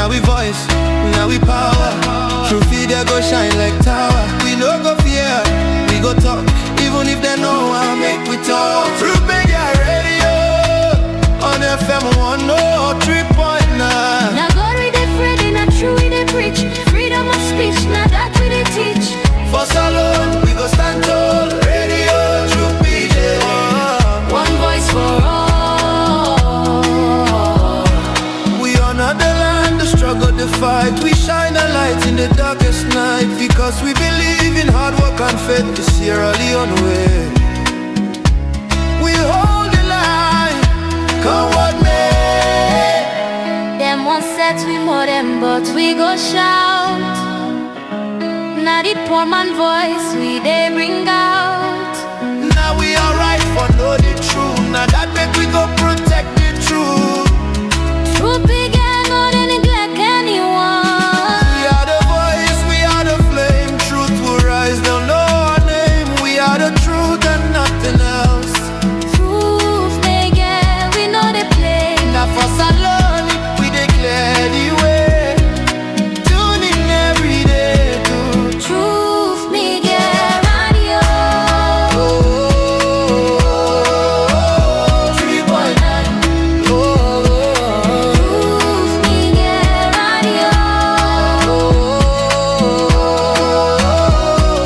Now we voice, now we power. True media go shine like tower. We no go fear, we go talk. Even if they know I make we talk. True media radio on FM 103.9. Now God we dey Friday, not true we dey preach. Freedom of speech, now that we dey teach. For salon, we go stand tall. Radio, true media. One voice for all. We honor the land, the struggle, the fight. We shine a light in the darkest night. Because we believe in hard work and faith. The Sierra Leone way. We hold the line, come what may. Them one set we more them, but we go shout. Now the poor man voice we they bring out. Now we alright for know the truth. Now that make we go protect the truth. True big and no they neglect anyone. We are the voice, we are the flame. Truth will rise, they'll know our name. We are the truth and nothing else. Truth they get, we know they play. Now for salon, we declare the way. Tune in every day to Truth me get radio. 3.9. Truth me get radio.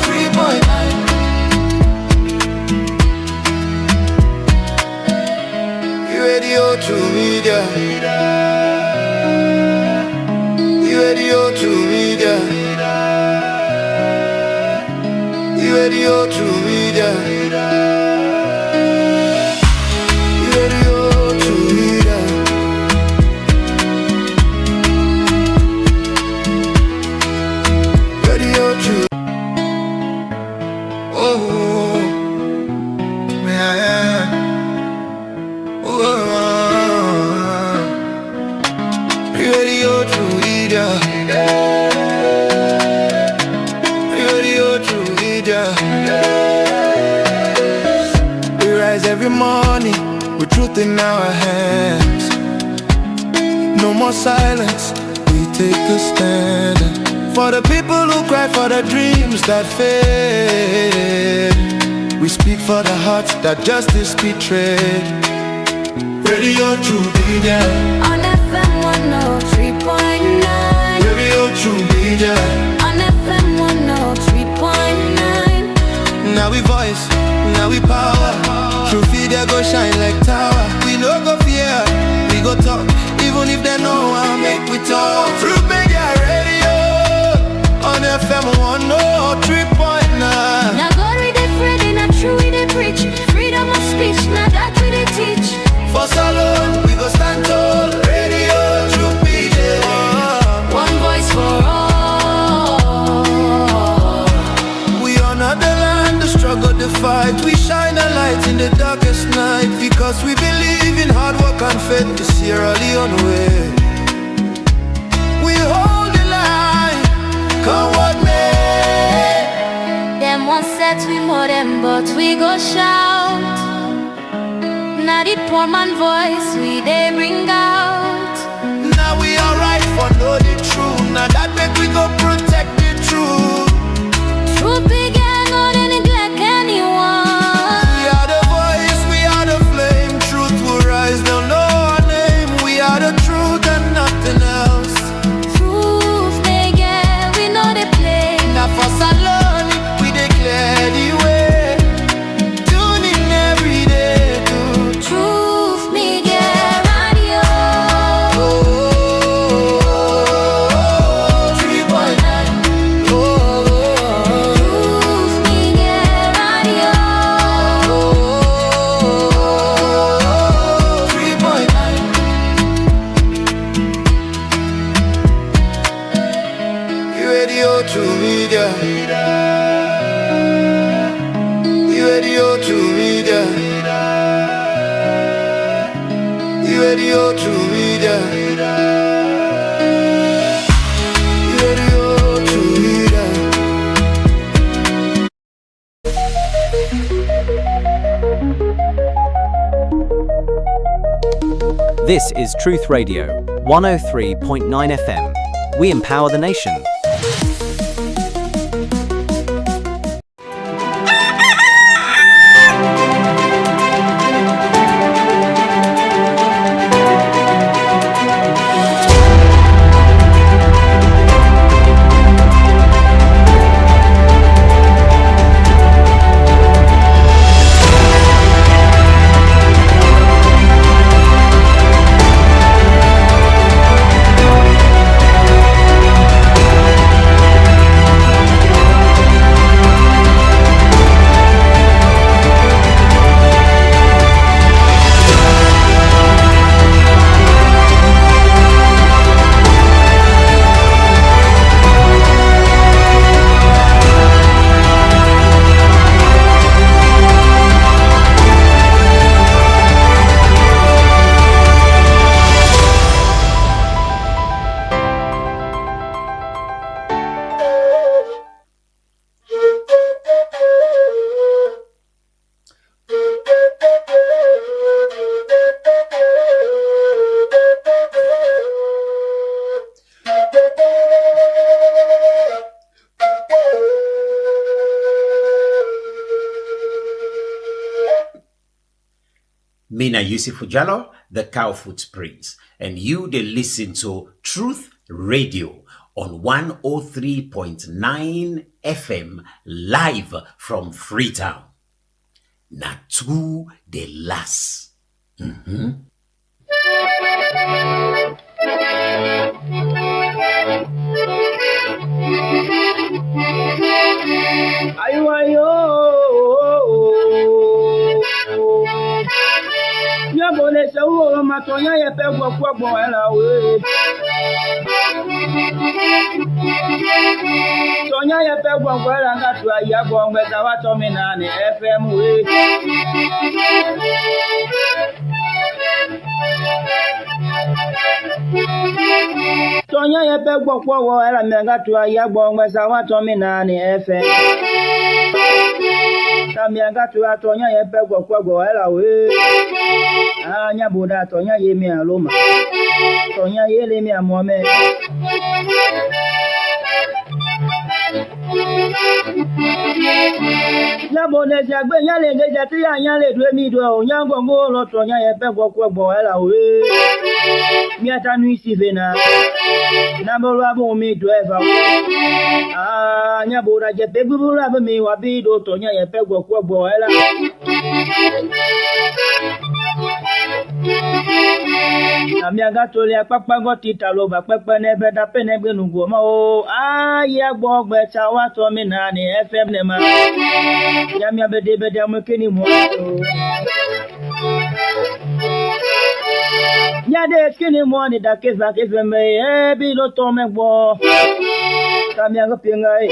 3.9. You radio to media. You radio to media. You radio to media. You radio to media. Radio to. Oh, man. Oh, radio to media. Radio to media. We rise every morning with truth in our hands. No more silence, we take a stand. For the people who cry for the dreams that fade. We speak for the hearts that justice betrayed. Radio True Media. On FM 103.9. Radio True Media. On FM 103.9. Now we voice, now we power. True media go shine like tower. We no go fear, we go talk. Even if they know I make we talk. True media radio on FM 103.9. Now God we dey Friday, not true we dey preach. Freedom of speech, now that we dey teach. For salon, we go stand tall. Radio True media. One voice for all. We honor the land, the struggle, the fight. We shine a light in the darkest night. Because we believe in hard work and faith. The Sierra Leone way. We hold the line, come what may. Them one set we more them, but we go shout. Now the poor man voice we they bring out. Now we alright for know the truth. Now that make we go protect the truth. True big and no they neglect anyone. We are the voice, we are the flame. Truth will rise, they'll know our name. We are the truth and nothing else. Truth they get, we know they play. Now for salon, we declare the way. Tune in every day to Truth me get radio. 3.9. Truth me get radio. 3.9. You radio to media. You radio to media. You radio to media. You radio to media. This is Truth Radio, 103.9 FM. We empower the nation. Mina Yusuf Jallo, the Cowfoot Prince, and you they listen to Truth Radio on 103.9 FM live from Freetown. Natu de las. Nyabone se wo matonya ye pe gbogbo era we. Tonya ye pe gbogbo era ngatu aya gbo ngbe wa to mi na ni FM we. Tonya ye pe gbogbo wo era me ngatu aya gbo ngbe wa to mi na ni FM. Tamia ngatu atonya ye pe gbogbo era we. Anya boda tonya ye mi aloma. Tonya ye le mi amome. La bonne jagbe nya le ngeja ti anya le dwe mi do onya ngongo lo tonya ye pe gbogbo era we. Mi atanu isi vena. Na bolo abo mi do eva. Anya boda je pe gburu abo mi wa bi do tonya ye pe gbogbo era. Amiaga tole apapa go titalo ba pepe nebe da penegbe nugo ma o aye gbogbe chawa to mi na ni FM ne ma ya mi abede bede mo kini mo ya de kini mo ni da ke me e bi lo to me gbo kamiaga pinga e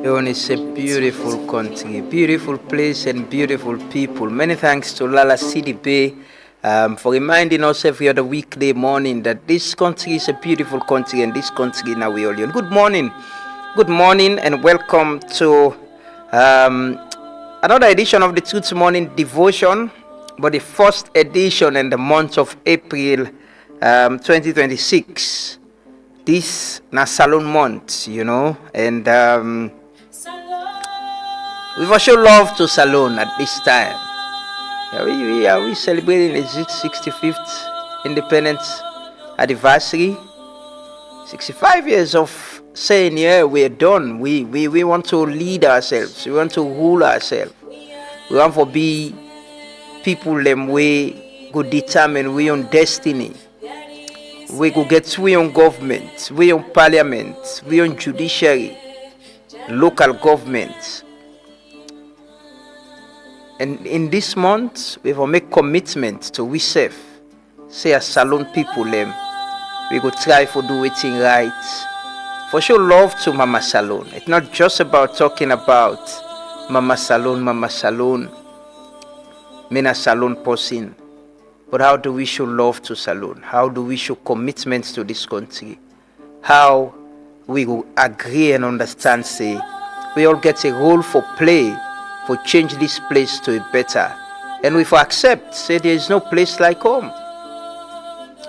Leone is a beautiful country, beautiful place and beautiful people. Many thanks to Lala City Bay for reminding us every other weekday morning that this country is a beautiful country and this country now we all live. Good morning and welcome to another edition of the Truth Morning Devotion, but the first edition in the month of April 2026. This na Salon month, and we for sure love to Salon at this time. Yeah, we celebrating the 65th independence anniversary. 65 years of saying, yeah, we're done. We want to lead ourselves. We want to rule ourselves. We want to be people them we go determine we own destiny. We go get we own government, we own parliament, we own judiciary, local government. And in this month, we will make commitment to we safe. Say as Salon people them, we go try for do it right. For sure love to Mama Salon. It's not just about talking about Mama Salon, Mina Salon person. But how do we show love to Salon? How do we show commitment to this country? How we will agree and understand, say, we all get a role for play for change this place to a better. And we for accept, say there is no place like home.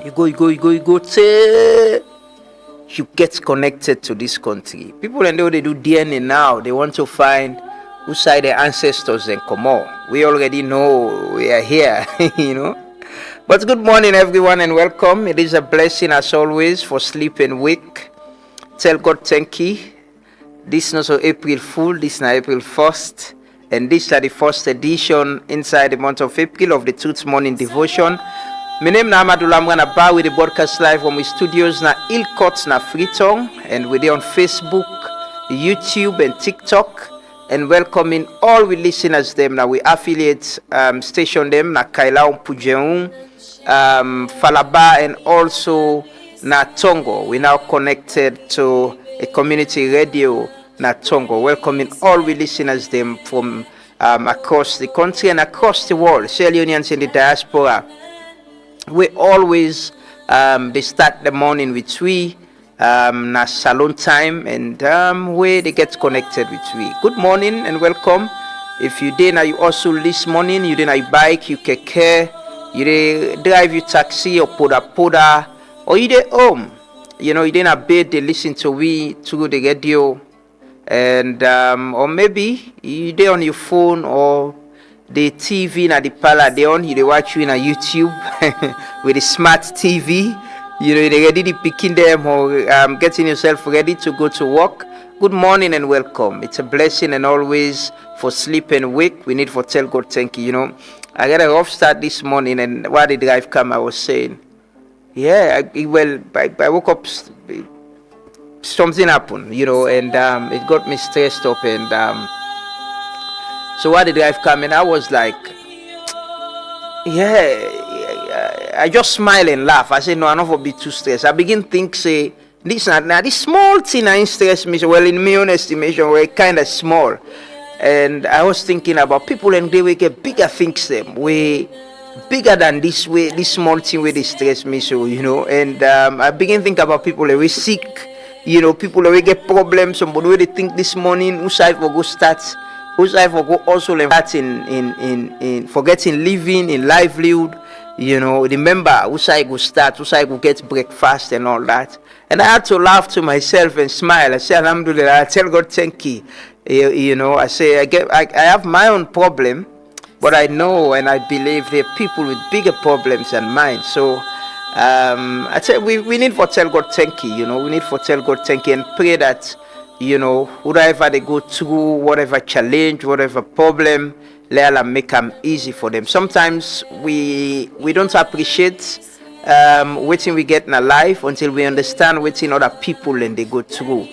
You go, say, you get connected to this country. People and they do DNA now, they want to find who side their ancestors and come on. We already know we are here, But good morning, everyone, and welcome. It is a blessing, as always, for sleep and wake. Tell God thank you. This is not so April Fool. This is now April 1st. And this is the first edition inside the month of April of the Truth Morning Devotion. My name is Amadullah. I'm going to bow with the broadcast live from my studios na Ilkot na Freetong. And we're there on Facebook, YouTube, and TikTok. And welcoming all we listeners them. Now we affiliate station them na Kailaon Pujeung, Falaba, and also na Tongo. We now connected to a community radio na Tongo. Welcoming all we listeners them from across the country and across the world. Sierra Leoneans in the diaspora. We always they start the morning with we na Salon time and where they get connected with we. Good morning and welcome. If you did now you also this morning, you did a bike, you keke, you did drive your taxi or poda, or you did home. You didn't a bed they listen to we through the radio, and or maybe you did on your phone or the TV na the parlor they on, you they watch you in a YouTube with a smart TV. They ready to picking them or getting yourself ready to go to work. Good morning and welcome. It's a blessing and always for sleep and wake. We need for tell God thank you. I got a rough start this morning, and while the drive come, I was saying, yeah, I woke up, something happened, and it got me stressed up, and so while the drive come, and I was like, yeah, I just smile and laugh. I say, no, I'm not going to be too stressed. I begin think, say, This small thing I stress me. Well, in my own estimation, we're kind of small. And I was thinking about people and they will get bigger things them. We bigger than this way, this small thing where they stress me so, and I begin to think about people that we sick, people that we get problems, somebody where they think this morning, who side will go start, who side will go also start in forgetting living, in livelihood, remember who side go start, who side go get breakfast and all that. And I had to laugh to myself and smile. I say, Alhamdulillah, I tell God thank you. I say I have my own problem, but I know and I believe there are people with bigger problems than mine. So I say we need for tell God thank you. We need for tell God thank you and pray that whatever they go through, whatever challenge, whatever problem, let Allah make them easy for them. Sometimes we don't appreciate what we get in our life until we understand what other people and they go through.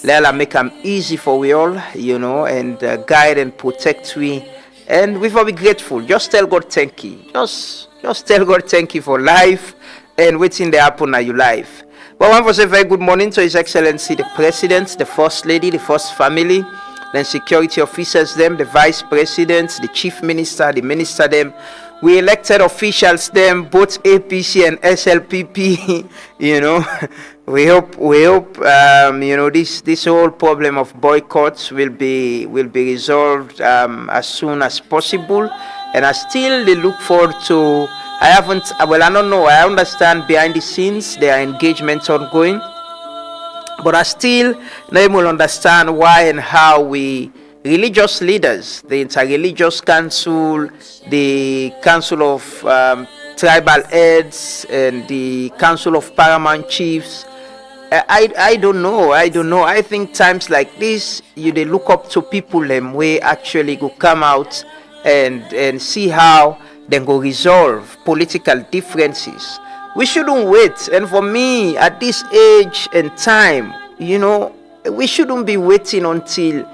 Let Allah make them easy for we all, and guide and protect we. And we will be grateful. Just tell God thank you. Just tell God thank you for life and waiting to happen in your life. But I want to say very good morning to His Excellency the President, the First Lady, the First Family, then security officers, them, the Vice President, the Chief Minister, the Minister, them. We elected officials, them, both APC and SLPP, We hope, this whole problem of boycotts will be resolved as soon as possible. And I still look forward to. I don't know. I understand behind the scenes there are engagements ongoing, but I still not will understand why and how we religious leaders, the Inter-Religious Council, the Council of Tribal Heads, and the Council of Paramount Chiefs. I don't know. I think times like this, they look up to people them way actually go come out and see how they go resolve political differences. We shouldn't wait. And for me, at this age and time, we shouldn't be waiting until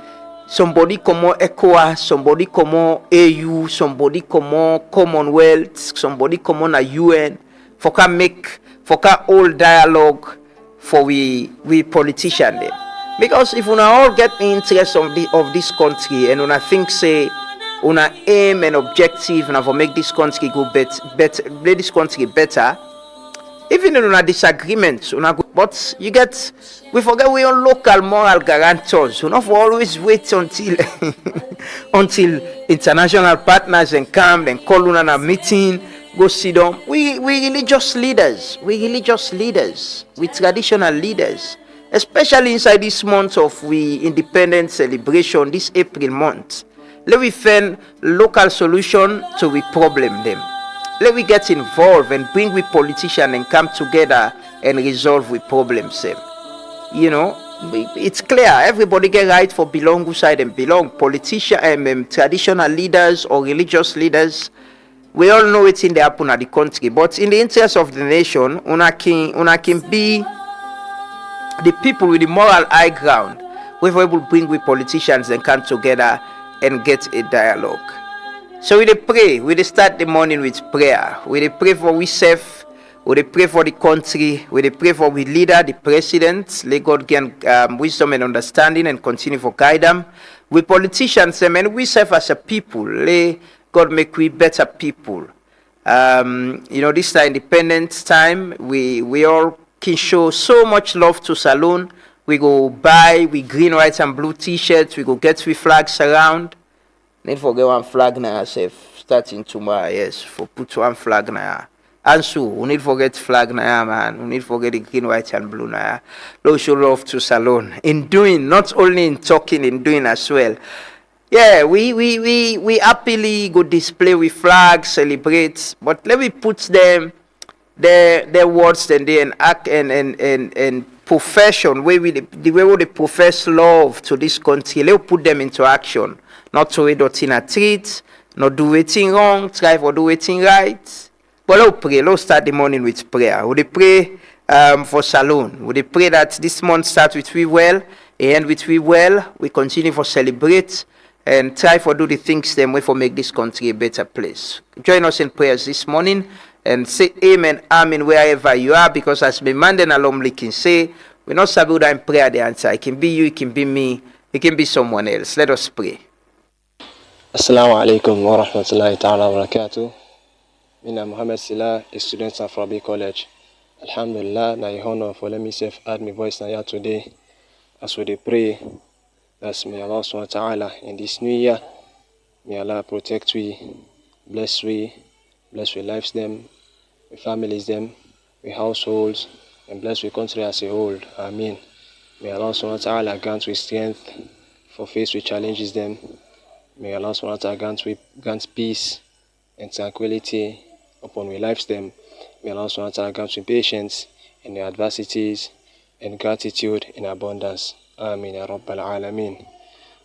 somebody come on ECOWAS, somebody come on AU, somebody come on Commonwealth, somebody come on a UN for can hold dialogue for we politicians then. Because if we all get the interest of this country and when think say una aim and objective and for make this country go better, make this country better, even in una disagreements, but we forget we are local moral guarantors. We not for always wait until until international partners and come then call on a meeting. Go sit down. We religious leaders. We traditional leaders. Especially inside this month of we independence celebration, this April month. Let we find local solution to we problem them. Let we get involved and bring we politicians and come together and resolve we problems them. It's clear. Everybody get right for belong whose side and belong. Politicians, traditional leaders or religious leaders. We all know it's in the happen at the country, but in the interest of the nation, una can be the people with the moral high ground. We're able to bring with politicians and come together and get a dialogue. So we pray. We start the morning with prayer. We pray for ourselves. We pray for the country. We pray for we leader, the president. Let God gain wisdom and understanding and continue for guide them. We politicians and we serve as a people. Let God make we better people. This time independence time, we all can show so much love to Salone. We go buy we green, white, and blue t-shirts. We go get three flags around. Need forget one flag now, starting tomorrow. Yes, for put one flag now. And so we need forget flag now, man. We need forget the green, white, and blue now. Lord show love to Salone in doing, not only in talking, in doing as well. Yeah, we happily go display with flags, celebrate, but let me put them their words and they act and profession the way they profess love to this country. Let's put them into action, not to wait in a treat, not do anything wrong, try for do anything right. But let's pray. Let's start the morning with prayer. We pray for Salone. We pray that this month start with we well, end with we well. We continue for celebrate. And try for do the things them way for make this country a better place. Join us in prayers this morning and say amen, amen wherever you are, because as Memanden Alomli can say, We not sabi that in prayer the answer. It can be you, it can be me, it can be someone else. Let us pray. Assalamu alaikum wa rahmatullahi ta'ala wa barakatuh. Mina Muhammad Sila, a student of Rabi College. Alhamdulillah, na honor for let me self add my voice now here today. As we pray, that may Allah subhanahu wa ta'ala in this new year, may Allah protect we, bless we lives them, we families them, we households, and bless we country as a whole. Amen. May Allah subhanahu wa ta'ala grant we strength for face we challenges them. May Allah subhanahu wa ta'ala grant peace and tranquility upon we lives them. May Allah subhanahu wa ta'ala grant we patience in the adversities and gratitude in abundance. Amin ya Rabbal Alameen.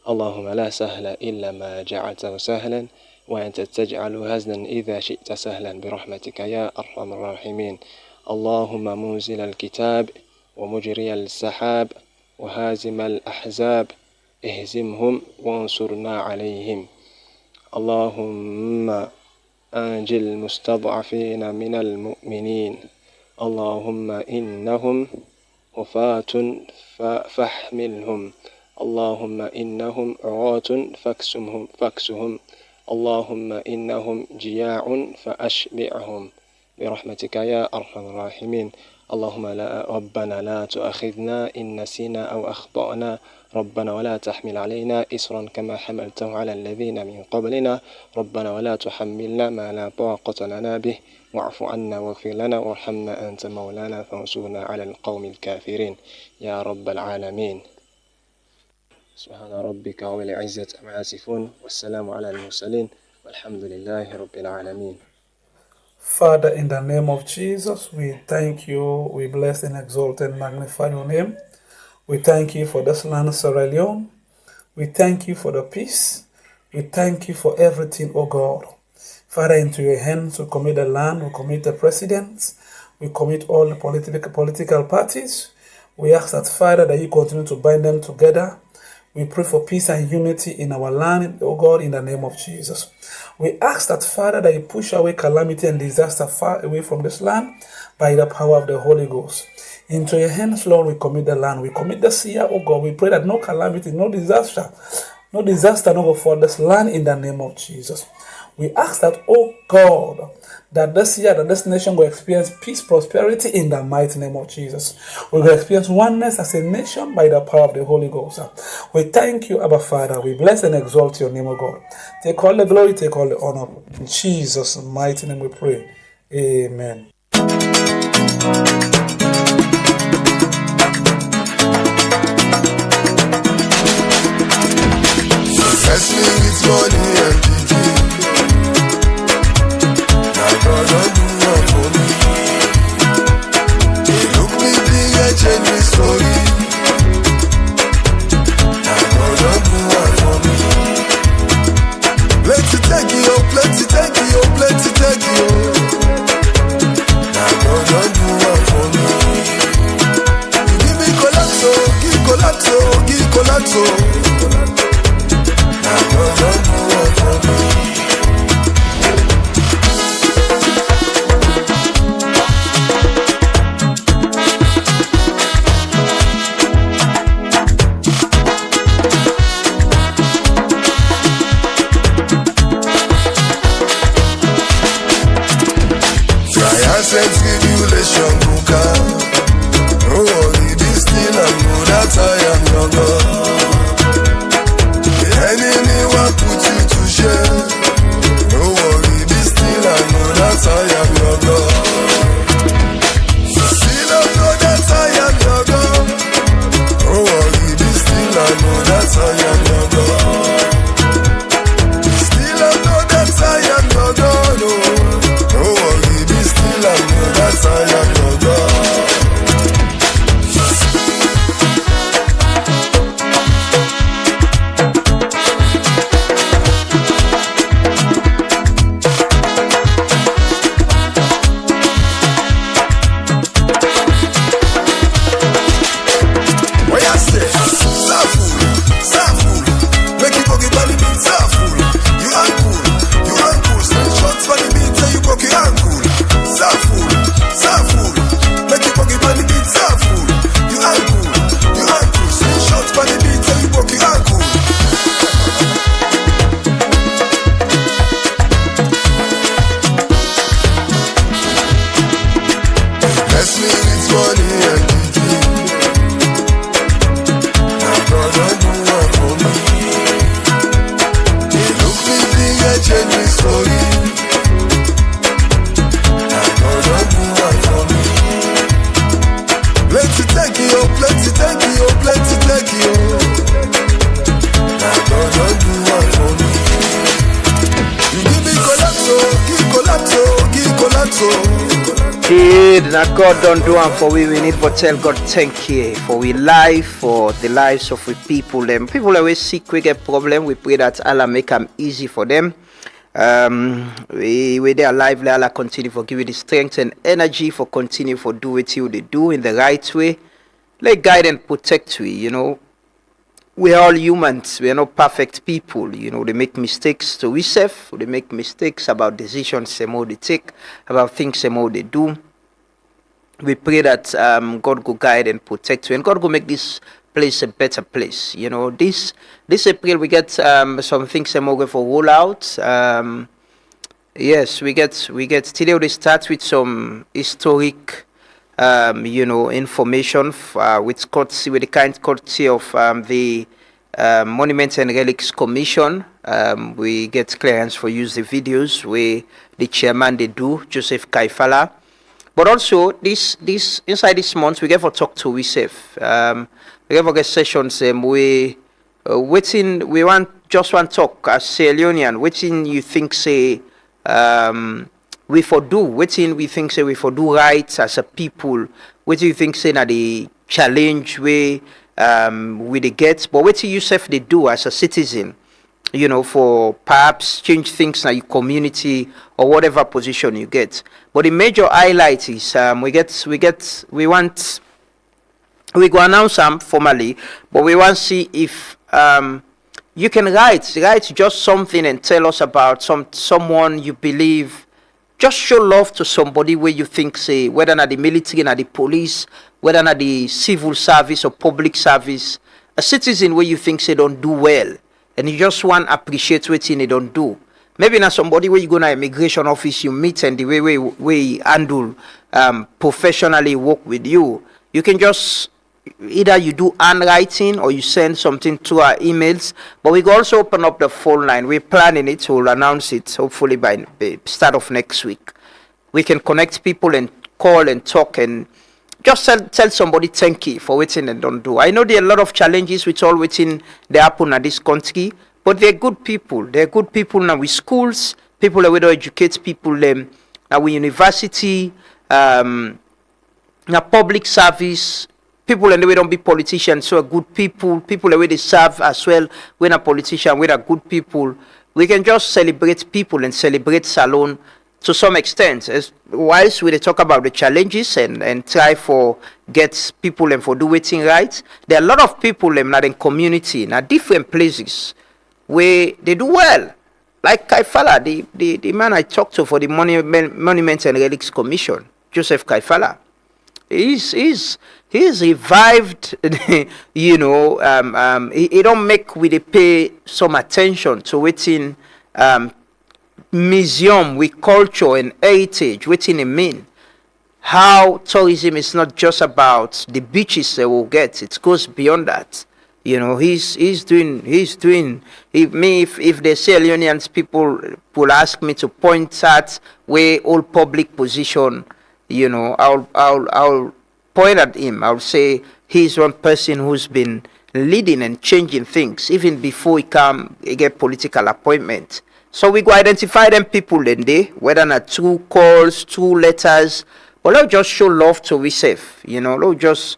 Allahumma la sahla illa ma ja'altahu sahlan wa anta taj'alu haznan idha shi'ta sahlan birahmatika ya arhamar rahimin. Allahumma munzil al-kitab wa mujri al-sahab wa hazim al-ahzab اهزمهم وانصرنا عليهم. اللهم أنجِ المستضعفين من المؤمنين. اللهم إنهم وفاة فاحملهم. اللهم إنهم عراة فاكسهم. اللهم إنهم جياع فأشبعهم برحمتك يا أرحم الراحمين. اللهم ربنا لا تؤاخذنا إن نسينا أو أخطأنا. ربنا ولا تحمل علينا إصرا كما حملته على الذين من قبلنا. ربنا ولا تحملنا ما لا طاقة لنا به. واعف عنا واغفر لنا وارحمنا أنت مولانا فانصرنا على القوم الكافرين يا رب العالمين. سبحان ربك رب العزة عما يصفون والسلام على المرسلين والحمد لله رب العالمين. Father, in the name of Jesus, we thank you, we bless and exalt and magnify your name. We thank you for this land, Sierra Leone. We thank you for the peace. We thank you for everything, oh God. Father, into your hands we commit the land, we commit the presidents, we commit all the political parties. We ask that, Father, that you continue to bind them together. We pray for peace and unity in our land, oh God, in the name of Jesus. We ask that, Father, that you push away calamity and disaster far away from this land by the power of the Holy Ghost. Into your hands, Lord, we commit the land. We commit the sea, oh God. We pray that no calamity, no disaster, no go for this land in the name of Jesus. We ask that, oh God, that this year, that this nation will experience peace, prosperity in the mighty name of Jesus. We will experience oneness as a nation by the power of the Holy Ghost. We thank you, Abba Father. We bless and exalt your name, O God. Take all the glory, take all the honor. In Jesus' mighty name we pray. Amen. Bless me with money and beauty. Now God don't do one for me. He look me big and change my story. Now God don't do one for me. Plenty thank you, plenty thank you, plenty thank you. Now God don't do one for me. You give me colapso, give colapso, give colapso. Tribulation will come. No worry, this thing I'm good, that's I am your God. you. Now God don't do one for me. You give me colapso, give colapso, give colapso. Did not God don't do one for we need to tell God thank you for we life, for the lives of we people. Them people always sick, we get problem. We pray that Allah make them easy for them. We they are alive, let Allah continue for give you the strength and energy for continue for do what you they do in the right way. Let guide and protect we, you know. We are all humans, we are not perfect people, you know, they make mistakes to ourselves, they make mistakes about decisions they more they take, about things they more they do. We pray that God go guide and protect you, and God go make this place a better place. You know, this April we get some things that more for roll out. Yes, we get today we start with some historic you know, information with the kind courtesy of the Monuments and Relics Commission. We get clearance for use the videos where the chairman they do, Joseph Kaifala. But also this inside this month we get for talk to ourselves. We get for get sessions we waiting we want talk as say Leone, waiting you think say we for do, waiting we think say we for do right as a people, waiting you think say na the challenge we they get, but waiting yourself they do as a citizen, you know, for perhaps change things in your community or whatever position you get. But the major highlight is we go announce them formally, but we want to see if you can write just something and tell us about someone you believe. Just show love to somebody where you think, say, whether not the military, not the police, whether not the civil service or public service, a citizen where you think say don't do well, and you just want to appreciate what they don't do. Maybe not somebody where you go to immigration office, you meet and the way we handle professionally work with you. You can just either you do handwriting or you send something to our emails. But we can also open up the phone line. We're planning it, so we'll announce it hopefully by the start of next week. We can connect people and call and talk and just tell somebody thank you for waiting and don't do. I know there are a lot of challenges with all waiting they happen in this country, but they're good people. They're good people now with schools, people that we don't educate people now with university, now public service, people and we don't be politicians, so are good people that we they serve as well. We're not politicians, we're good people. We can just celebrate people and celebrate Salone to some extent. As whilst we talk about the challenges and try for get people and for do waiting right, there are a lot of people in the community in different places where they do well. Like Kaifala, the man I talked to for the Monuments and Relics Commission, Joseph Kaifala. He's revived, you know, he don't make we they pay some attention to waiting museum with culture and heritage, waiting it mean. How tourism is not just about the beaches they will get, it goes beyond that. You know, he's doing if they say Leoneans people will ask me to point at where all public position, you know, I'll point at him. I'll say he's one person who's been leading and changing things even before he get political appointment. So we go identify them people then they, whether not through calls, through letters, but let's just show love to ourselves, you know, let's just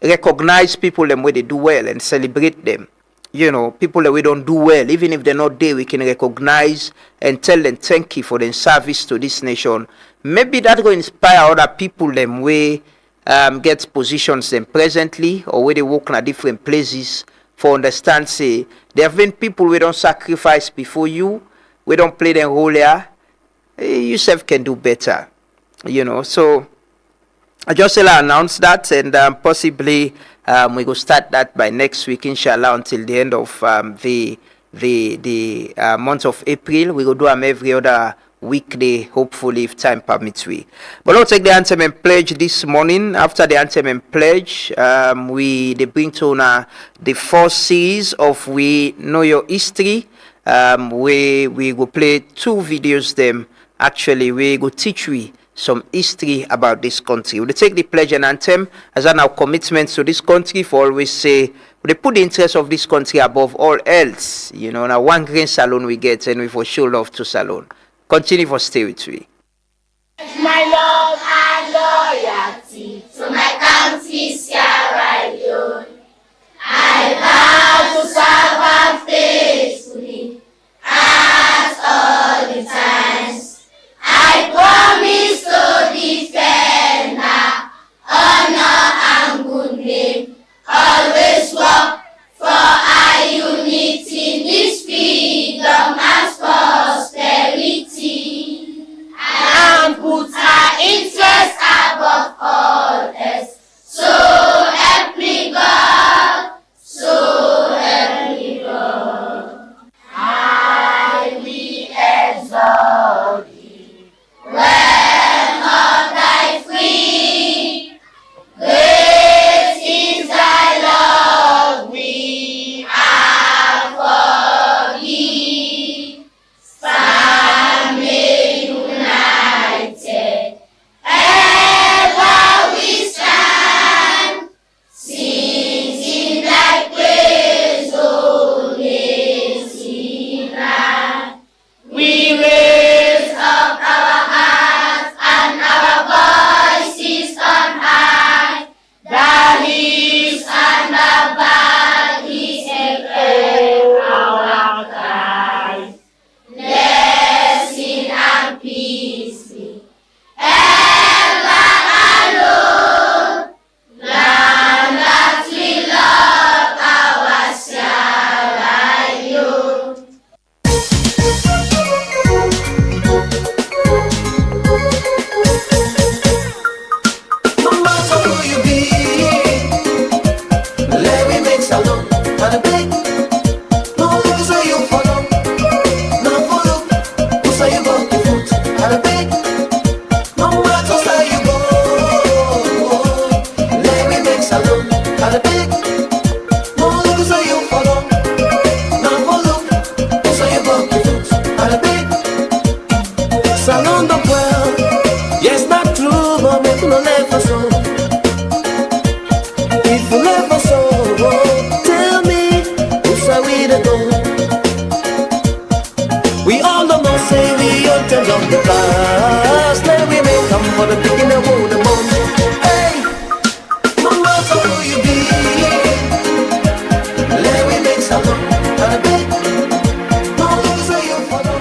recognize people them where they do well and celebrate them. You know, people that we don't do well, even if they're not there, we can recognize and tell them thank you for their service to this nation. Maybe that will inspire other people them where get positions them presently or where they work in different places for understand say there have been people we don't sacrifice before you, we don't play them role here. Yourself can do better, you know. So I just announce that, and possibly we will start that by next week, inshallah, until the end of the month of April. We will do them every other weekday, hopefully, if time permits we. But let's take the anthem and pledge this morning. After the anthem and pledge, they bring to the first series of We Know Your History. We will play two videos them. Actually, we will teach we some history about this country. We take the pledge and anthem as our commitment to this country, for always say we put the interest of this country above all else. You know, now one green salon we get, and we for sure love to salon. Continue for stay with me. My love and loyalty to my country, Sierra Leone. I vow to serve her faithfully at all the times. I promise to defend her honor and good name. Always work for our unity, this freedom and prosperity, and put our interests above all else. So help me God, so help me God. I will exalt thee when of thy free. Great is thy love we have for thee. Stand united, ever we stand, singing thy praise, O lazy land. We raise up our hearts and our voices on high. The hills and the valleys echo our cries. Blessing and peace be ever alone. Land that we love, our Sierra Leone. No matter who you be, let me make salon and a big. No lose where you follow, no follow. Who say you go to foot and a big. No matter where you go, let me make salon and a big. No lose where you follow, no follow. Who say you go to foot and a big. Salon the world, yes not true, but make no never so. If you never so, tell me who's a way to go. We all don't know, say we all tell of the past. Let we make come for the picking the wood the bone. Hey, no matter who you be, let we make some and a bit. No lose where you follow,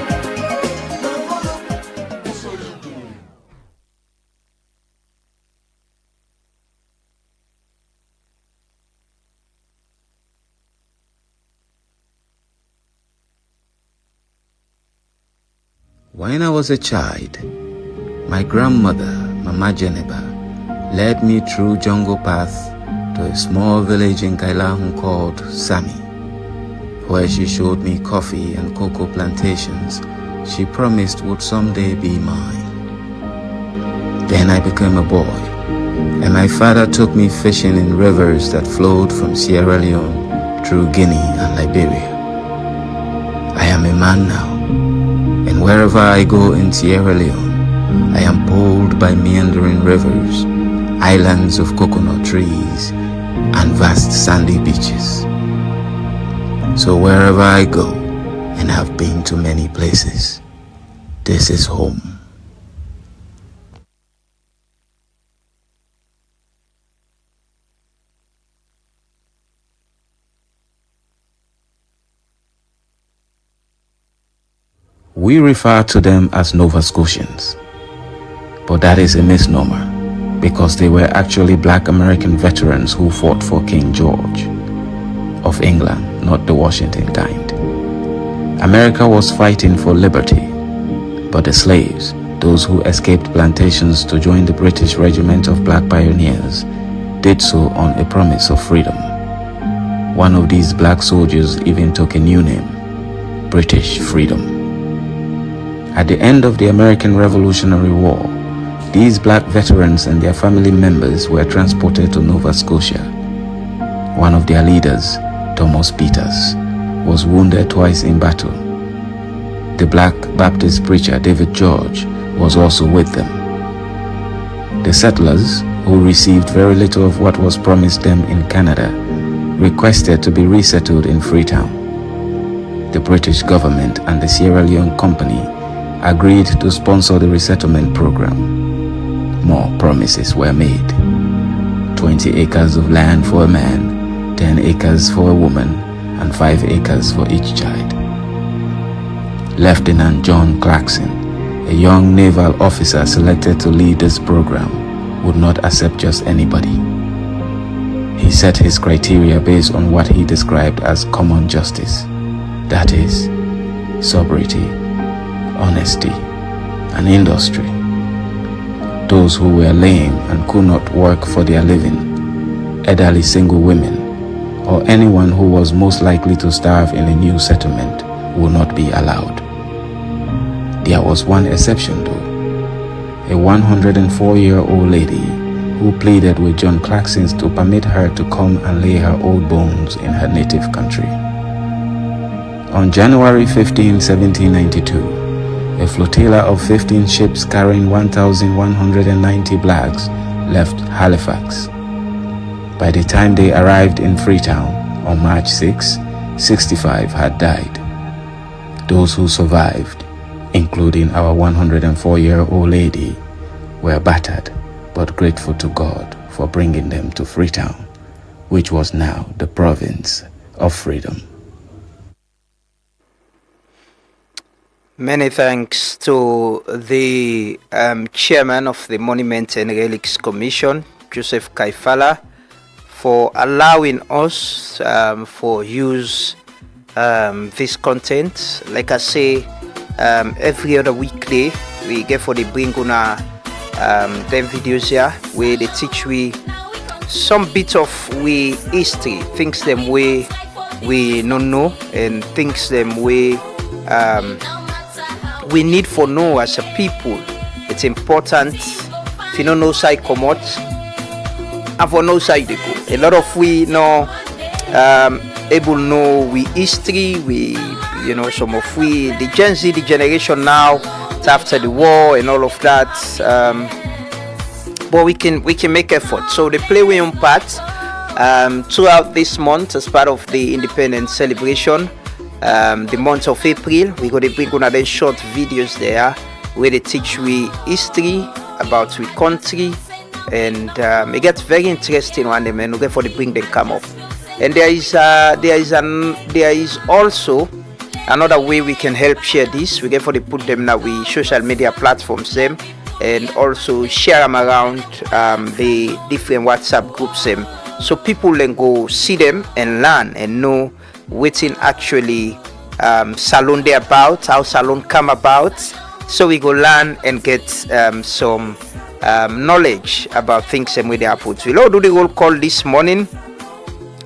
no follow. When I was a child, my grandmother, Mama Geneba, led me through jungle paths to a small village in Kailahun called Sami, where she showed me coffee and cocoa plantations she promised would someday be mine. Then I became a boy, and my father took me fishing in rivers that flowed from Sierra Leone through Guinea and Liberia. I am a man now, and wherever I go in Sierra Leone, I am pulled by meandering rivers, islands of coconut trees, and vast sandy beaches. So wherever I go, and have been to many places, this is home. We refer to them as Nova Scotians, but that is a misnomer because they were actually black American veterans who fought for King George of England, not the Washington kind. America was fighting for liberty, but the slaves, those who escaped plantations to join the British regiment of black pioneers, did so on a promise of freedom. One of these black soldiers even took a new name, British Freedom. At the end of the American Revolutionary War, these black veterans and their family members were transported to Nova Scotia. One of their leaders, Thomas Peters, was wounded twice in battle. The black Baptist preacher David George was also with them. The settlers, who received very little of what was promised them in Canada, requested to be resettled in Freetown. The British government and the Sierra Leone Company agreed to sponsor the resettlement program. More promises were made. 20 acres of land for a man, 10 acres for a woman, and 5 acres for each child. Lieutenant John Clarkson, a young naval officer selected to lead this program, would not accept just anybody. He set his criteria based on what he described as common justice. That is, sobriety, honesty, and industry. Those who were lame and could not work for their living, elderly single women, or anyone who was most likely to starve in a new settlement would not be allowed. There was one exception though, a 104-year-old lady who pleaded with John Clarkson to permit her to come and lay her old bones in her native country. On January 15, 1792, a flotilla of 15 ships carrying 1,190 blacks left Halifax. By the time they arrived in Freetown on March 6, 65 had died. Those who survived, including our 104-year-old lady, were battered but grateful to God for bringing them to Freetown, which was now the province of freedom. Many thanks to the chairman of the Monument and Relics Commission, Joseph Kaifala, for allowing us for use this content. Like I say, every other weekday we get for the bring una them videos here where they teach we some bit of we history, things them way we don't know, and things them way we need for know as a people. It's important. If you don't know side come out, and for no side they go. A lot of we know able know we history, we some of we the Gen Z, the generation now, it's after the war and all of that. But we can make effort. So they play their own part throughout this month as part of the Independence celebration. The month of April, we're going to bring another short videos there where they teach we history about we country, and it gets very interesting one day, man. We get for the bring them come up, and there is also another way we can help share this. We get for the put them now we social media platforms them, and also share them around the different WhatsApp groups them, so people then go see them and learn and know waiting actually salon they about, how salon come about, so we go learn and get some knowledge about things and where they are put. We do the roll call this morning.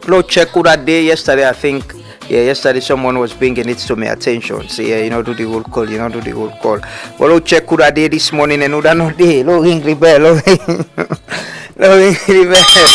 Lord check who that day yesterday. I think yesterday someone was bringing it to my attention. So do the roll call, do the roll call. Well, Lord check who that day this morning and who that no day. Lord ring the bell, Lord ring the bell.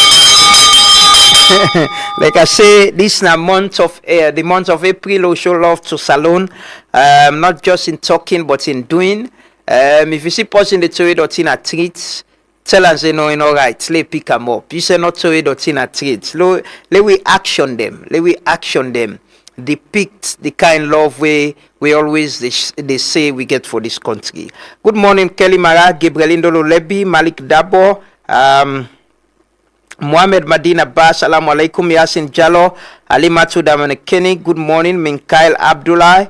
Like I say, this is the month of April. We show love to salon, not just in talking but in doing. If you see person the trade or in a treat, tell us all right. Let pick them up. You say not trade or in a treat. Let we action them. Depict the kind love we always they say we get for this country. Good morning, Kelly Mara, Gabriel Indolo Lebi, Malik Dabo, Mohamed Madina Bass, Assalamu alaikum, Yasin Jallo, Ali Matu Kenny, good morning, Minkail Abdullah,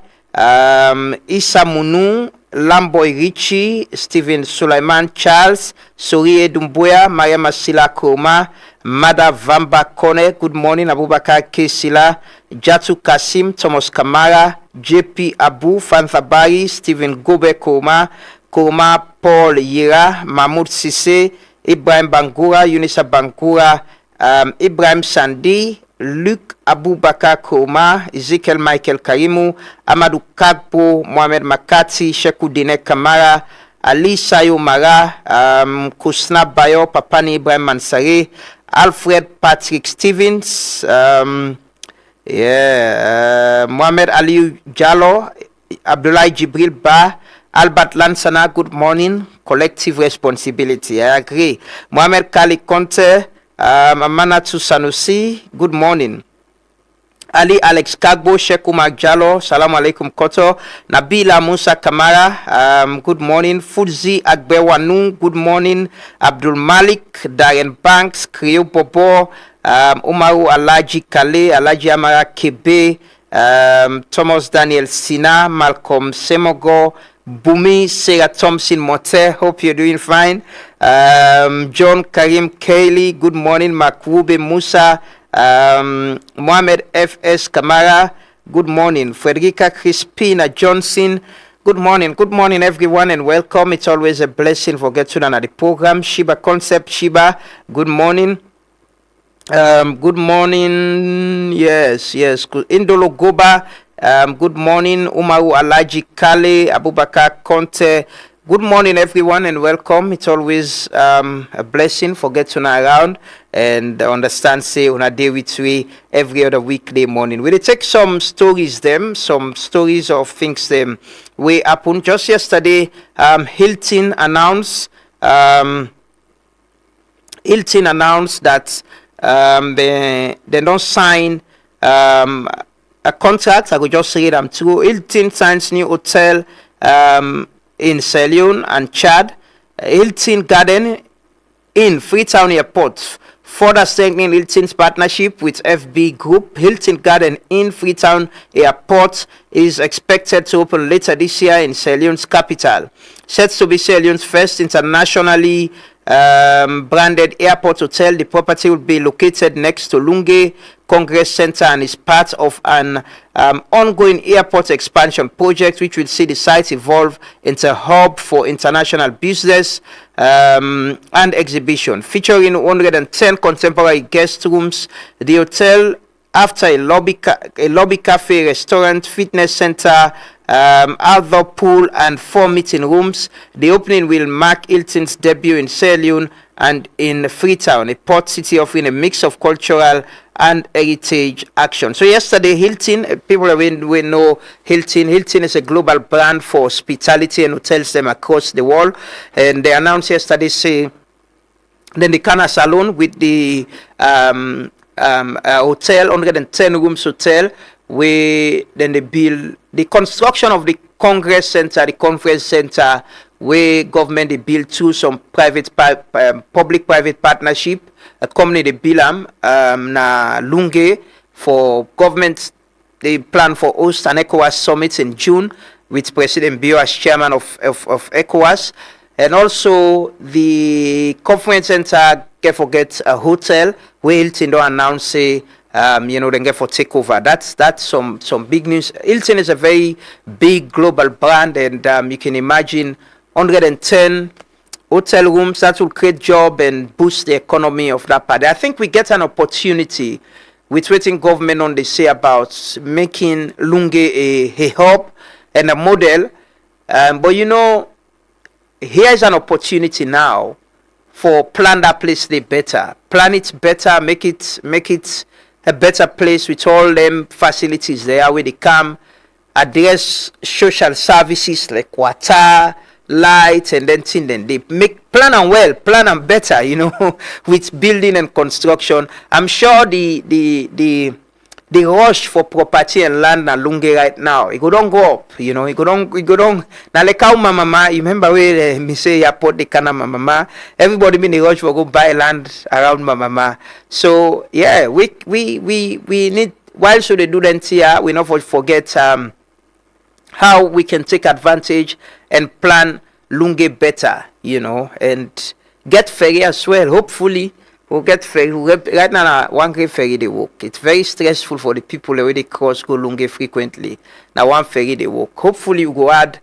Issa Munu, Lamboy Richie, Stephen Sulaiman Charles, Sorie Dumbuya, Maria Masila Koma, Mada Vamba Kone, good morning, Abubakar Kesila, Jatu Kasim, Thomas Kamara, JP Abu, Fanthabari, Stephen Gobe Koma, Paul Yira, Mahmoud Sisse, Ibrahim Bangura, Yunisa Bangura, Ibrahim Sandi, Luke Abubakar Koma, Ezekiel Michael Karimu, Amadou Kagpo, Mohamed Makati, Sheku Dine Kamara, Ali Sayo Mara, Kusna Bayo, Papani Ibrahim Mansare, Alfred Patrick Stevens, Mohamed Ali Jallo, Abdullah Jibril Ba, Albert Lansana, good morning. Collective responsibility. I agree. Mohamed Kali Conte, Amanatu Sanusi, good morning. Ali Alex Kagbo, Sheikh Umar Jallo, Salaam alaikum Koto. Nabila Musa Kamara, good morning. Fudzi Agbewanu, good morning. Abdul Malik, Darren Banks, Kriyo Bobo, Umaru Alaji Kale, Alaji Amara Kebe, Thomas Daniel Sina, Malcolm Semogo, Bumi Sarah Thompson Mote, hope you're doing fine. John Karim Kaili, good morning. Makwube Musa, Mohamed F.S. Kamara, good morning. Frederica Crispina Johnson, good morning everyone and welcome. It's always a blessing for getting on the program. Shiba Concept Shiba, good morning. Good morning, yes. Indolo Goba, good morning. Umaru Alaji Kale, Abubakar Conte, good morning everyone and welcome. It's always a blessing for getting around and understand say on a day with we every other weekday morning. We'll take some stories of things them we happened just yesterday. Hilton announced that they don't sign a contract. I could just say them through. Hilton signs new hotel in Leone and Chad. Hilton Garden in Freetown Airport, further strengthening Hilton's partnership with FB Group. Hilton Garden in Freetown Airport is expected to open later this year in Leone's capital. Set to be Leone's first internationally branded airport hotel. The property will be located next to Lunge Congress Center and is part of an ongoing airport expansion project which will see the site evolve into a hub for international business and exhibition. Featuring 110 contemporary guest rooms, the hotel, after a lobby cafe, restaurant, fitness center, outdoor pool and 4 meeting rooms. The opening will mark Hilton's debut in Leone and in Freetown, a port city offering a mix of cultural and heritage action. So yesterday, Hilton, people we know Hilton. Hilton is a global brand for hospitality and hotels them across the world. And they announced yesterday, say, then the Kana Salon with the hotel, 110 rooms hotel, then they build the construction of the Congress Center, the conference center, where government they build through some public-private partnership. A company they build na Lunge for government. They plan for host an ECOWAS summit in June with President Bio as chairman of ECOWAS. And also the conference center, can't forget a hotel where Hilton don't announce say then get for takeover. That's some big news. Hilton is a very big global brand, and you can imagine 110 hotel rooms that will create job and boost the economy of that part. I think we get an opportunity with waiting government on they say about making Lunge a hub and a model. But here is an opportunity now for plan that place better, plan it better, make it a better place with all them facilities there where they come address social services like water, light, and then they make plan and better, with building and construction. I'm sure the rush for property and land na Lunge right now, it go don't go up, it go don't na like how mama, you remember where me say airport the kana mama, everybody been the rush for go buy land around mama. So yeah, we need, while should they do that here, we not forget how we can take advantage and plan Lunge better, and get ferry as well. Hopefully we'll get ferry. Right now, one great ferry they walk. It's very stressful for the people already cross go Lunge frequently. Now one ferry they walk. Hopefully we go add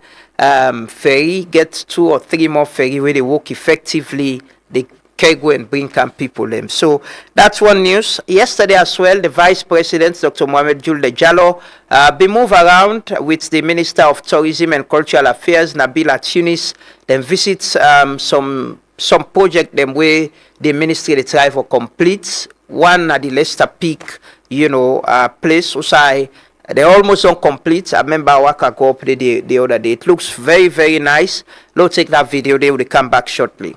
ferry, get 2 or 3 more ferry where they walk effectively. They can go and bring camp people them. So that's one news. Yesterday as well, the Vice President, Dr. Mohamed Julde Jallo, be moved around with the Minister of Tourism and Cultural Affairs, Nabila Tunis, then visits some project them where the ministry they try for complete. One at the Leicester Peak, place. Usai They're almost complete. I remember Waka go up the other day. It looks very, very nice. Let's take that video. They will come back shortly.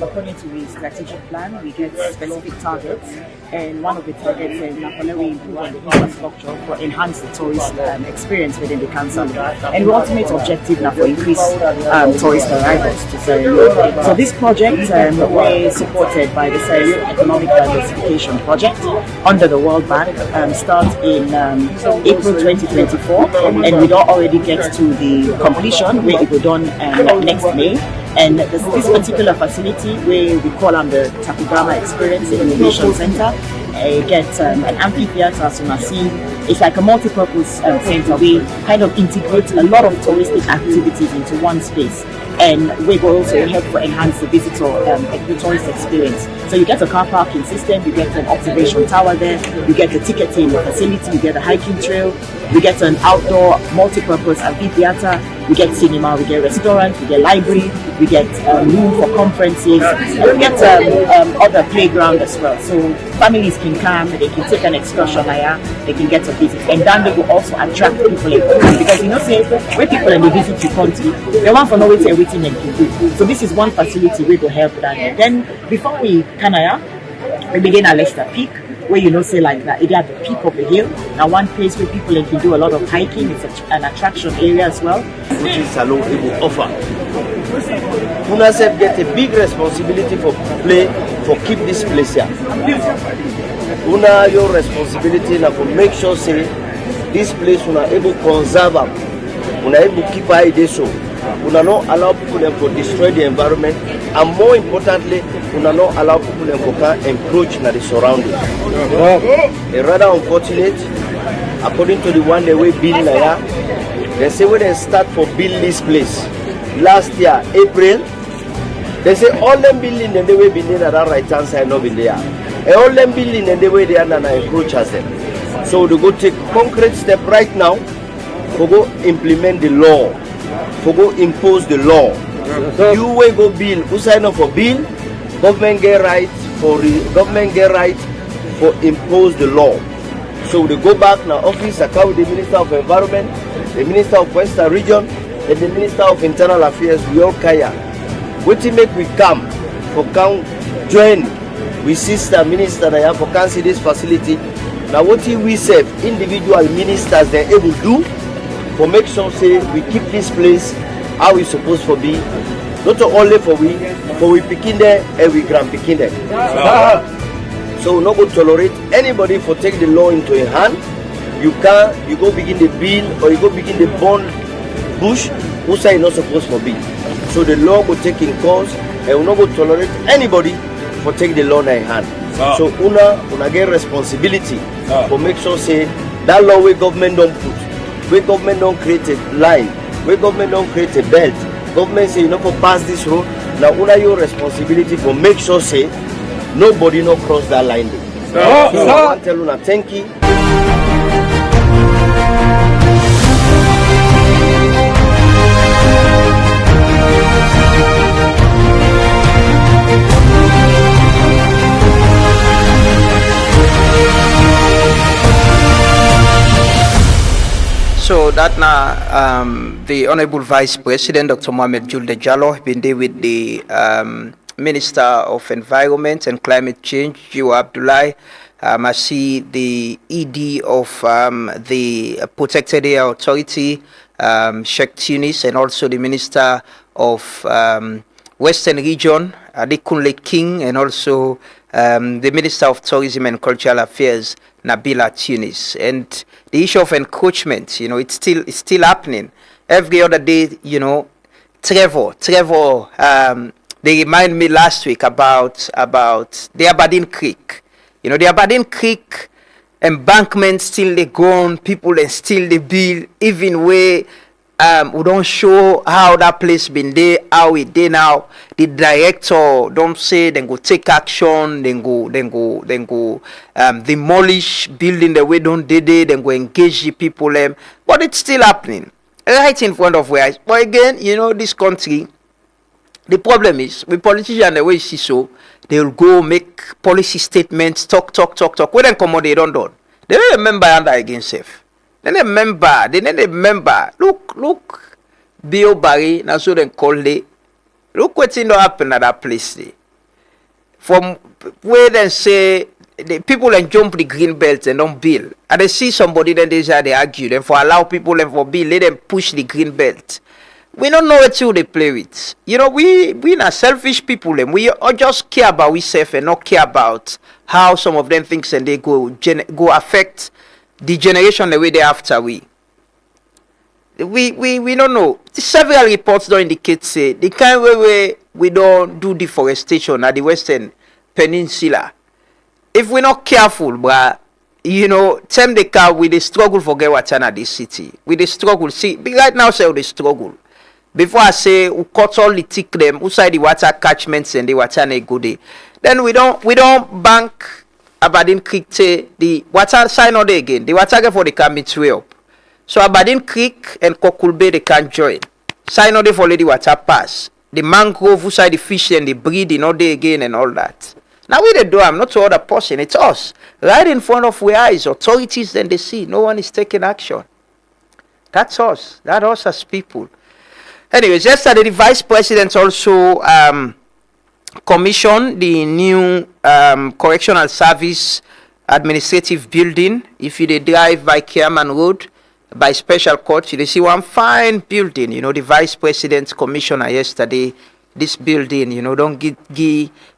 According to the strategic plan, we get specific targets, and one of the targets is we improve on the infrastructure for enhance the tourist experience within the council. And the ultimate objective now for increase tourist arrivals to Sierra Leone. So this project was supported by the Sierra Leone Economic Diversification Project under the World Bank, starts in April 2024, and we don't already get to the completion where it will done next May. And this particular facility, where we call the Takugama Experience Innovation Center, get an amphitheater, as you can see. It's like a multi-purpose center. We kind of integrate a lot of touristic activities into one space, and we will also help to enhance the visitor the tourist experience. So you get a car parking system, you get an observation tower there, you get the ticketing facility, you get a hiking trail, we get an outdoor multi-purpose amphitheater, we get cinema, we get restaurant, we get library, we get room for conferences, and we get other playground as well. So families can come, they can take an excursion here, they can get a visit, and then they will also attract people in the country, because say when people and they visit the country, they want to know everything they can do. So this is one facility we will help them. Then before we we begin at Leicester Peak, where say like that, it at the peak of the hill. Now one place where people can do a lot of hiking. It's an attraction area as well. Which is Salon will offer. UNICEF get a big responsibility for keep this place here. Your responsibility now for make sure say this place una able conserve them, una able keep idea so. Una not allow people to destroy the environment, and more importantly, una not allow people to encroach in the surroundings. Rather unfortunate, according to the one they were building here, they say when they start for build this place last year, April, they say all them building and they were building at that right hand side, not in there. And all them building and they were there and encroach as them. So they go take concrete step right now for go implement the law, for go impose the law. You will go bill, who sign up for bill, government get right for impose the law. So they go back now office, account with the Minister of Environment, the Minister of Western Region, and the Minister of Internal Affairs. We all kaya. What to make we come for count join with sister minister that for can see this facility. Now what we say individual ministers they able to do for make sure say we keep this place how we supposed to be, not only for we picking there and we grand picking there. So we not going to tolerate anybody for take the law into your hand. You go begin the bill or you go begin the bond bush who say not supposed to be. So the law will take in course, and we not going to tolerate anybody for take the law in your hand. So una get responsibility for make sure say that law where government don't put, where government don't create a line, where government don't create a belt. Government say you not for pass this road. Now una your responsibility for make sure say nobody no cross that line. So I want to tell una thank you. So that now the Honorable Vice President Dr. Mohamed Julde Jallo been there with the Minister of Environment and Climate Change, Jiwa Abdullahi. I see the ED of the Protected Area Authority, Sheikh Tunis, and also the Minister of Western Region, Adekunle King, and also the Minister of Tourism and Cultural Affairs, Nabila Tunis. And the issue of encroachment, it's still happening. Every other day, Trevor, they remind me last week about the Aberdeen Creek. The Aberdeen Creek embankment still they gone, people and still they build, even where we don't show how that place been there, how it did now. The director don't say then go take action, then go demolish building the way don't did it, then go engage the people but it's still happening right in front of where. But again, this country, the problem is with politicians the way you see so, they'll go make policy statements, talk. When they come on, they don't do. They don't remember under against safe. They remember. Look, Bill Barry, now so then call it. Look what's in happen at that place there. From where they say the people and jump the green belt and don't build. And they see somebody, then they argue. Then for allow people and for build, let them push the green belt. We don't know what they play with. We not selfish people. And we all just care about ourselves and not care about how some of them things and they go affect the generation the way they after we don't know. Several reports don't indicate say the kind way we don't do deforestation at the Western Peninsula. If we're not careful, but time they car with the struggle for get water in this city. With the struggle, see, right now say the struggle. Before I say we cut all the tick them, outside the water catchments and the water they go there. Then we don't bank Aberdeen Creek say the water sign on there again. The water get for the can meet way up. So Aberdeen Creek and Kokulbe they can join. Sign on there for the water pass. The mangrove outside the fish and the breed in all day again and all that. Now we they do I'm not to other person, it's us. Right in front of where eyes, authorities then they see. No one is taking action. That's us. That's us as people. Anyways, yesterday the vice president also commissioned the new correctional service administrative building. If you drive by Kiaman Road by special court, you see one fine building. The vice president commissioner yesterday, this building, don't give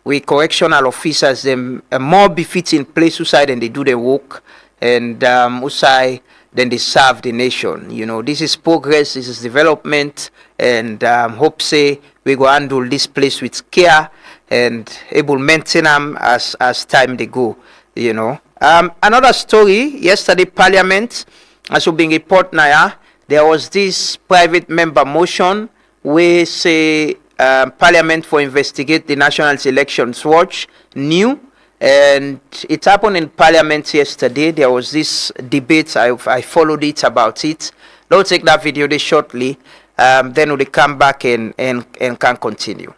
we correctional officers them a more befitting place outside and they do their work and outside then they serve the nation. This is progress, this is development, and hope say we go handle this place with care and able maintain them as time they go. Another story yesterday, Parliament, as we being report now, there was this private member motion where say Parliament for investigate the National Elections Watch new. And it happened in Parliament yesterday. There was this debate. I followed it about it. They'll take that video there shortly. Then we'll come back and can continue.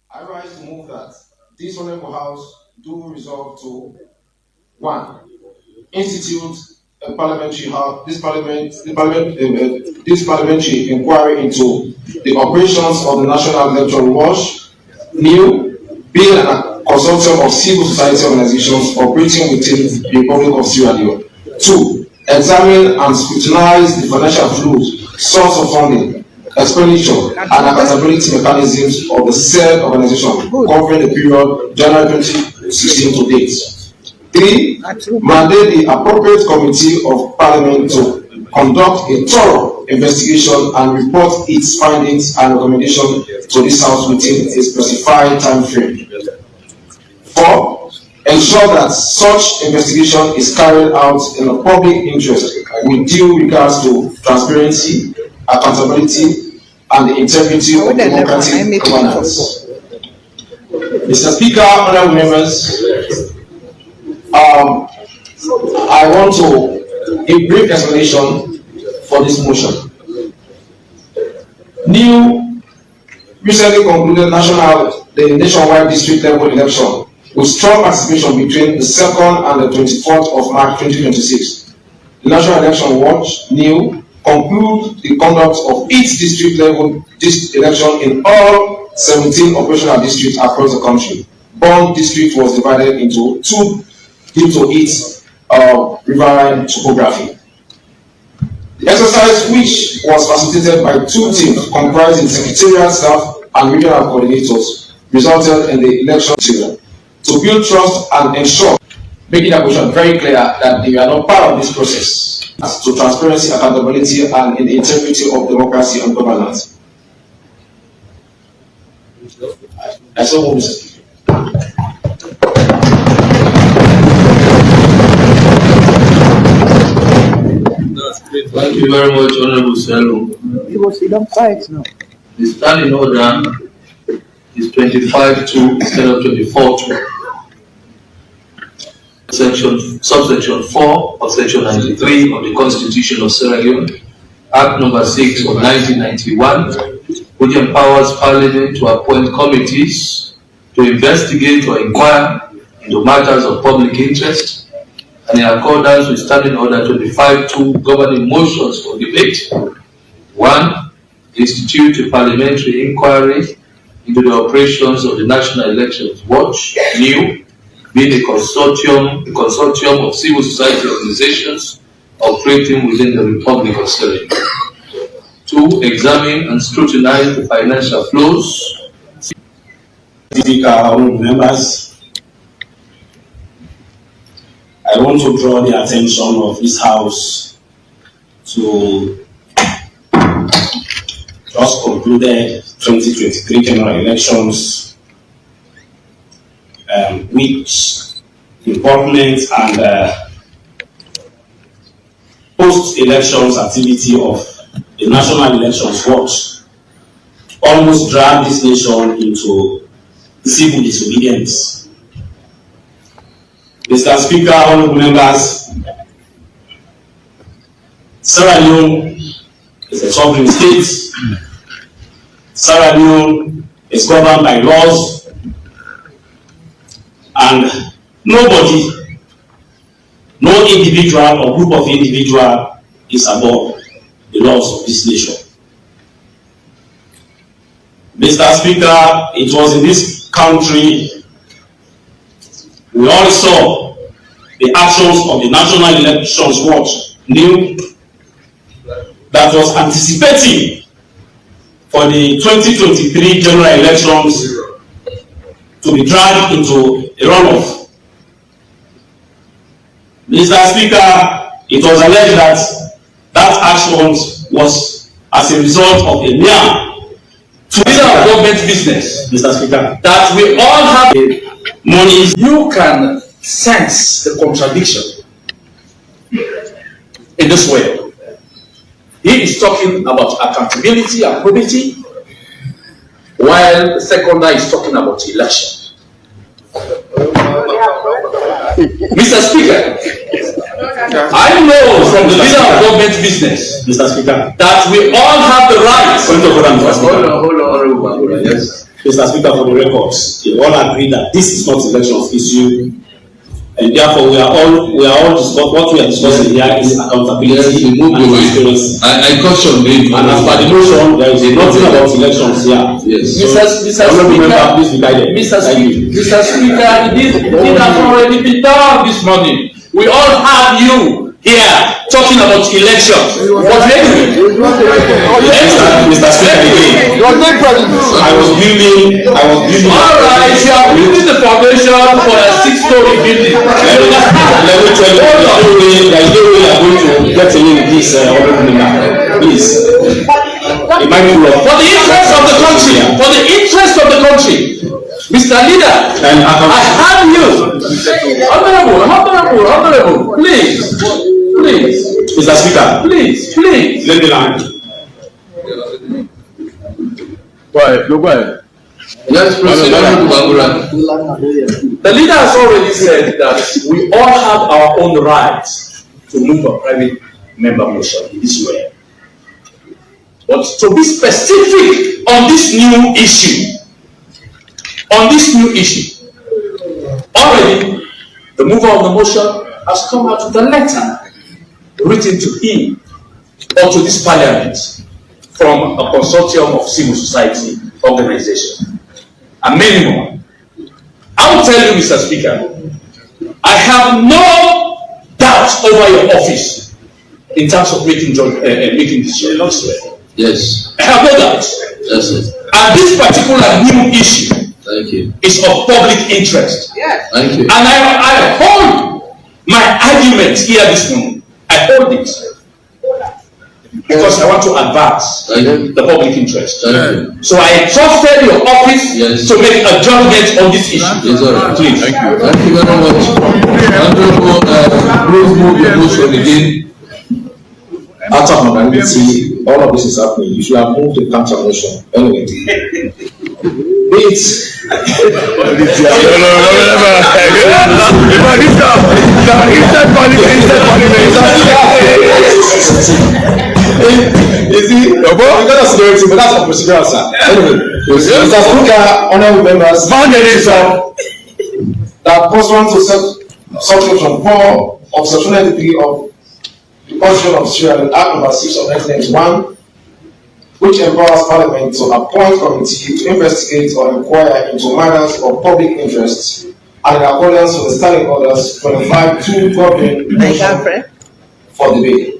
I rise to move that this Honorable House do resolve to 1. Institute a parliamentary parliamentary inquiry into the operations of the National Electoral Watch, new, being a consortium of civil society organizations operating within the Republic of Sierra Leone. 2. Examine and scrutinize the financial flows, source of funding, expenditure, and accountability mechanisms of the said organization covering the period January 2016 to date. 3. Mandate the appropriate committee of Parliament to conduct a thorough investigation and report its findings and recommendations to this House within a specified time frame. 4. Ensure that such investigation is carried out in the public interest with due regards to transparency, accountability, and the integrity of democratic governance. Mr. Speaker, honorable members, I want to give a brief explanation for this motion. New recently concluded the nationwide district level election with strong participation between the 2nd and the 24th of March 2026. The National Election Watch, new, conclude the conduct of each district level election in all 17 operational districts across the country. Bond district was divided into 2 due to its riverine topography. The exercise, which was facilitated by 2 teams comprising secretariat staff and regional coordinators, resulted in the election material. To build trust and ensure, making that position very clear that they are not part of this process, as to transparency, accountability, and in the integrity of democracy and governance. I so move, Mr. Speaker. Thank you very much, Honorable Selo. You will sit on quiet now. The standing order is 25-2 instead of 24-2. Subsection 4 of Section 93 of the Constitution of Sierra Leone, Act number 6 of 1991, which empowers Parliament to appoint committees to investigate or inquire into matters of public interest, and in accordance with Standing Order 25-2 governing motions for debate. 1. Institute a parliamentary inquiry into the operations of the National Elections Watch, NEW, being a consortium of civil society organizations operating within the Republic of Sierra Leone. 2. Examine and scrutinize the financial flows. Speaker, honorable members, I want to draw the attention of this House to just concluded 2023 general elections, which important and post-elections activity of the National Elections Watch almost dragged this nation into civil disobedience. Mr. Speaker, honorable members, Sierra Leone is a sovereign state. Sierra Leone is governed by laws, and nobody, no individual or group of individuals is above the laws of this nation. Mr. Speaker, it was in this country we all saw the actions of the National Elections Watch, NEW, that was anticipating for the 2023 general elections to be dragged into a runoff. Mr. Speaker, it was alleged that action was as a result of a mere government business, Mr. Speaker, that we all have money. You can sense the contradiction in this way. He is talking about accountability and probity, while the second guy is talking about election. Mr. Speaker, I know from the leader of government business, Mr. Speaker, that we all have the right. Hold on. Yes. Mr. Speaker, for the records, we all agree that this is not elections issue, and therefore we are all what we are discussing here is accountability and transparency. I caution you. And as per the motion, there is nothing about elections here. Yes. Mr. Speaker, please be guided. Mr. Speaker, it has already been done this morning. We all have you here talking about elections. But anyway, Mr. Speaker, I was building. All right, you are building the foundation for a 6-story building. Let me tell you, there is no way you are going to get away with this, please. It might be wrong. For the interest of the country, Mr. Leader, I have you. Honorable, please. Mr. Speaker, please. Let me land. Go ahead. Yes, proceed. The leader has already said that we all have our own rights to move a private member motion in this way. But to be specific on this new issue, already the mover of the motion has come out with a letter written to him or to this parliament from a consortium of civil society organizations. A minimum. I will tell you, Mr. Speaker, I have no doubt over your office in terms of making decisions. Yes. I have no doubt. Yes, sir. And this particular new issue is of public interest. Yes. Thank you. And I hold my argument here this morning. I hold it. Because I want to advance the public interest. So I trusted your office to make a judgment on this issue. Yes, sir. Please. Thank you. Thank you very much. Honorable, please move your motion again. out of magnanimity, all of this is happening. You should have moved the counter motion. Anyway. It's you see, because of security, but that's for procedural, sir. Anyway, Mr. Speaker, honorable members, that pursuant to subsection 4 of section 93 of the Constitution of Sierra Leone, Act number 6 of 1991, which empowers Parliament to appoint committee to investigate or inquire into matters of public interest, and in accordance with the Standing Orders 25-2 governing motion for debate.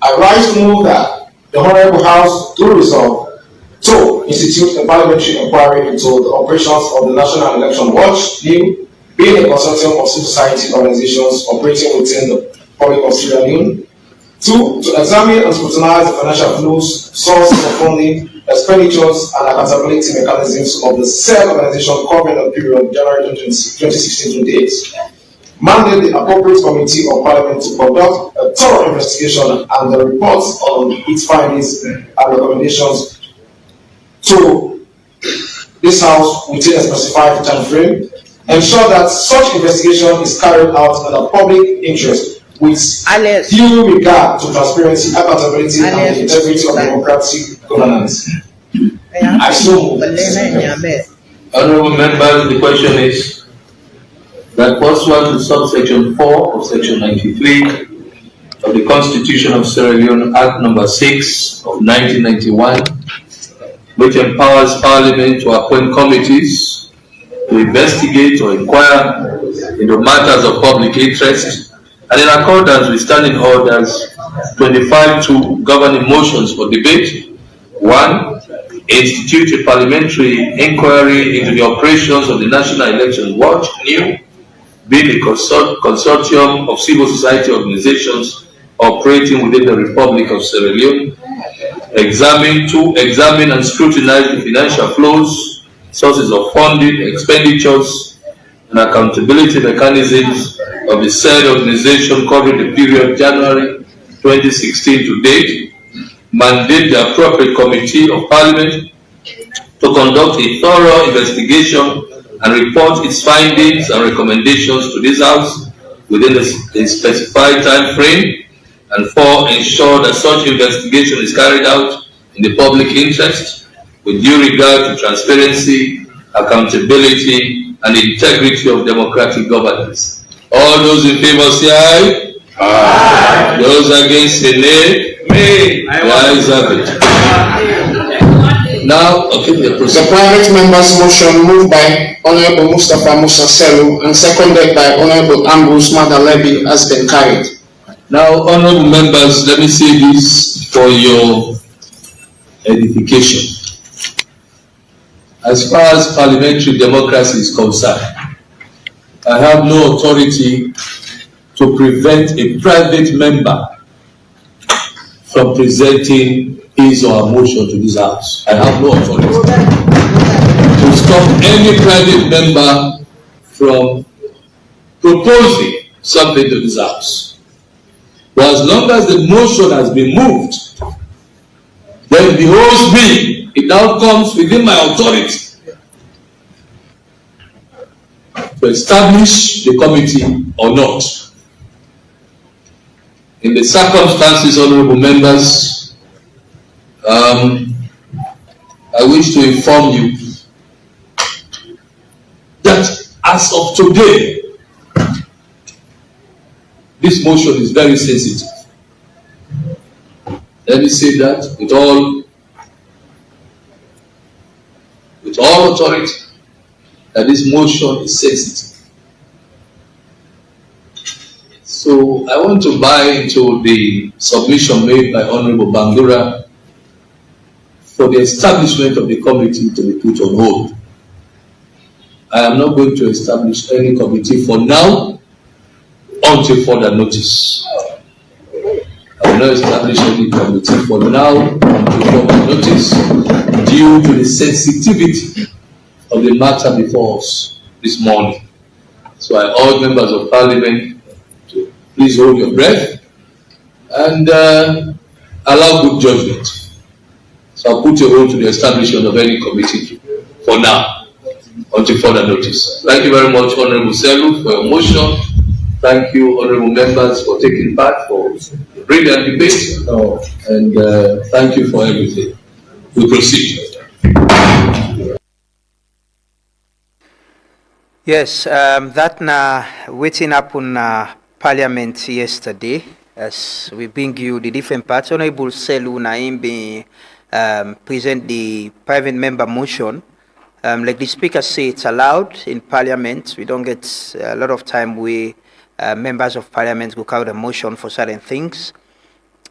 I rise to move that the Honourable House do resolve to institute a parliamentary inquiry into the operations of the National Election Watch, NIM, being a consortium of civil society organizations operating within the Republic of Sierra Leone. 2. To examine and scrutinize the financial flows, sources of funding, expenditures, and accountability mechanisms of the said organization covering the period January 2016 to date. Mandate the appropriate committee of Parliament to conduct a thorough investigation and the reports on its findings and recommendations to this House within a specified time frame. Ensure that such investigation is carried out in the public interest with due regard to transparency, accountability, and the integrity of democratic governance. I so move. Honorable members, the question is that pursuant to subsection 4 of section 93 of the Constitution of Sierra Leone, Act number 6 of 1991, which empowers Parliament to appoint committees to investigate or inquire into matters of public interest, and in accordance with Standing Orders 25-2 governing motions for debate. 1. Institute a parliamentary inquiry into the operations of the National Election Watch, NIM, being a consortium of civil society organizations operating within the Republic of Sierra Leone. Examine and scrutinize the financial flows, sources of funding, expenditures, and accountability mechanisms of the said organization covering the period January 2016 to date. Mandate the appropriate committee of Parliament to conduct a thorough investigation and report its findings and recommendations to this House within a specified time frame. And 4. Ensure that such investigation is carried out in the public interest with due regard to transparency, accountability, and integrity of democratic governance. All those in favor say aye. Aye. Those against say nay. The ayes have it. Now, the private member's motion moved by Honorable Mustafa Musa Selu and seconded by Honorable Ambrose Madalebi has been carried. Now, honorable members, let me say this for your edification. As far as parliamentary democracy is concerned, I have no authority to prevent a private member from presenting his or her motion to this House. I have no authority to stop any private member from proposing something to this House. But as long as the motion has been moved, then beholds me, it now comes within my authority to establish the committee or not. In the circumstances, honorable members, I wish to inform you that as of today, this motion is very sensitive. Let me say that with all authority, that this motion is sensitive. So I want to buy into the submission made by Honorable Bangura for the establishment of the committee to be put on hold. I am not going to establish any committee for now until further notice. I will not establish any committee for now until further notice due to the sensitivity of the matter before us this morning. So I urge members of Parliament to Please hold your breath and allow good judgment. So I'll put a hold to the establishment of any committee for now, until further notice. Thank you very much, Honorable Selu, for your motion. Thank you, honorable members, for taking part for brilliant debate. And thank you for everything. We proceed. Yes, that na waiting happen Parliament yesterday as we bring you the different parts. Honorable Selu na him being present the private member motion. Like the speaker say, it's allowed in Parliament. We don't get a lot of time we members of Parliament go carry a motion for certain things.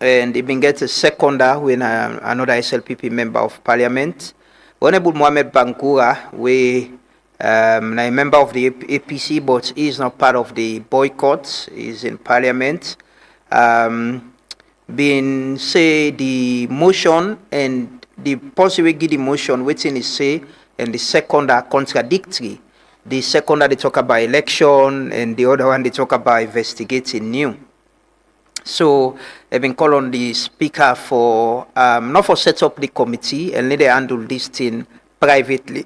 And even get a seconder when another SLPP member of Parliament. Honorable Mohamed Bangura, we a member of the APC, but he is not part of the boycott. He's in Parliament. Being say the motion and the possible give the motion, waiting is say, and the second are contradictory. The second they talk about election, and the other one they talk about investigating new. So I've been called on the speaker for not for set up the committee and let them handle this thing privately.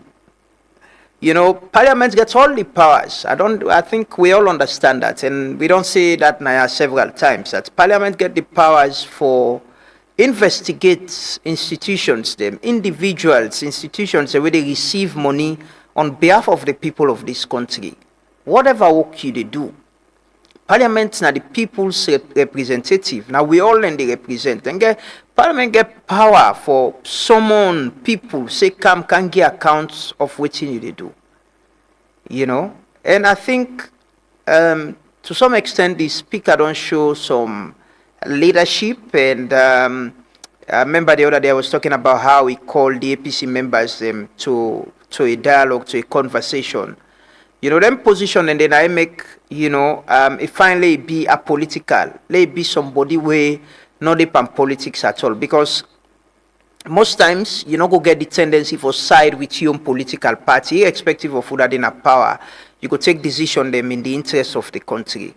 You know, Parliament gets all the powers. I think we all understand that, and we don't say that now several times, that Parliament get the powers for investigate institutions, them individuals, institutions where they receive money on behalf of the people of this country. Whatever work you they do, Parliament now the people's representative. Now we all and they represent. And Parliament get power for summon people, say can get accounts of what they do. You know? And I think to some extent the speaker don't show some leadership, and I remember the other day I was talking about how he called the APC members to a dialogue, to a conversation. You know, them position, and then I make, you know, it finally be apolitical. Let it be somebody way not deep on politics at all. Because most times, you know, go get the tendency for side with your own political party, irrespective of who that in a power. You could take decision them in the interest of the country.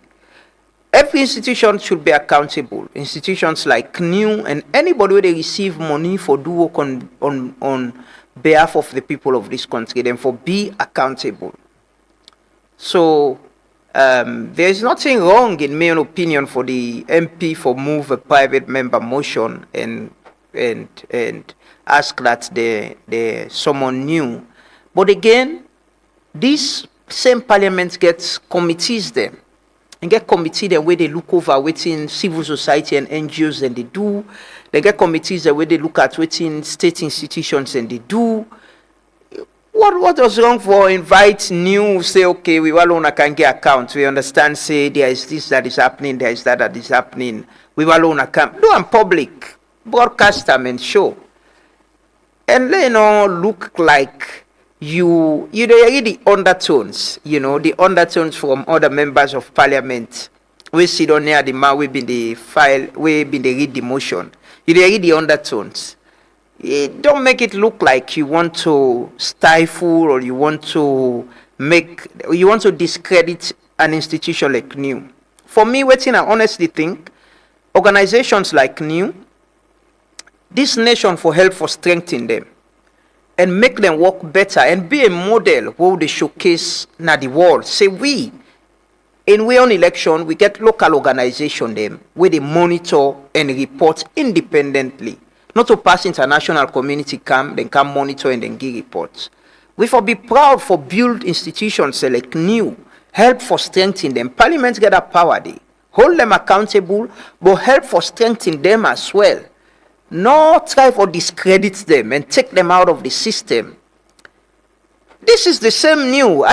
Every institution should be accountable. Institutions like NEW and anybody where they receive money for do work on behalf of the people of this country, then for be accountable. So there is nothing wrong, in my own opinion, for the MP for move a private member motion and ask that they someone new. But again, this same Parliament gets committees them. And get committee the way they look over within civil society and NGOs and they do. They get committees the way they look at within state institutions and they do. What was wrong for invite new, say, okay, we all on a can get account. We understand, say, there is this that is happening, there is that is happening. We all on a camp. Do and public, broadcast them and show. And they look like you read the undertones, you know, the undertones from other members of Parliament. We sit on near the man, we been the file, we been the read the motion. You read the undertones. Don't make it look like you want to stifle or you want to discredit an institution like NEW. For me, I honestly think organizations like NEW, this nation for help for strengthening them and make them work better and be a model where they showcase na the world. Say we on election, we get local organization them where they monitor and report independently. Not to pass international community come, then come monitor and then give reports. We for be proud for build institutions like NEW, help for strengthening them. Parliament get that power they hold them accountable, but help for strengthening them as well. Not try for discredit them and take them out of the system. This is the same NEW.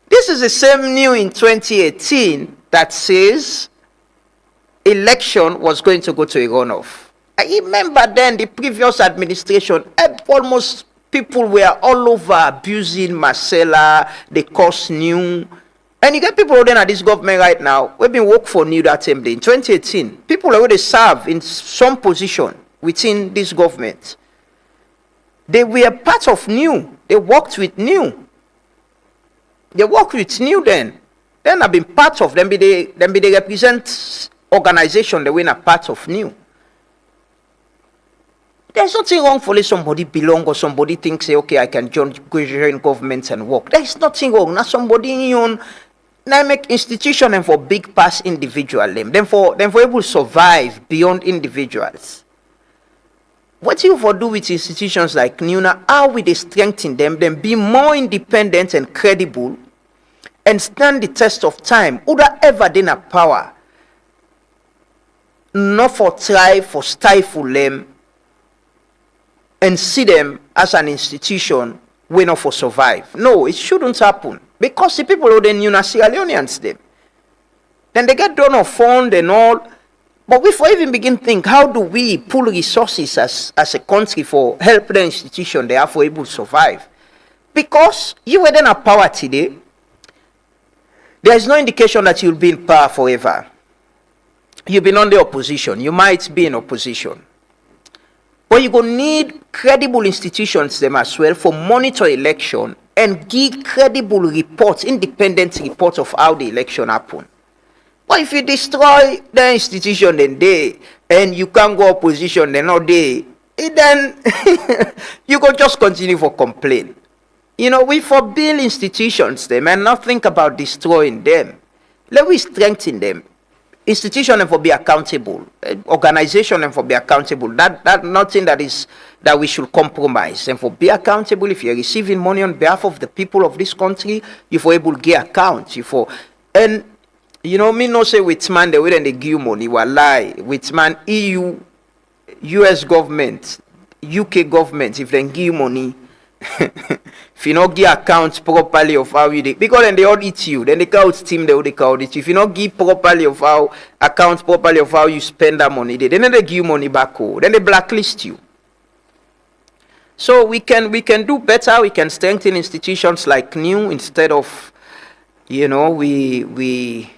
This is the same NEW in 2018 that says election was going to go to a runoff. I remember then the previous administration, almost people were all over abusing Marcella, the cost NEW. And you get people then at this government right now, we've been working for NEW that same day. In 2018, people already serve in some position within this government. They were part of NEW. They worked with NEW. They worked with NEW then. Then I've been part of them. They represent organization that we're a part of new. There's nothing wrong for somebody belong or somebody thinks, say, okay, I can join government and work. There's nothing wrong. Now somebody own now make institution and for big pass individual them. Then for able to survive beyond individuals. What you for do with institutions like Nuna, how we they strengthen them, then be more independent and credible and stand the test of time. Would ever then a power not for try for stifle them and see them as an institution we not for survive. No, it shouldn't happen. Because the people who then Sierra Leoneans them. Then they get donor fund and all. But before even begin think, how do we pull resources as a country for help the institution they are for able to survive? Because you were then a power today, there is no indication that you'll be in power forever. You've been on the opposition. You might be in opposition. But you're going to need credible institutions them as well for monitor election and give credible reports, independent reports of how the election happened. But if you destroy the institution and you can't go opposition, then all day, then you go just continue for complain. We for build institutions them and not think about destroying them. Let we strengthen them. Institution and for be accountable. Organization and for be accountable. That nothing that we should compromise. And for be accountable, if you're receiving money on behalf of the people of this country, you for able to get account. Me no say with man the way they give you money, will lie. With man EU, US government, UK government, if they give you money, if you not give account properly of how you do, because then they audit you, then they can't team they audit you. If you not give properly of how account properly of how you spend that money, then they give you money back home, then they blacklist you. So we can do better. We can strengthen institutions like new instead of we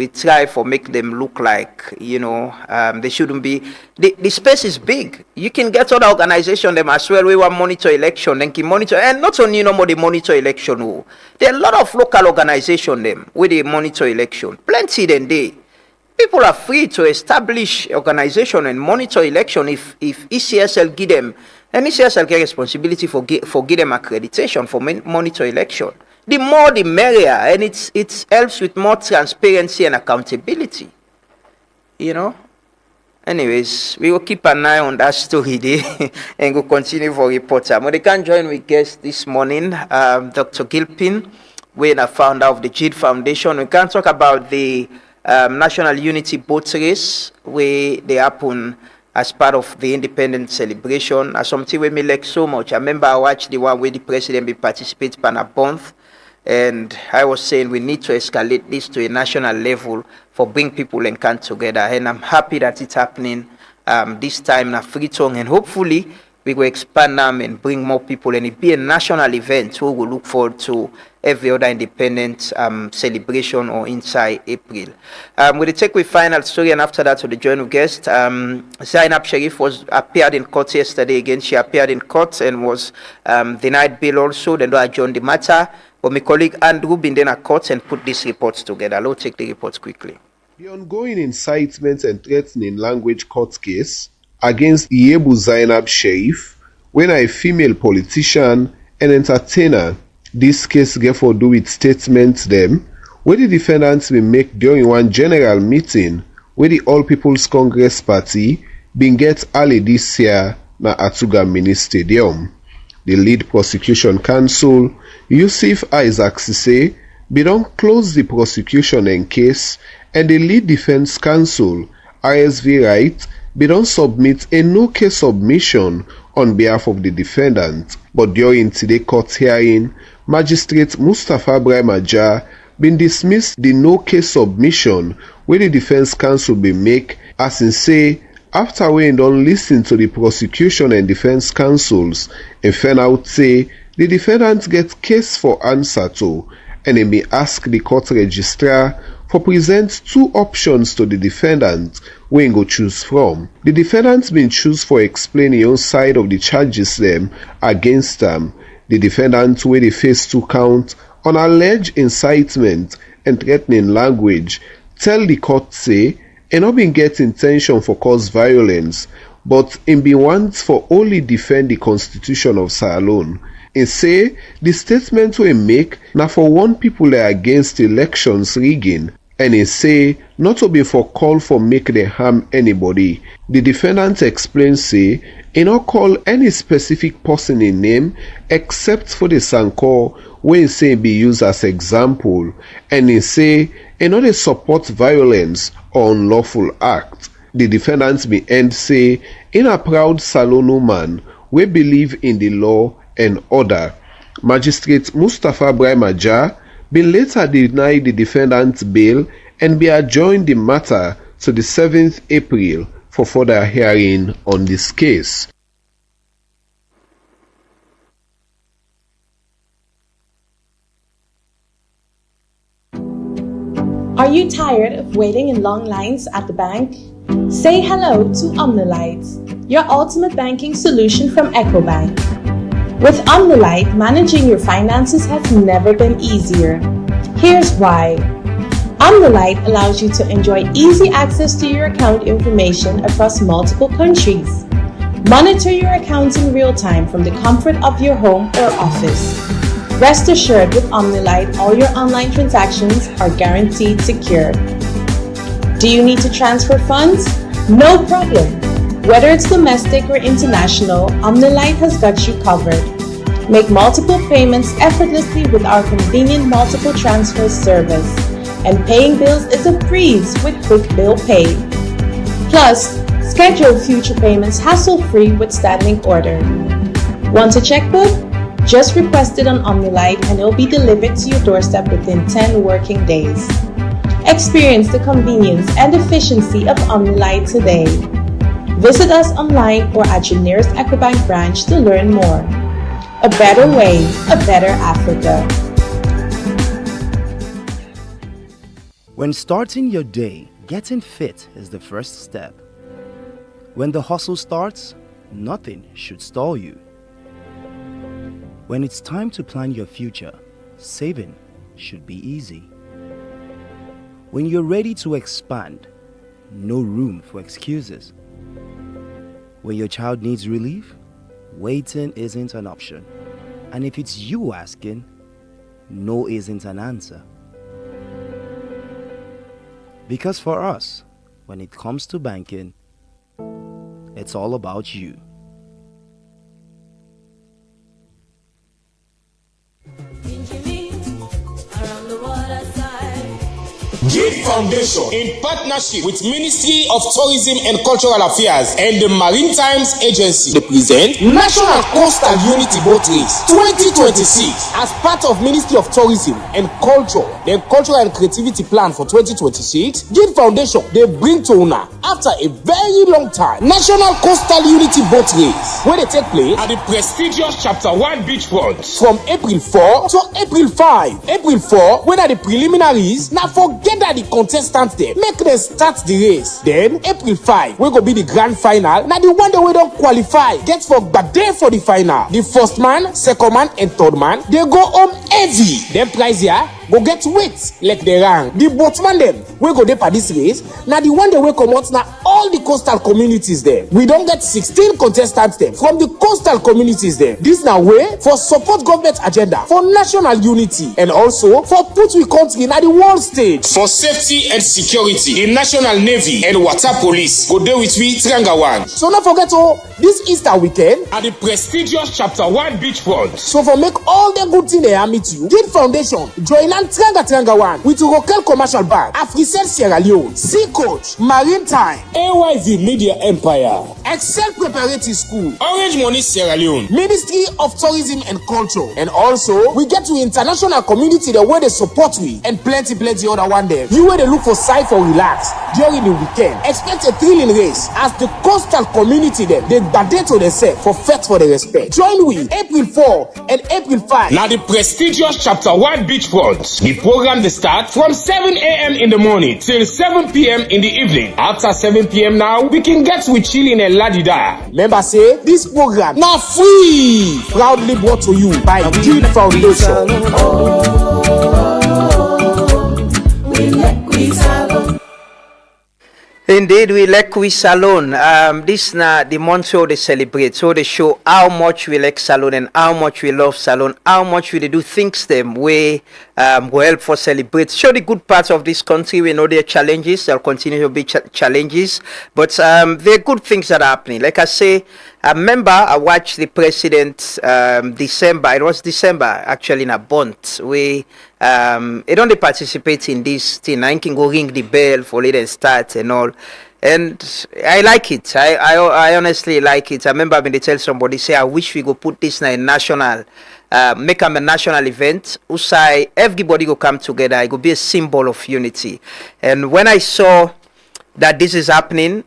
try for make them look like they shouldn't be. The space is big. You can get other organization them as well. We want monitor election, then can monitor, and not only they monitor election. There are a lot of local organization them where they monitor election. Plenty then they. People are free to establish organization and monitor election if ECSL give them, and ECSL get responsibility for give them accreditation for monitor election. The more the merrier, and it helps with more transparency and accountability. Anyways, we will keep an eye on that story there and we'll continue for reporter. But they can join with guest this morning, Dr. Gilpin, when I founder of the JID Foundation. We can talk about the National Unity Boat Race, where they happen as part of the independence celebration. As something we me like so much. I remember I watched the one where the president be participate in a month. And I was saying we need to escalate this to a national level for bring people and come together. And I'm happy that it's happening this time in a Freetown. And hopefully we will expand them and bring more people. And it be a national event where we'll look forward to every other independence celebration or inside April. We'll take with final story, and after that to the joint guest. Zainab Sharif appeared in court yesterday again. She appeared in court and was denied bail also. Then I adjourned the matter. But my colleague Andrew been then at court and put these reports together. Let's take the reports quickly. The ongoing incitement and threatening language court case against Iyebu Zainab Sharif, when a female politician and entertainer, this case get for do with statements them, where the defendants will make during one general meeting where the All People's Congress Party been get early this year na Atuga Mini Stadium. The lead prosecution counsel, Yusuf Isaac say, be don't close the prosecution and case, and the lead defense counsel, RSV Wright, be don't submit a no-case submission on behalf of the defendant. But during today's court hearing, Magistrate Mustafa Ibrahim Ajar been dismissed the no-case submission where the defense counsel be make, as in say, after we don't listen to the prosecution and defense counsels, and find out say the defendant get case for answer to, and they may ask the court registrar for present two options to the defendant when go choose from. The defendant been choose for explain the own side of the charges them against them. The defendant where they face two count on alleged incitement and threatening language, tell the court say e no bin get intention for cause violence, but im bin want for only defend the constitution of Sierra Leone. Im say the statement wey im make na for warn people against elections rigging, and im say not to be for call for make dem harm anybody. The defendant explain say e no call any specific person in name except for the Sanko wey im say be used as example, and im say e no dey support violence or unlawful act. The defendant bin end say in a proud Salonu man wey believe in the law and order. Magistrate Mustapha Brahmaja bin later deny the defendant's bail and be adjourned the matter to the 7th April for further hearing on this case. Are you tired of waiting in long lines at the bank? Say hello to OmniLite, your ultimate banking solution from EcoBank. With OmniLite, managing your finances has never been easier. Here's why. OmniLite allows you to enjoy easy access to your account information across multiple countries. Monitor your accounts in real time from the comfort of your home or office. Rest assured, with OmniLite, all your online transactions are guaranteed secure. Do you need to transfer funds? No problem. Whether it's domestic or international, OmniLite has got you covered. Make multiple payments effortlessly with our convenient multiple transfer service. And paying bills is a breeze with Quick Bill Pay. Plus, schedule future payments hassle-free with standing order. Want a checkbook? Just request it on OmniLite and it'll be delivered to your doorstep within 10 working days. Experience the convenience and efficiency of OmniLite today. Visit us online or at your nearest EcoBank branch to learn more. A better way, a better Africa. When starting your day, getting fit is the first step. When the hustle starts, nothing should stall you. When it's time to plan your future, saving should be easy. When you're ready to expand, no room for excuses. When your child needs relief, waiting isn't an option. And if it's you asking, no isn't an answer. Because for us, when it comes to banking, it's all about you. GID Foundation, in partnership with Ministry of Tourism and Cultural Affairs and the Maritime Agency, they present National Coastal Unity Boat Race 2026 as part of Ministry of Tourism and Culture, the Cultural and Creativity Plan for 2026. GID Foundation, they bring to UNA after a very long time National Coastal Unity Boat Race, where they take place at the prestigious Chapter 1 beachfront from April 4 to April 5. April 4, when are the preliminaries? Now forget that the contestants there make them start the race. Then April 5, we go be the grand final. Now the one that we don't qualify get for but there for the final. The first man, second man, and third man, they go home heavy. Then prize here go get weight like the rank. The boatman them we go there for this race. Now the one that we come out now all the coastal communities there. We don't get 16 contestants there from the coastal communities there. This now way for support government agenda for national unity and also for put we country in the world stage. For safety and security, the National Navy and Water Police go there with we Trangawan. So not forget this Easter weekend at the prestigious Chapter 1 beachfront. So for make all the good thing they are meet you, GID Foundation join and Trangawan with Rokel Commercial Bank, Africell Sierra Leone, Sea Coach, Maritime, AYV Media Empire, Excel Preparatory School, Orange Money Sierra Leone, Ministry of Tourism and Culture, and also we get to international community the way they support we and plenty other one there. You where they look for site for relax during the weekend. Expect a thrilling race as the coastal community them they badate to themselves for fete for the respect. Join we April 4 and April 5. Now the prestigious Chapter 1 beachfront. The program they start from 7 a.m. in the morning till 7 p.m. in the evening. After 7 p.m. now, we can get with chilling and ladida. Remember say this program now free. Proudly brought to you by GID Foundation. Indeed, we like we Salone. This na the month so they celebrate. So they show how much we like Salone and how much we love Salone, how much we dey do things them we go help for celebrate. Show the good parts of this country. We know there are challenges. There'll continue to be challenges, but there are good things that are happening. Like I say, I remember I watched the president December. It was December actually in a bunt. We they don't participate in this thing. I can go ring the bell for it and start and all. And I like it. I honestly like it. I remember when they tell somebody, say, I wish we go put this in a national, make them a national event. Usai, everybody go come together. It will be a symbol of unity. And when I saw that this is happening,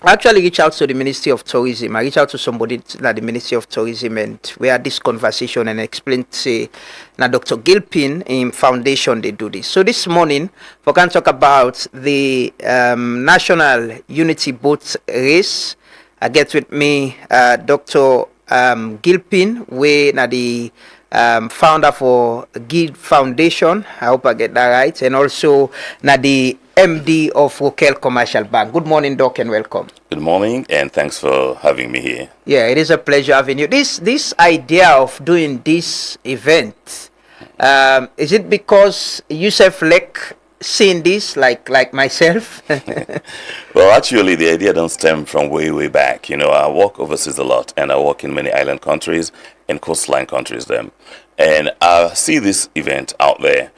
I actually reached out to the Ministry of Tourism. I reached out to somebody at the Ministry of Tourism, and we had this conversation and explained, say, now Dr. Gilpin in Foundation, they do this. So this morning, we can talk about the National Unity Boat Race. I get with me Dr. Gilpin, we now the founder for Gil Foundation. I hope I get that right. And also now the MD of Rokel Commercial Bank. Good morning, Doc, and welcome. Good morning, and thanks for having me here. Yeah, it is a pleasure having you. This idea of doing this event, is it because Yusuf like seeing this like myself? Well, actually, the idea don't stem from way back. You know, I work overseas a lot, and I work in many island countries and coastline countries. And I see this event out there.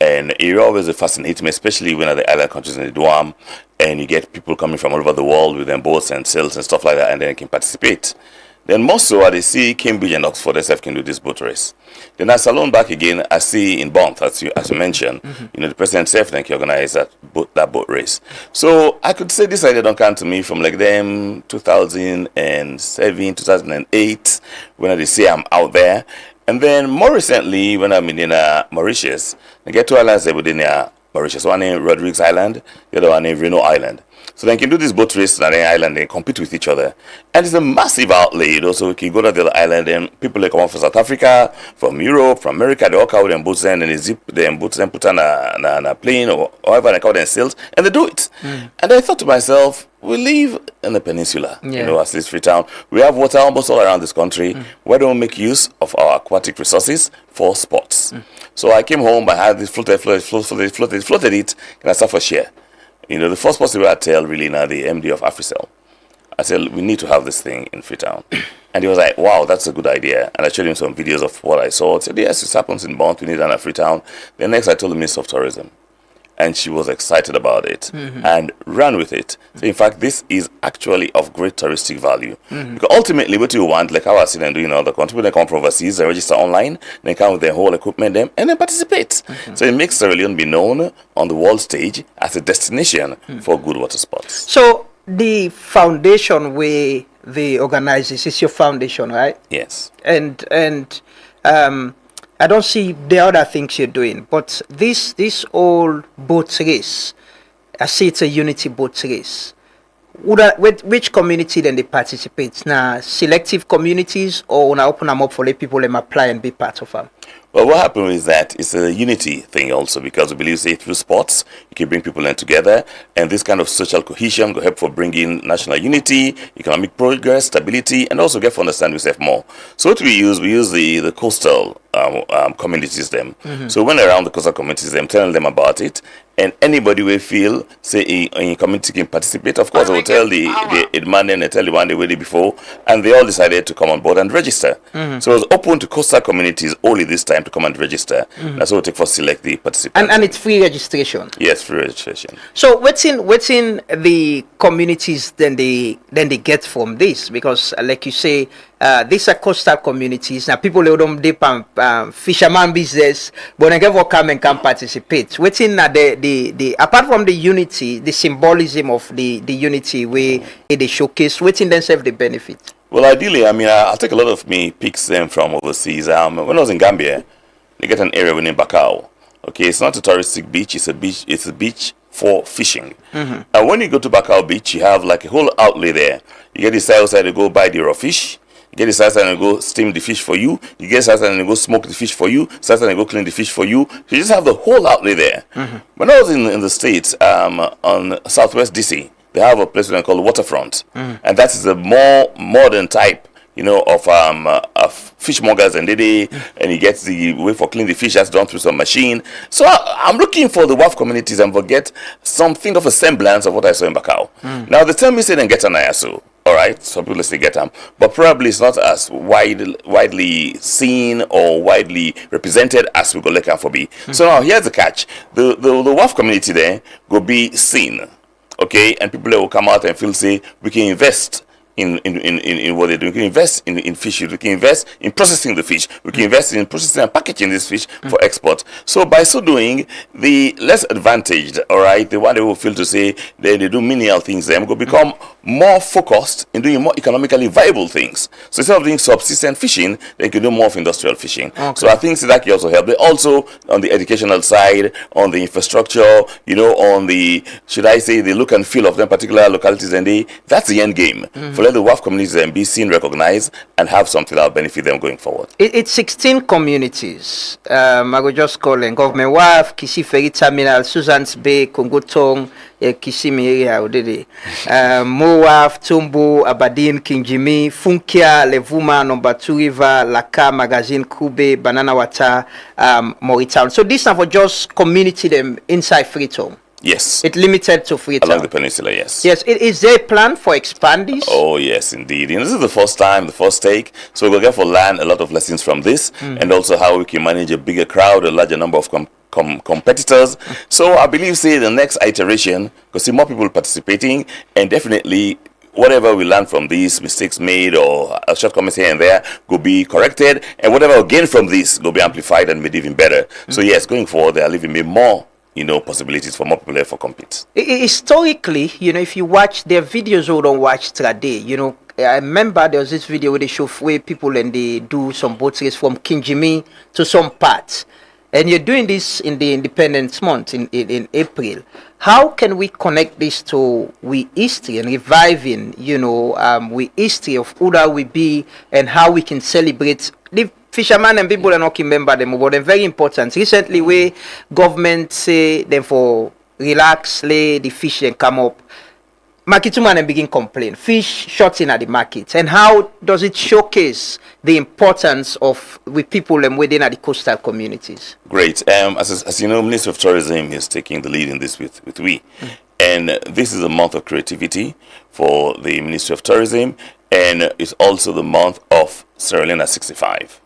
And it always fascinates me, especially when at the island countries in the Duam, and you get people coming from all over the world with their boats and sails and stuff like that, and then they can participate. Then more so, I see Cambridge and Oxford SF can do this boat race. Then at Salone back again, I see in Bont, as you mentioned, you know, the president self can organize that boat race. So I could say this idea don't come to me from like them 2007, 2008, when I say I'm out there. And then more recently, when I'm in Mauritius, I get two islands within Mauritius. One in Rodrigues Island, the other one in Reno Island. So they can do this boat race on the island and compete with each other. And it's a massive outlay, you know, so we can go to the other island and people like come from South Africa, from Europe, from America, they all come with them boats and they zip them boats and put on a plane or however they call them sails, and they do it. And I thought to myself, we live in the peninsula, you know, as this Freetown. We have water almost all around this country. Why don't we make use of our aquatic resources for sports? So I came home, I had this floated it, and I started for share. You know, the first person I tell really now the MD of Africell. I said, we need to have this thing in Freetown. And he was like, wow, that's a good idea. And I showed him some videos of what I saw. I said, yes, it happens in Bont, we need that in Freetown. Then next I told the Minister of Tourism. And she was excited about it and ran with it. So in fact, this is actually of great touristic value. Because ultimately, what you want, like how I see them doing in other countries, they come from overseas, they register online, they come with their whole equipment, and then participate. So it makes Sierra Leone be known on the world stage as a destination for good water sports. So the foundation where they organize this is your foundation, right? Yes. And I don't see the other things you're doing, but this whole boat race, I see it's a unity boat race. Which community then they participate? Now, selective communities, or now open them up for let people them apply and be part of them? Well, what happened is that it's a unity thing also, because we believe, say, through sports, you can bring people in together, and this kind of social cohesion will help for bringing national unity, economic progress, stability, and also get to understand yourself more. So what we use the coastal communities them. So we went around the coastal communities them, telling them about it, and anybody will feel, say, in community can participate. Of course, I will tell the man and tell the one the way before, and they all decided to come on board and register. So it was open to coastal communities only this time to come and register. That's what we take for select the participants. And it's free registration. Yes, free registration. So what's in the communities then they get from this? Because like you say, these are coastal communities. Now people they don't dip fisherman business, but they can come and can participate. What's in the apart from the unity, the symbolism of the unity where they showcase, what's in themselves the benefit? Well, ideally, I mean, I'll take a lot of me picks them from overseas. When I was in Gambia, they get an area within Bakau. Okay, it's not a touristic beach. It's a beach for fishing. And when you go to Bakau Beach, you have like a whole outlay there. You get this outside to go buy the raw fish. You get the side and go steam the fish for you. You get the side and go smoke the fish for you. Side and go clean the fish for you. You just have the whole outlay there. When I was in the States, on Southwest DC, they have a place called Waterfront, and that is a more modern type, of fishmongers, and and he gets the way for clean the fish that's done through some machine. So I'm looking for the WAF communities and forget something of a semblance of what I saw in Bakau. Now they tell me say then get an ISO. All right, some people say get them, but probably it's not as widely seen or widely represented as we go look for be. So now here's the catch: the WAF community there will be seen, okay, and people will come out and feel say we can invest in what they're doing. We can invest in fish. We can invest in processing the fish. We can invest in processing and packaging this fish for export. So by so doing, the less advantaged, all right, the one they will feel to say they do menial things, they will become more focused in doing more economically viable things. So instead of doing subsistence fishing, they can do more of industrial fishing. So I think that can also help. They also on the educational side, on the infrastructure, on the, should I say, the look and feel of them particular localities, and that's the end game. For let the WAF communities and be seen, recognized, and have something that will benefit them going forward. It's 16 communities. I will just call them Government WAF, Kisi Ferry Terminal, Susan's Bay, Kongotong, Kisimi area, Mowaf, Tumbo, Aberdeen, Kingjimi, Funkia, Levuma, Number 2 River, Laka, Magazine, Kube, Banana Water, Moritown. So these are for just community them inside Freetown. Yes. It's limited to Freetown. Along the peninsula, yes. Yes. Is there a plan for expand this? Oh, yes, indeed. This is the first time, the first take. So we'll get for learn a lot of lessons from this, and also how we can manage a bigger crowd, a larger number of competitors. So I believe, say, the next iteration, because see more people participating, and definitely whatever we learn from these mistakes made or shortcomings here and there will be corrected, and whatever we gain from this will be amplified and made even better. So yes, going forward, there are even more possibilities for more people there for compete. Historically, if you watch their videos or don't watch today, I remember there was this video where they show where people and they do some boat race from Kingjimi to some parts. And you're doing this in the Independence Month in April. How can we connect this to we history and reviving, we history of who that we be and how we can celebrate the fishermen and people are not remember them, but they're very important. Recently, we government say them for relax, lay the fish and come up. Marketuman and begin complain. Fish short in at the market. And how does it showcase the importance of with people and within at the coastal communities? Great. As you know, Ministry of Tourism is taking the lead in this with we. And this is a month of creativity for the Ministry of Tourism, and it's also the month of Sierra Leone at 65.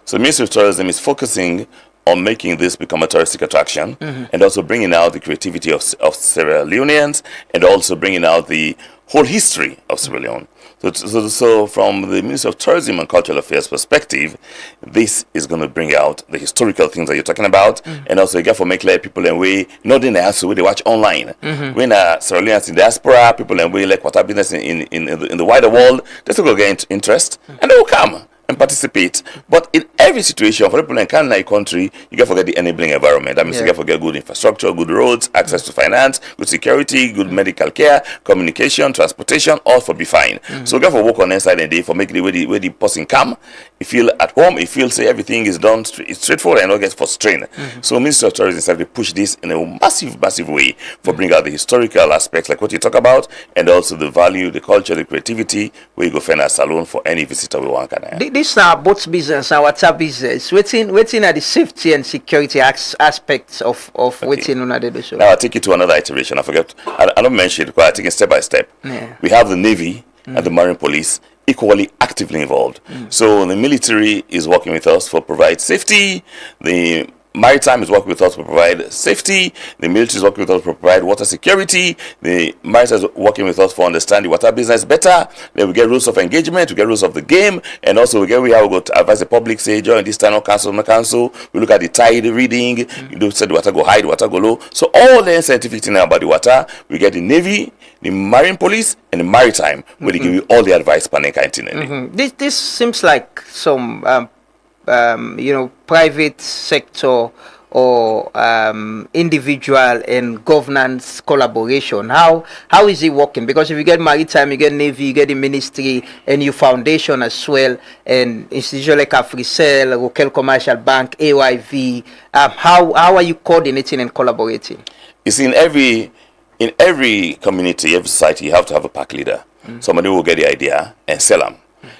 So the Ministry of Tourism is focusing on making this become a touristic attraction, and also bringing out the creativity of Sierra Leoneans, and also bringing out the whole history of Sierra Leone. So from the Ministry of Tourism and Cultural Affairs perspective, this is going to bring out the historical things that you're talking about, and also again for make like people and way not in the house where they watch online. When Sierra Leoneans in diaspora, people and way like water business in the wider world, they're still going to get interest, and they will come and participate. But in every situation, for people in Canada country, you can't forget the enabling environment. That means you can't forget good infrastructure, good roads, access to finance, good security, good medical care, communication, transportation, all for be fine. So we got to work on inside and day for making the way the person come. You feel at home, you feel say everything is done it's straightforward and not get frustrated. So Ministry of Tourism said they push this in a massive way for bring out the historical aspects like what you talk about, and also the value, the culture, the creativity where you go find a salon for any visitor we want. This is our boat business, our water business. Waiting at the safety and security aspects of waiting on the show. Now I'll take you to another iteration. I don't mention it because I take it step by step. We have the Navy and the Marine Police equally actively involved. So the military is working with us for provide safety. The Maritime is working with us to provide safety. The military is working with us to provide water security. The Maritime is working with us for understand the water business better. Then we get rules of engagement, we get rules of the game, and also we get how we go to advise the public, say during this time, no council. We look at the tide reading. You don't say the water go high, the water go low. So all the scientific thing about the water, we get the Navy, the Marine Police, and the Maritime, where they give you all the advice per continent. This seems like some private sector or individual and governance collaboration? How is it working? Because if you get maritime, you get navy, you get the ministry, and your foundation as well, and institutions like Africell, Local Commercial Bank, AYV, how are you coordinating and collaborating? You see, in every community, every society, you have to have a pack leader. Somebody will get the idea and sell them.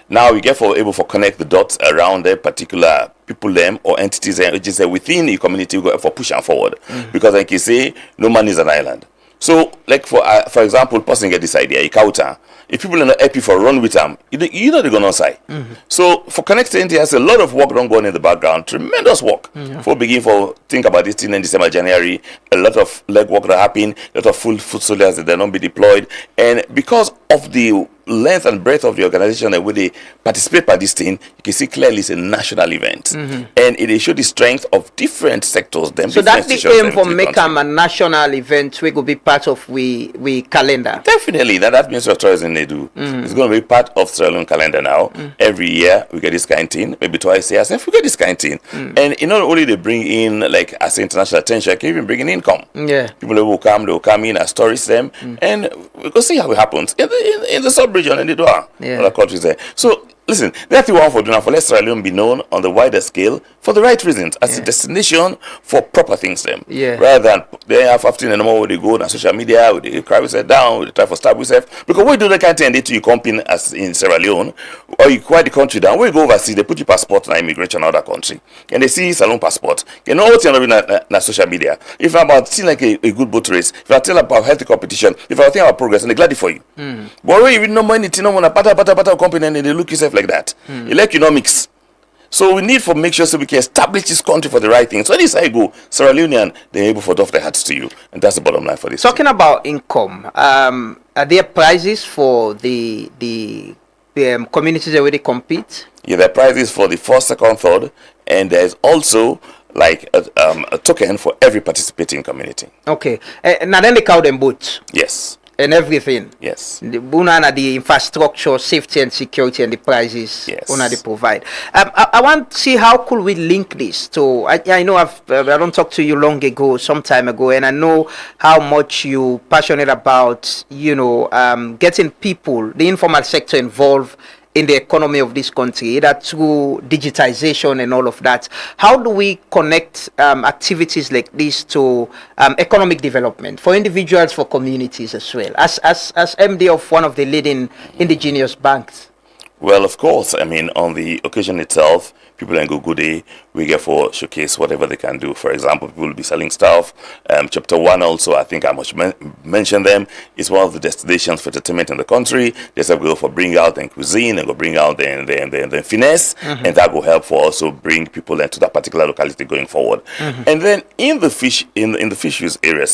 Now you get able to connect the dots around a particular people them or entities and agencies within the community for push and forward. Because like you say, no man is an island. So like for example, person get this idea, he counter. If people are not happy for run with them, you know they're going to say. So for connecting, there's a lot of work done going in the background, tremendous work. For think about this thing in December, January, a lot of leg work that happen, a lot of full foot soldiers that they not be deployed, and because of the length and breadth of the organization and when they participate by this thing, you can see clearly it's a national event, and it shows the strength of different sectors. So that's the aim for make them a national event. We could be part of we calendar. Definitely, that Ministry of Tourism they do. It's going to be part of Sierra Leone calendar now. Every year we get this kind of thing, maybe twice a year. We get this kind of thing, and not only they bring in like as international attention, they can even bring in income. People will come in as tourists them, and we can see how it happens in the sub region and the Doha, other countries there. So listen, that's the one for doing for let Sierra Leone be known on the wider scale for the right reasons as a destination for proper things them. Rather than they have 15 and more where they go on social media, where they cry themselves down, they try to stop themselves. Because we do the kind of thing they do you company as in Sierra Leone, or you quiet the country down, where you go overseas, they put your passport in immigration in other country. And they see Salon passport. You know what you're doing na social media. If I'm about seeing like a good boat race, if I tell about healthy competition, if I think about progress, and they're glad for you. But when you even know money, you know when a pata company and they look yourself like that. Economics. So we need to make sure so we can establish this country for the right thing. So this I go, Sierra Leonean, they're able to doff their hats to you. And that's the bottom line for this. Talking about income, are there prizes for the communities that already compete? Yeah, there are prizes for the first, second, third, and there's also like a token for every participating community. Okay. Now then they count them both. Yes. And everything. Yes. The infrastructure, safety and security and the prices they provide. I want to see how could we link this to, I know I don't talk to you long ago, some time ago, and I know how much you passionate about, getting people, the informal sector involved in the economy of this country, either through digitization and all of that. How do we connect activities like this to economic development for individuals, for communities as well, as MD of one of the leading indigenous banks? Well, of course, I mean, on the occasion itself, people in Gogude, we get for showcase whatever they can do. For example, people will be selling stuff. Chapter 1 also, I think I must mention them, is one of the destinations for entertainment in the country. They go for bring out the cuisine and go bring out the finesse, and that will help for also bring people into that particular locality going forward. And then in the fish in the fish use area,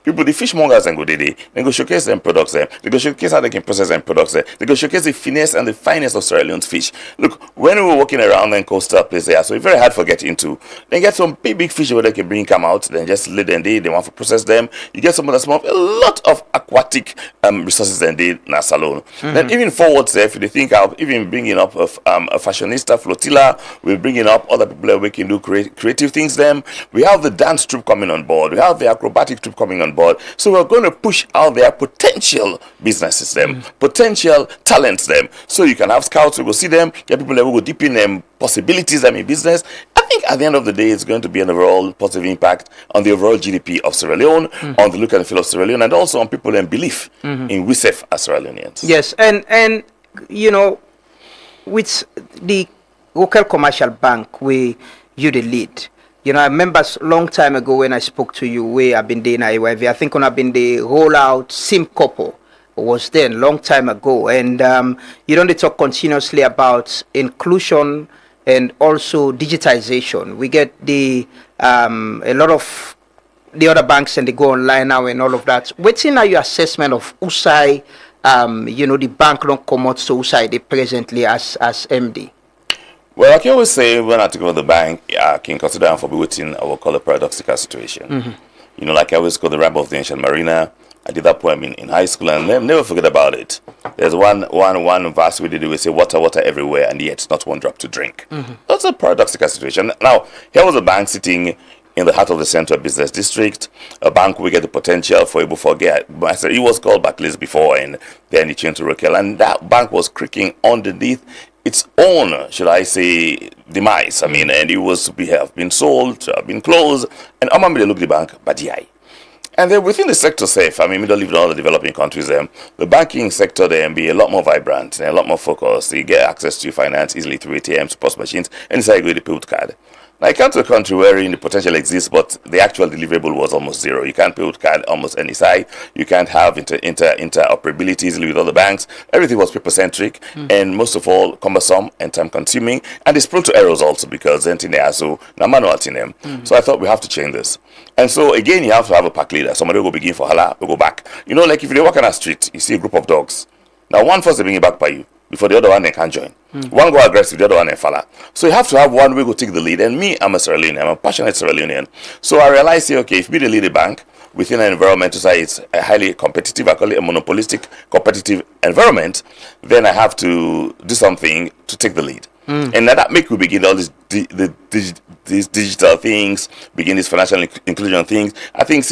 people, the fishmongers and Gogude, they go showcase them products there. They go showcase how they can process them products there. They go showcase the finesse and the fineness of Sierra Leone's fish. Look, when we were walking around and coastal place there, so it's very hard for get into. Then get some big fish where they can bring come out, then just let them they want to process them. You get some of the small, a lot of aquatic resources and they na salon. Then even forward there, if you think of even bringing up a fashionista flotilla, we're bringing up other people that we can do creative things. Them we have the dance troupe coming on board, we have the acrobatic troupe coming on board. So we're going to push out their potential businesses, them potential talents, them. So you can have scouts who go see them, get people that will go deep in them possibilities in business. I think at the end of the day, it's going to be an overall positive impact on the overall GDP of Sierra Leone, on the look and feel of Sierra Leone, and also on people and belief in we self as Sierra Leoneans. Yes, and with the local commercial bank where you the lead. I remember a long time ago when I spoke to you, where I've been doing AYV, I think when I've been the rollout SIM couple was then long time ago, and you don't talk continuously about inclusion and also digitization. We get the a lot of the other banks and they go online now and all of that. What's in your assessment of USAI? The bank don't come out to USAI they presently as MD. Well, I can always say when I think about the bank, I can consider them for within what we call a paradoxical situation. Like I always call the ramp of the ancient marina. I did that poem in high school and never forget about it. There's one verse we did, we say water everywhere and yet not one drop to drink. That's a paradoxical situation. Now, here was a bank sitting in the heart of the Central Business District, a bank we get the potential for able to forget. It was called Barclays before, and then it changed to Rokel, and that bank was creaking underneath its own, should I say, demise. I mean, and it was to have been sold, to have been closed, and I'm going to look the bank, but yeah. And then within the sector safe, I mean, we don't live in all the developing countries, the banking sector there be a lot more vibrant and a lot more focused. You get access to finance easily through ATMs, POS machines, and inside with the PUT card. Now, you come to a country wherein the potential exists, but the actual deliverable was almost zero. You can't pay with card almost any side. You can't have interoperability easily with other banks. Everything was paper-centric, and most of all, cumbersome and time-consuming. And it's prone to errors also because so manual in them. So I thought we have to change this. And so again, you have to have a pack leader. Somebody will go begin for hala, will go back. You know, like if you walk on a street, you see a group of dogs. Now, one first they bring it back by you before the other one they can't join. One go aggressive, the other one they follow. So you have to have one way go take the lead. And me, I'm a Sierra Leonean. I'm a passionate Sierra Leonean. So I realized, okay, if we the lead a bank within an environment to say it's a highly competitive, I call it a monopolistic competitive environment, then I have to do something to take the lead. And now that make we begin all these these digital things, begin these financial inclusion things. I think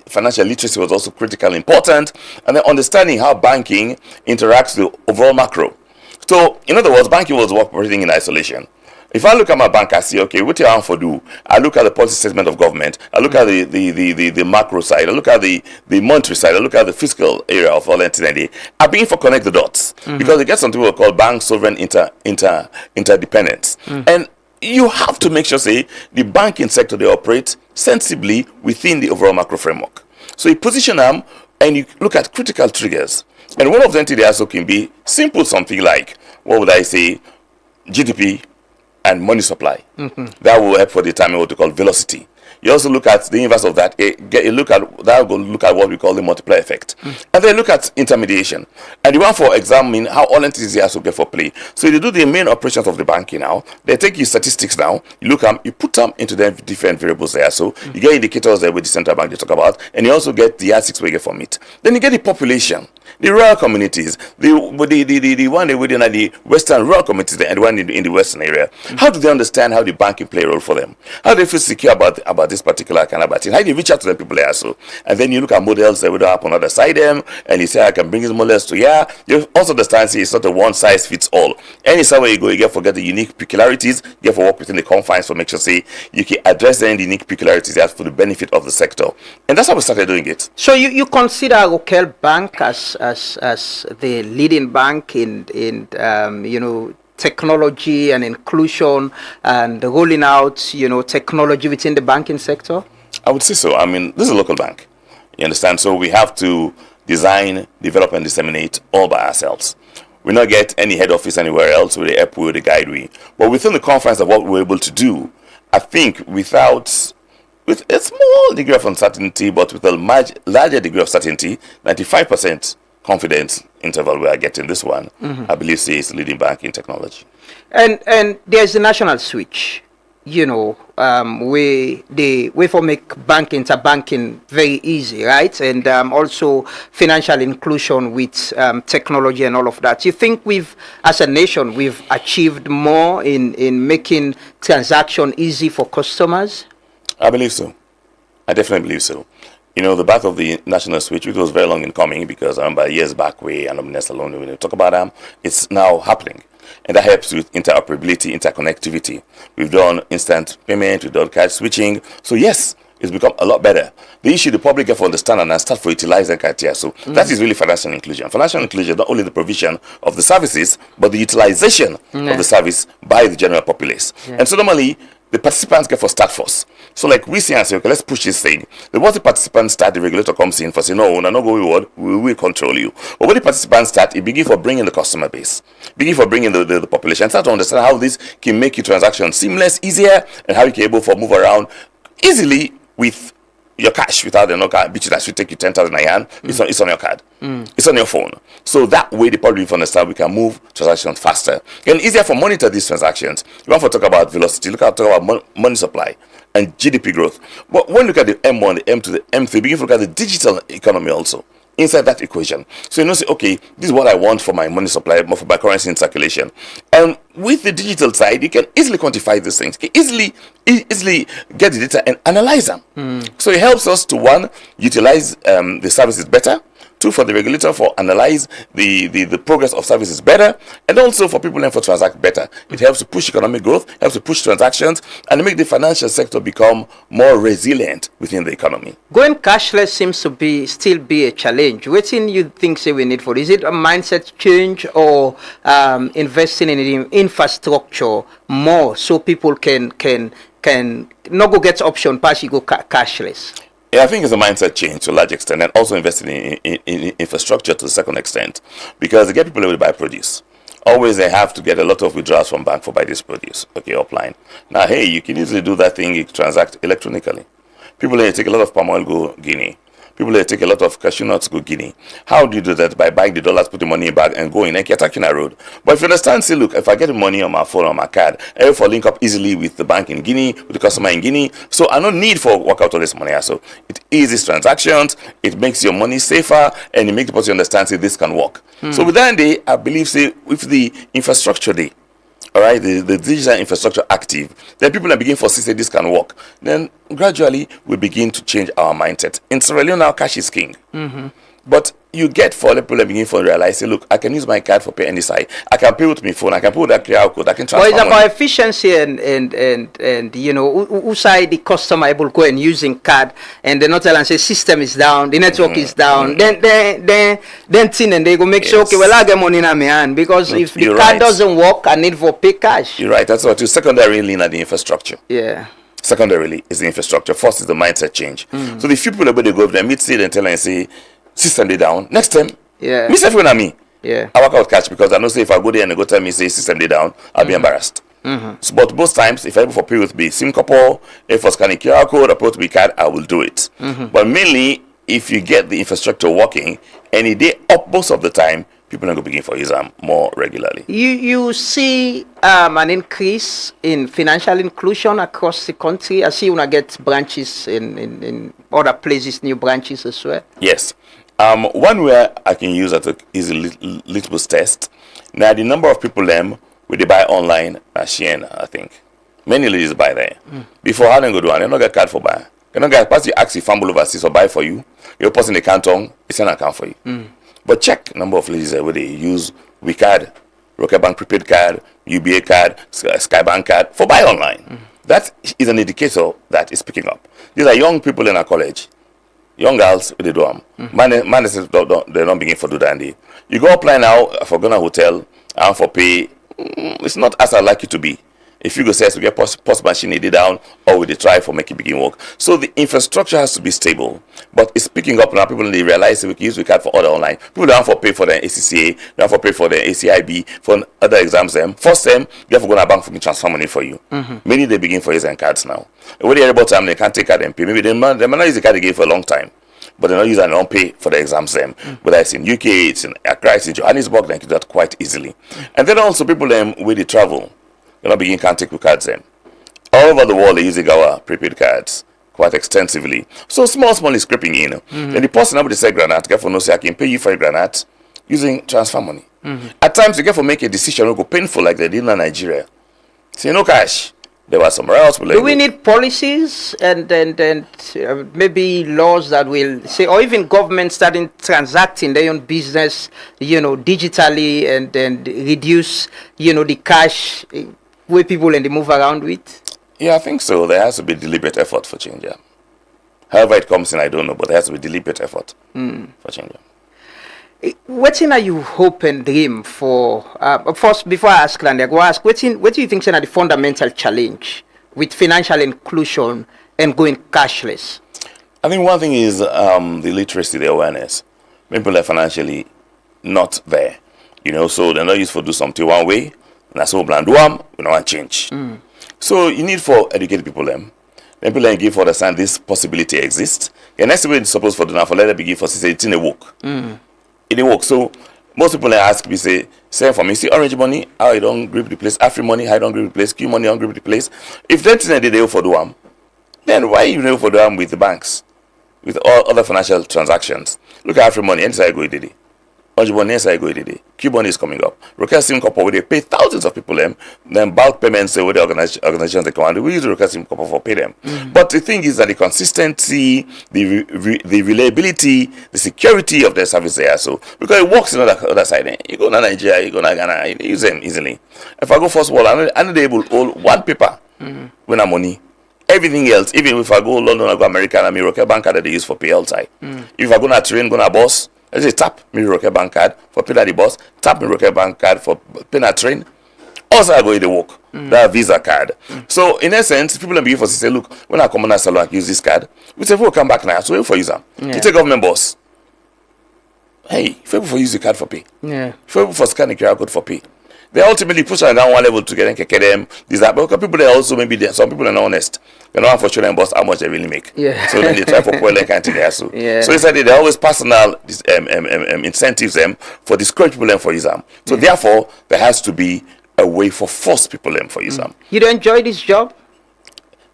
financial literacy was also critically important, and then understanding how banking interacts with the overall macro. So, in other words, banking was operating in isolation. If I look at my bank, I see, okay, what do I want to do? I look at the policy statement of government. I look at the macro side. I look at the monetary side. I look at the fiscal area of all entity. I begin to connect the dots because it gets something we call bank sovereign interdependence. And you have to make sure, say, the banking sector, they operate sensibly within the overall macro framework. So you position them and you look at critical triggers. And one of them today also can be simple, something like, what would I say, GDP and money supply. That will help for determine what we call velocity. You also look at the inverse of that. Look at what we call the multiplier effect, and then look at intermediation. And you want for examining how all entities here also get for play. So you do the main operations of the banking now. They take your statistics now. You look you put them into the different variables there. So you get indicators there with the central bank they talk about, and you also get the R6 we get from it. Then you get the population, the rural communities, the one within the western rural communities and the one in the western area. How do they understand how the banking play a role for them? How do they feel secure about this particular kind of thing? How do you reach out to the people there? So, and then you look at models that would happen on the other side them, and you say I can bring these models to here. You also understand it's not a one size fits all. Any somewhere you go, you get forget the unique peculiarities. You get for work within the confines for make sure say you can address the unique peculiarities there for the benefit of the sector, and that's how we started doing it. So you consider Rokel Bank as the leading bank in technology and inclusion and rolling out technology within the banking sector? I would say so. I mean, this is a local bank. You understand? So we have to design, develop, and disseminate all by ourselves. We not get any head office anywhere else with the help with the guide we. But within the confines of what we're able to do, I think with a small degree of uncertainty, but with a larger degree of certainty, 95% confidence interval we are getting this one, I believe is leading bank in technology. And there's a national switch, we for make banking interbanking very easy, right? And also financial inclusion with technology and all of that. You think as a nation, we've achieved more in making transaction easy for customers? I believe so. I definitely believe so. The birth of the national switch, which was very long in coming, because I remember years back and alone when we talk about them, it's now happening. And that helps with interoperability, interconnectivity. We've done instant payment, we've done card switching. So yes, it's become a lot better. The issue the public have to understand and start for utilizing criteria. So that is really financial inclusion. Financial inclusion is not only the provision of the services, but the utilization of the service by the general populace. And so normally, the participants get for start first. So like we say and say, okay, let's push this thing. Once the participants start, the regulator comes in for say, no, not go forward, we will control you. But when the participants start, it begins for bringing the customer base, begin for bringing the population, start to understand how this can make your transaction seamless, easier, and how you can able to move around easily with your cash without no card, which that should take you 10,000 a hand. It's on your card. It's on your phone. So that way the public understand we can move transactions faster and easier for monitor these transactions. You want to talk about velocity, talk about money supply and GDP growth. But when you look at the M1, the M2, the M3, begin to look at the digital economy also. inside that equation. So you know, say, okay, this is what I want for my money supply, for my currency in circulation. And with the digital side, you can easily quantify these things, you can easily get the data and analyze them. So it helps us to, one, utilize the services better. Two, for the regulator for analyze the progress of services better, and also for people and for transact better. It helps to push economic growth, helps to push transactions, and make the financial sector become more resilient within the economy. Going cashless seems to still be a challenge. What do you think say we need for? Is it a mindset change or investing in the infrastructure more so people can not go get option pass you go cashless? Yeah, I think it's a mindset change to a large extent, and also investing in infrastructure to a second extent, because they get people able to buy produce. Always they have to get a lot of withdrawals from bank for buy this produce, okay, offline. Now, hey, you can easily do that thing, you transact electronically. People take a lot of palm oil, go Guinea. People take a lot of cashew nuts, go Guinea. How do you do that? By buying the dollars, put the money in bag, and going and attacking a road. But if you understand, say, look, if I get the money on my phone, on my card, I have to link up easily with the bank in Guinea, with the customer in Guinea. So I don't need for work out all this money. So it eases transactions, it makes your money safer, and it makes the person understand, say, this can work. So with that day, I believe, say, with the infrastructure day, all right, the digital infrastructure active, then people are beginning to see this can work. Then gradually we begin to change our mindset. In Sierra Leone now, cash is king. But you get for the people begin to realize, say, look, I can use my card for pay any side. I can pay with my phone. I can put that QR code. I can transfer Well, it's about money. efficiency and you know, who side the customer able go and using card and they not tell and say system is down, the network is down. Then thing and they go make sure, okay, well, I get money in my hand, because if the You're card right. doesn't work, I need for pay cash. You're right. That's what you secondarily lean at the infrastructure. Yeah. Secondarily is the infrastructure. First is the mindset change. So the few people they go up there, meet, see, and tell and say, system they down. Next time, Yeah. me say when I me. Yeah. I work out catch, because I know, say, if I go there and they go tell me, say, system they down, I'll be embarrassed. So, but most times, if I able for pay with be SIM couple, if for scanning QR code, or put to be card, I will do it. But mainly, if you get the infrastructure working, any day up most of the time, people are going to begin for use them more regularly. You see an increase in financial inclusion across the country. I see when I get branches in other places, new branches as well. Yes. One way I can use that is a litmus test. Now, the number of people where they buy online are Siena, I think. Many ladies buy there. Before, how they go do, and they don't get card for buy. They don't get, pass the ask fumble overseas or buy for you. You're person the canton, it's an account for you. But check number of ladies where they use WeCard, Rocket Bank prepaid card, UBA card, Skybank card for buy online. That is an indicator that is picking up. These are young people in our college. Young girls, they do them. Man, they're not beginning for do that. You go apply now for Ghana Hotel and for pay. It's not as I like it to be. If you go say to get post machine it down, or will they try for make it begin work? So the infrastructure has to be stable, but it's picking up now. People they realize that we can use WeCard for other online. People don't have to pay for their ACCA, they have to pay for their ACIB, for other exams. First time, you have to go to a bank for me transfer money for you. Many they begin for using cards now. When they about time they can't take card and pay. Maybe they might not use the card again for a long time, but they're not using and don't pay for the exams. Whether it's in UK, it's in Accra, it's in Johannesburg, they can do that quite easily. And then also people where they travel. They're not beginning contact with cards then. All over the world, they're using our prepaid cards quite extensively. So small is creeping in. Then the person now with the say granite, get for no say I can pay you for a granite using transfer money. At times you get for make a decision will go painful like they did in Nigeria. Say no cash. There was somewhere else. Do we need policies and maybe laws that will say, or even government starting transacting their own business, digitally and reduce, the cash where people and they move around with? Yeah, I think so. There has to be deliberate effort for change. Yeah. However it comes in, I don't know, but there has to be deliberate effort for change. What are you hope and dream for? First, before I ask Landy, I go ask, what do you think are the fundamental challenge with financial inclusion and going cashless? I think one thing is the literacy, the awareness. People are financially not there, so they're not used to do something one way, and that's all plan do them, we don't want change. So you need for educate people them. Then people give for understand this possibility exists. And next way it's supposed for do now for let them begin for say it's in a work. It didn't work. So most people ask me, say for me, see orange money, how you don't grip the place, Afri money, how you don't grip the place, Q money don't grip the place. If that's in a day for do them, then why you know for do them with the banks? with all other financial transactions. Look at Afri money, NSI go did it. Q-Money is coming up. Rokesim Copper, where they pay thousands of people them, then bulk payments with the organizations they command. We use Rokesim Copper for pay them. But the thing is that the consistency, the reliability, the security of their service there. So because it works in other side. You go to Nigeria, you go to Ghana, you use them easily. If I go first of all, I'm not able to hold one paper when I'm money. Everything else, even if I go London, I go America, and I'm Rocket Bank card that they use for pay outside. If I go on a train, go on a bus, I say tap me Rocket Bank card for pay at the bus, tap me Rocket Bank card for pay at train. Also, I go in the work. That Visa card. So, in essence, people are beginning for say, look, when I come on a salon, I use this card. We say, we'll come back now. So, wait for user. It's a government boss. Hey, if you use the card for pay. If you for scan the QR code for pay. They ultimately push on down one level to get them. These are because people are also maybe some people are not honest. They're not for children boss how much they really make. So then they try for poor kind of there. So it's like they always personal incentives them for discourage people for exam. So therefore there has to be a way for force people for exam. You don't enjoy this job?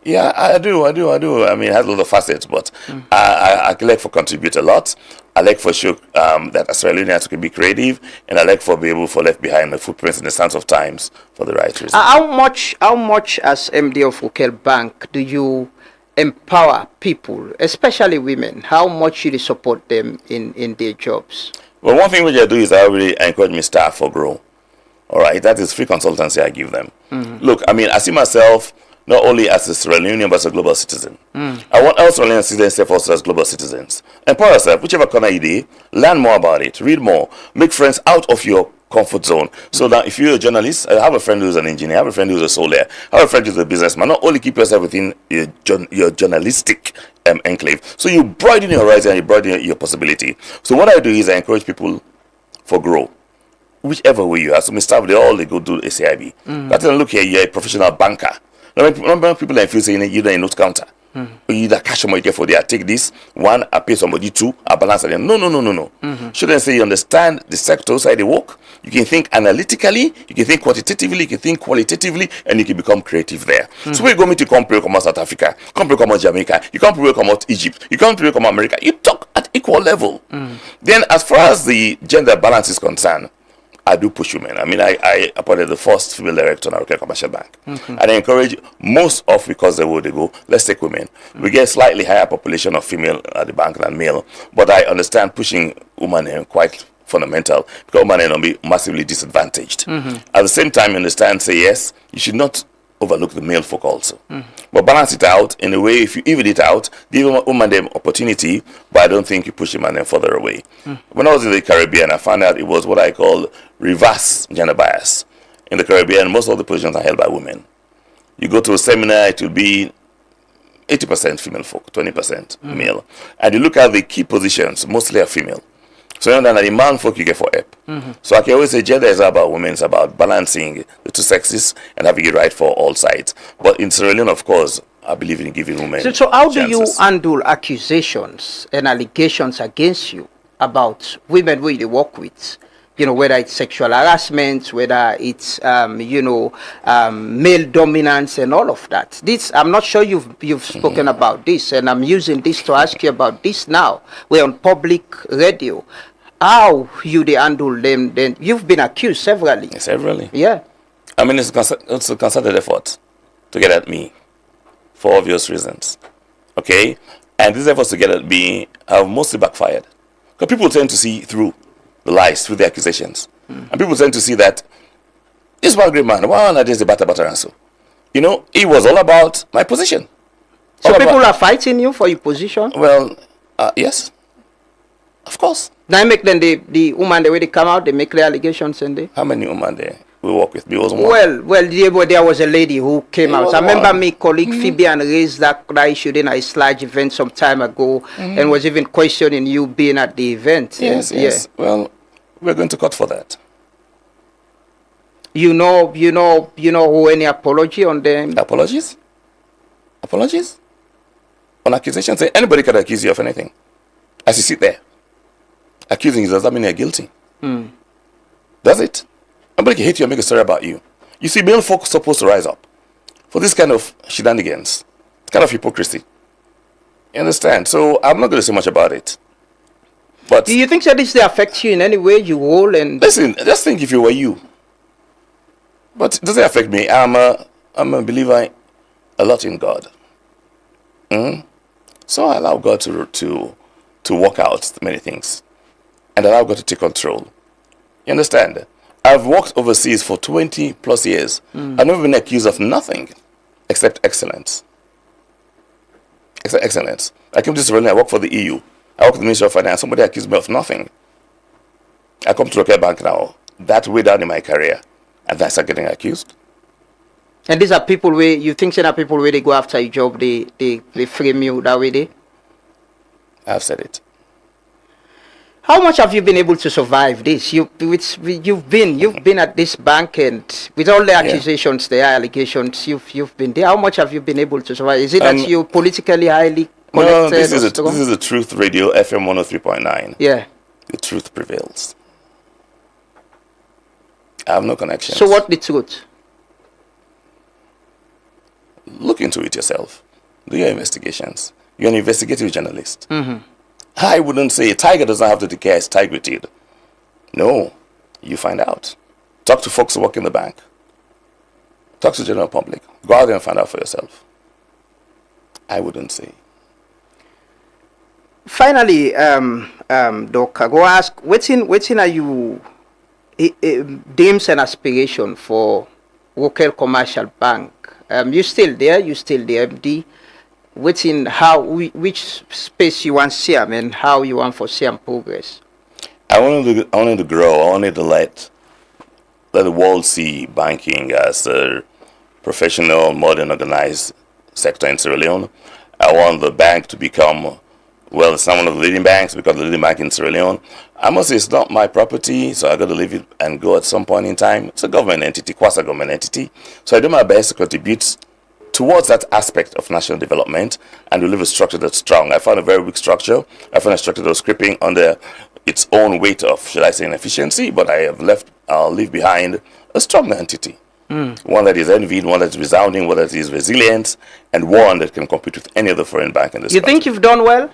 Yeah, I do. I mean, it has a lot of facets, but I like for contribute a lot. I like for sure that as Sierra Leoneans can be creative, and I like for be able for left behind the footprints in the sands of times for the right reason. How much as MD of Rokel Bank do you empower people, especially women? How much do you support them in their jobs? Well, one thing which I do is I really encourage my staff for grow. All right, that is free consultancy I give them. Look, I mean, I see myself not only as a Sierra Leonean, but as a global citizen. I want all Sierra Leonean citizens to also as global citizens. Empower yourself, whichever corner you do, learn more about it, read more, make friends out of your comfort zone. So that if you're a journalist, I have a friend who's an engineer, I have a friend who's a soldier, I have a friend who's a businessman. Not only keep yourself within your journalistic enclave, so you broaden your horizon and you broaden your possibility. So what I do is I encourage people for grow. Whichever way you are. So my staff, they go do ACIB. But then look here, you're a professional banker. Remember people that feel saying you don't note counter. You either cash money for they take this one, I pay somebody two, I balance it. No. Shouldn't say you understand the sector side they work. You can think analytically, you can think quantitatively, you can think qualitatively, and you can become creative there. So when you go to compare come out South Africa, compare come out Jamaica, you compare come out Egypt, you compare come out America, you talk at equal level. Then as far as the gender balance is concerned, I do push women. I mean, I appointed the first female director on our commercial bank. And I encourage most of, because they go, let's take women. We get slightly higher population of female at the bank than male, but I understand pushing women quite fundamental because women will be massively disadvantaged. At the same time, understand, say yes, you should not overlook the male folk also. But balance it out in a way, if you even it out, give women them opportunity, but I don't think you push them further away. When I was in the Caribbean, I found out it was what I call reverse gender bias. In the Caribbean, most of the positions are held by women. You go to a seminar, it will be 80% female folk, 20% male. And you look at the key positions, mostly are female. So you know that the man folk you get for help. So I can always say gender is about women, it's about balancing the two sexes and having it right for all sides. But in Sierra Leone, of course, I believe in giving women So how chances. do you handle accusations and allegations against you about women who you work with? You know, whether it's sexual harassment, whether it's male dominance and all of that. This, I'm not sure you've spoken about this, and I'm using this to ask you about this now. We're on public radio. How they handle them? Then you've been accused severally. Severally. Yeah. I mean, it's a concerted effort to get at me for obvious reasons. Okay? And these efforts to get at me have mostly backfired. Because people tend to see through the lies, through the accusations. And people tend to see that this one great man, why not just the batter and so. You know, it was all about my position. So people are fighting you for your position? Well, yes. Of course. Now make them the woman, the way they come out, they make the allegations and they... How many women there we work with? There was one. Well, there was a lady who came out. I remember my colleague Phoebe and raised that issue in a large event some time ago and was even questioning you being at the event. Yes. Yeah. Well, we're going to court for that. You know who any apology on them? Apologies? On accusations, anybody can accuse you of anything. As you sit there, accusing you, does that mean you're guilty? Does it? Nobody can hate you and make a story about you. You see, male folk are supposed to rise up for this kind of shenanigans, this kind of hypocrisy. You understand? So I'm not going to say much about it. But do you think that this they affect you in any way? You roll and listen. Just think if you were you. But it doesn't affect me. I'm a believer a lot in God. So I allow God to work out many things, and allow God to take control. You understand? I've worked overseas for 20 plus years. I've never been accused of nothing except excellence. Excellence. I came to Sierra Leone, I work for the EU. I work with the Ministry of Finance. Somebody accused me of nothing. I come to Local Bank now. That way down in my career. And then I start getting accused. And these are people where you think that are people where they go after your job, they frame you that way they? I've said it. How much have you been able to survive this? You've been at this bank, and with all the accusations, the allegations, you've been there. How much have you been able to survive? Is it that you're politically highly connected? No, this is a Truth Radio, FM 103.9. Yeah. The truth prevails. I have no connections. So what the truth? Look into it yourself. Do your investigations. You're an investigative journalist. Mm-hmm. I wouldn't say a tiger doesn't have to declare its tiger teeth. No, you find out. Talk to folks who work in the bank. Talk to the general public. Go out there and find out for yourself. I wouldn't say. Finally, Doc, I go ask, waiting are you dreams and aspiration for local commercial bank? You still there? You still the MD? Waiting which space you want to see and how you want for see progress? I wanted to grow. I wanted to let the world see banking as a professional, modern, organized sector in Sierra Leone. I want the bank to become, well, it's not one of the leading banks, because the leading bank in Sierra Leone. I must say it's not my property, so I got to leave it and go at some point in time. It's a government entity, quasi-government entity. So I do my best to contribute towards that aspect of national development and to leave a structure that's strong. I found a very weak structure. I found a structure that was creeping under its own weight of, should I say, inefficiency, but I'll leave behind a strong entity. One that is envied, one that is resounding, one that is resilient, and one that can compete with any other foreign bank in this country. You think you've done well?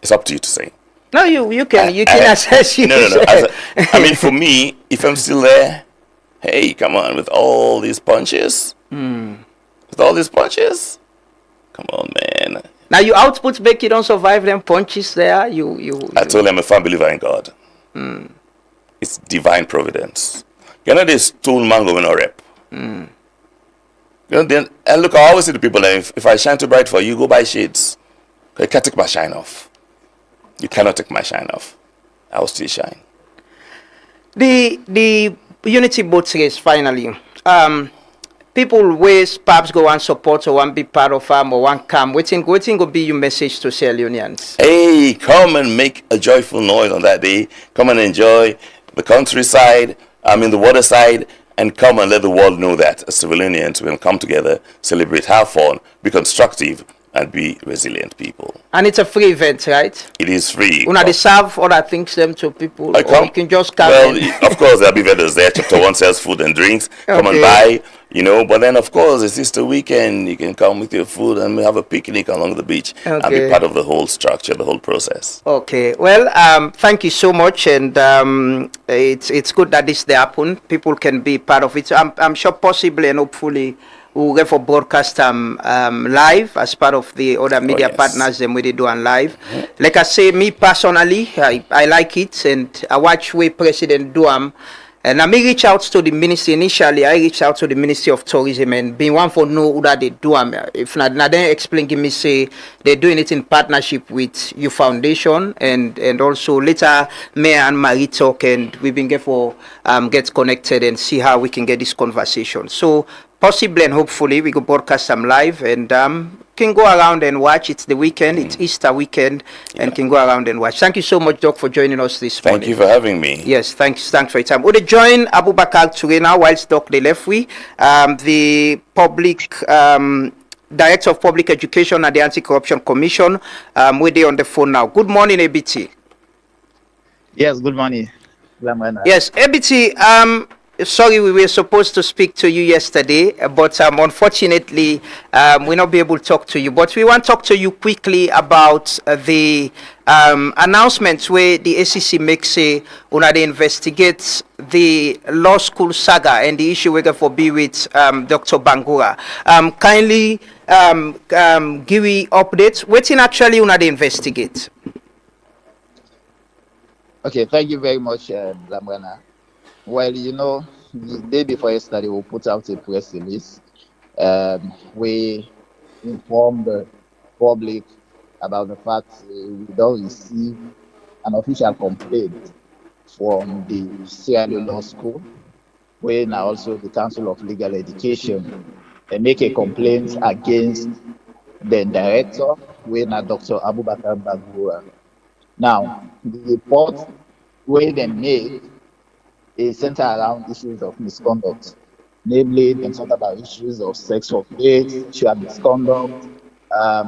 It's up to you to say. No, you can assess. No. I mean, for me, if I'm still there, hey, come on, with all these punches, with all these punches, come on, man. Now your outputs make you don't survive them punches there. I told you I'm a firm believer in God. It's divine providence. You know this stone mango in a rep. You know, and look, I always say to people, if I shine too bright for you, go buy shades. You can't take my shine off. You cannot take my shine off. I will still shine. The Unity Boat Race, finally. People ways perhaps go and support or want be part of them or want come. Waiting will be your message to Sierra Leoneans. Hey, come and make a joyful noise on that day. Come and enjoy the countryside, the waterside, and come and let the world know that as Sierra Leoneans will come together, celebrate, have fun, be constructive, and be resilient people. And it's a free event, right? It is free. Una they serve other things them to people, or you can just come. Well, of course there'll be vendors there. Chapter 1 sells food and drinks. Come and buy, but then of course it's Easter weekend. You can come with your food and we have a picnic along the beach and be part of the whole structure, the whole process. Okay. Well, thank you so much, and it's good that this happen. People can be part of it. I'm sure possibly and hopefully we'll get for broadcast live as part of the other media partners them we do on live. Like I say, me personally, I like it, and I watch way President do and I may reach out to the ministry initially. I reached out to the Ministry of Tourism and being one for know who that they do if not then explain give me say they're doing it in partnership with your foundation, and also later Mayor and Marie talk, and we've been get for get connected and see how we can get this conversation. So possibly and hopefully we can broadcast some live and can go around and watch. It's the weekend, it's Easter weekend, and can go around and watch. Thank you so much, Doc, for joining us this morning. Thank you for having me. Yes, thanks for your time. We'll join Abubakar Toure now whilst Doc they left the public Director of Public Education at the Anti-Corruption Commission. We're there on the phone now. Good morning, ABT. Yes, good morning. Yes, ABT, sorry, we were supposed to speak to you yesterday, but unfortunately, we'll not be able to talk to you. But we want to talk to you quickly about the announcements where the ACC makes say when they investigate the law school saga and the issue we're going to be with Dr. Bangura. Kindly give me updates. What in actually when they investigate? Okay, thank you very much, Lamrana. Well, the day before yesterday, we put out a press release. We informed the public about the fact we don't receive an official complaint from the Sierra Leone Law School, where now also the Council of Legal Education make a complaint against the director, where now Dr. Abubakar Bagura. Now, the report where they make is centered around issues of misconduct. Namely, they talk about issues of sex for faith, sexual misconduct,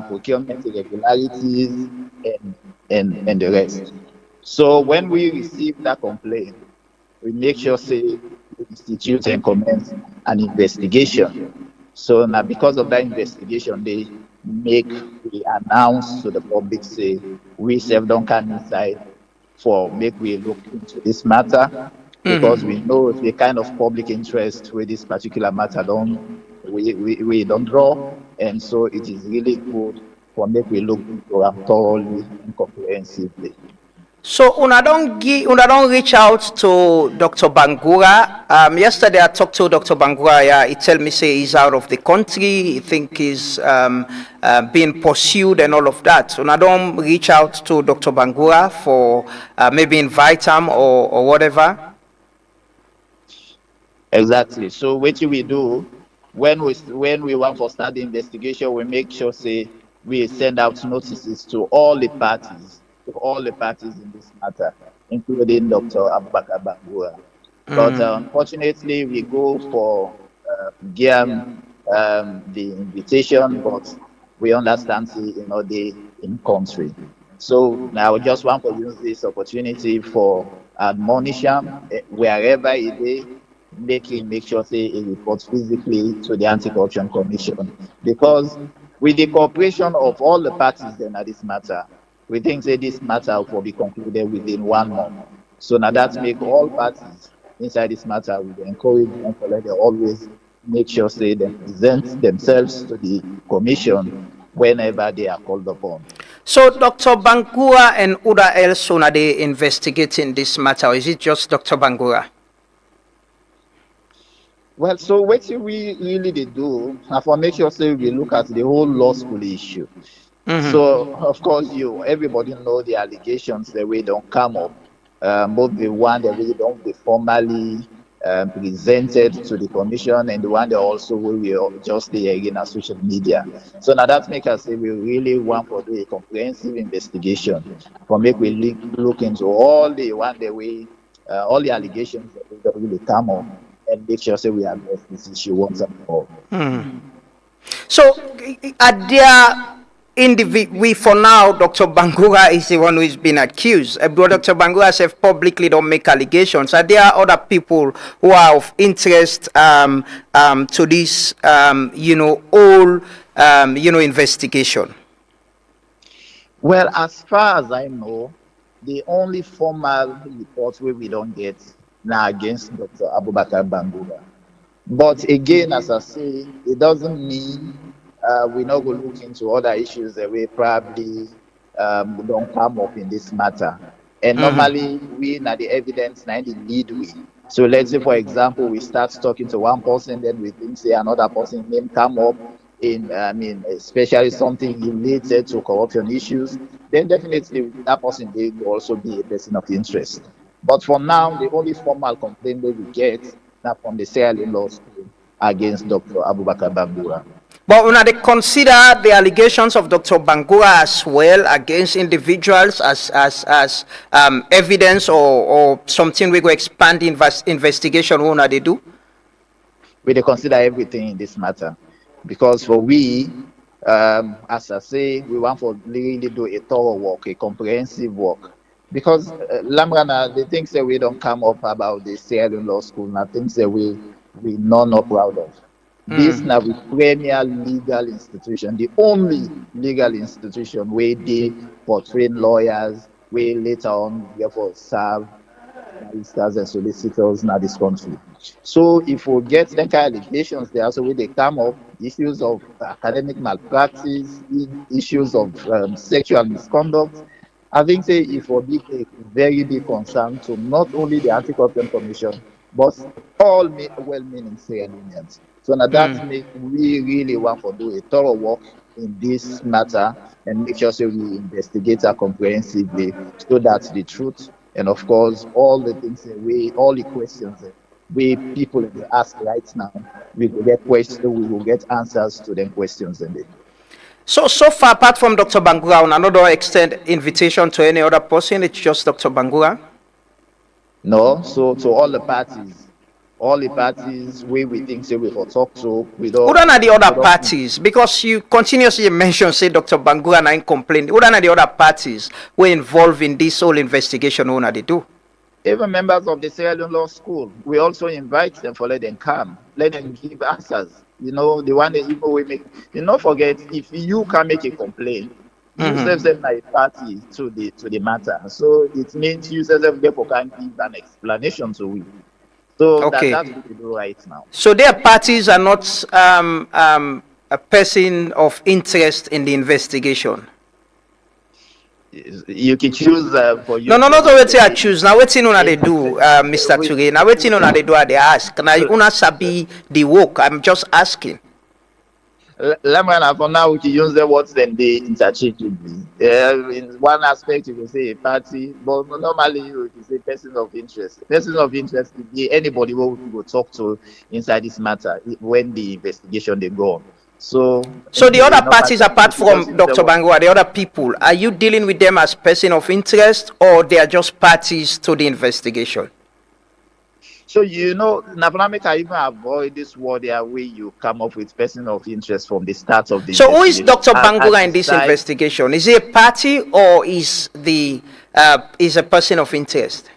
procurement irregularities, and the rest. So when we receive that complaint, we make sure say we institute and commence an investigation. So now because of that investigation, we announce to the public say we self don't come inside for make we look into this matter, because we know the kind of public interest with this particular matter we don't draw, and so it is really good for make we look into them thoroughly and comprehensively. So una don't reach out to Dr. Bangura. Yesterday I talked to Dr. Bangura. Yeah, he tell me say he's out of the country. He think he's being pursued and all of that. So una don't reach out to Dr. Bangura for maybe invite him or whatever. Exactly. So what we do when we want to start the investigation, we make sure say we send out notices to all the parties in this matter, including Dr. Abubakar Bangura. But unfortunately, we go for GM the invitation, but we understand they in country. So now I just want to use this opportunity for admonition wherever it is, make sure say it reports physically to the Anti-Corruption Commission, because with the cooperation of all the parties then at this matter, we think say this matter will be concluded within 1 month. So now that make all parties inside this matter, we encourage them to let them always make sure say they present themselves to the commission whenever they are called upon. So Dr. Bangura and Uda else are they investigating this matter, or is it just Dr. Bangura? Well, so what we really do, and for make sure say we look at the whole law school issue. So of course everybody know the allegations that we don't come up, both the one that we don't be formally presented to the commission, and the one that also we just again on social media. So now that makes us say we really want to do a comprehensive investigation, for make we look into all the one that we all the allegations that we don't really come up, and make sure say we address this issue once and for all. So are there we for now, Dr. Bangura is the one who is being accused. Dr. Bangura says publicly don't make allegations. Are there other people who are of interest to this, whole, investigation? Well, as far as I know, the only formal report we don't get now against Dr. Abubakar Bangura. But again, as I say, it doesn't mean we're not going to look into other issues that we probably don't come up in this matter. And normally, we know the evidence, now the lead we. So let's say, for example, we start talking to one person, then we think say another person name come up in, especially something related to corruption issues, then definitely that person will also be a person of interest. But for now, the only formal complaint that we get now from the Sierra Leone Law School against Dr. Abubakar Bangura. But when they consider the allegations of Dr. Bangura as well against individuals as evidence or something we go expand the investigation, what they do? We consider everything in this matter, because for we, as I say, we want to really do a thorough work, a comprehensive work, because Lamrana, the things that we don't come up about the Sierra Leone Law School, now things that we not proud of. This now the premier legal institution, the only legal institution where they for train lawyers, where later on therefore serve barristers and solicitors in this country. So if we get the kind of allegations there, so where they come up, issues of academic malpractice, issues of sexual misconduct, I think say if will be a very big concern to not only the Anti-Corruption Commission, but all well-meaning Sierra Leoneans. So now that make we really want to do a thorough work in this matter and make sure so we investigate her comprehensively so that the truth and of course all the things that all the questions that we people they ask right now, we will get questions, we will get answers to them questions and So far, apart from Dr. Bangura, on another extend invitation to any other person, it's just Dr. Bangura? No, so to all the parties we think say we for talk to, we don't. Who are the other parties? Because you continuously mention, say, Dr. Bangura and complain. Who are the other parties who are involved in this whole investigation? Who are they do? Even members of the Sierra Leone Law School, we also invite them for let them come, let them give answers. You know, the one that even we make. You not forget, if you can make a complaint, you serve a party to the matter. So it means you serve therefore can give an explanation to we. So that's what we do right now. So their parties are not a person of interest in the investigation. You can choose for you. No, not what I choose. Now, what's in una they do, Mr. Ture? Now, what's in una they do? They ask. Now, una sabi the work. I'm just asking. Lamrana, for now, we can use the words then they interchangeably. In one aspect, you can say a party, but normally you can say person of interest. Person of interest could be anybody who we go talk to inside this matter when the investigation they go on. So the other parties, apart from Dr. Bangua, the other people, are you dealing with them as person of interest, or they are just parties to the investigation? So you know, Navaname can even avoid this word there where you come up with person of interest from the start of the So who is Dr. Bangura in this investigation? Is he a party or is a person of interest?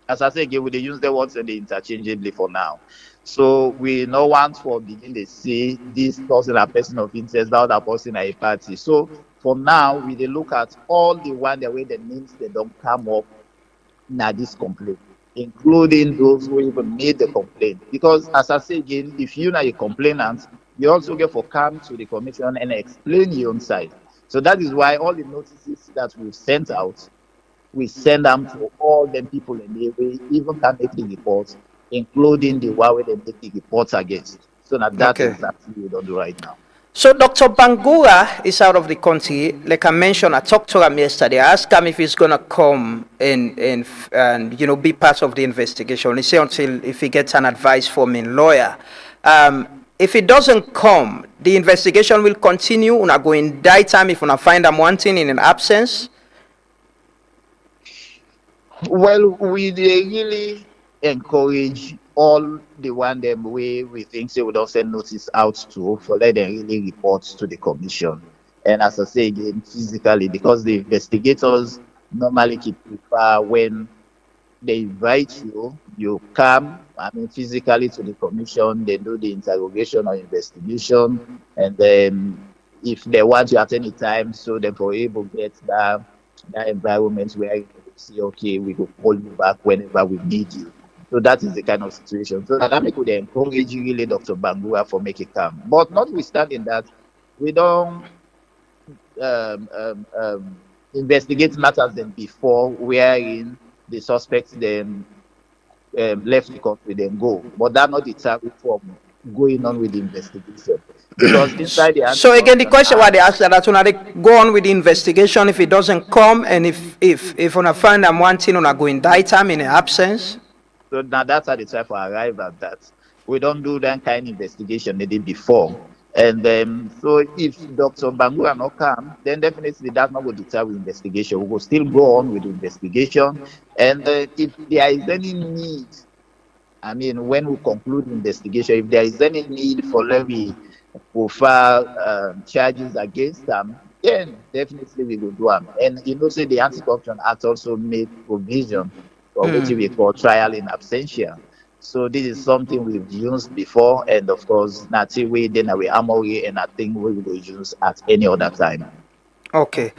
As I say again, we use the words and they interchangeably for now. So we no want for begin to see this person a person of interest, that other person a party. So for now, we look at all the one the way the names they don't come up now this complaint, including those who even made the complaint. Because as I say again, if you're not a complainant, you also get for come to the commission and explain your own side. So that is why all the notices that we've sent out, we send them to all the people in the way, even can make the reports, including the one where they make the reports against. So now that's exactly what we don't do right now. So Dr. Bangura is out of the country. Like I mentioned, I talked to him yesterday. I asked him if he's gonna come and be part of the investigation. He said until if he gets an advice from a lawyer. If it doesn't come, the investigation will continue. Una go indict him if una find him wanting in an absence. Well, we really encourage all the one them way we think they would also send notice out to for let them really report to the commission. And as I say again, physically, because the investigators normally keep prefer when they invite you, you come, physically to the commission, they do the interrogation or investigation, and then if they want you at any time, so they for able to get that environment where you say, okay, we will call you back whenever we need you. So that is the kind of situation. So that make would encourage really Dr. Bangura for make it come. But notwithstanding that, we don't investigate matters than before, wherein the suspects then left the country, then go. But that not deter from going on with the investigation. Because inside the so again, the question why they ask that when they go on with the investigation, if it doesn't come, and if una find them wanting, una go indict them in absence. So now that's how they try to arrive at that. We don't do that kind of investigation they did before. And so if Dr. Bangura not come, then definitely that's not going to deter with investigation. We will still go on with the investigation. And if there is any need, when we conclude the investigation, if there is any need for levy profile charges against them, Yeah, definitely we will do them. And you know, say the Anti-Corruption Act also made provision for what we call trial in absentia. So this is something we've used before, and of course, Nati we then we Amory, and I think we will use at any other time. Okay.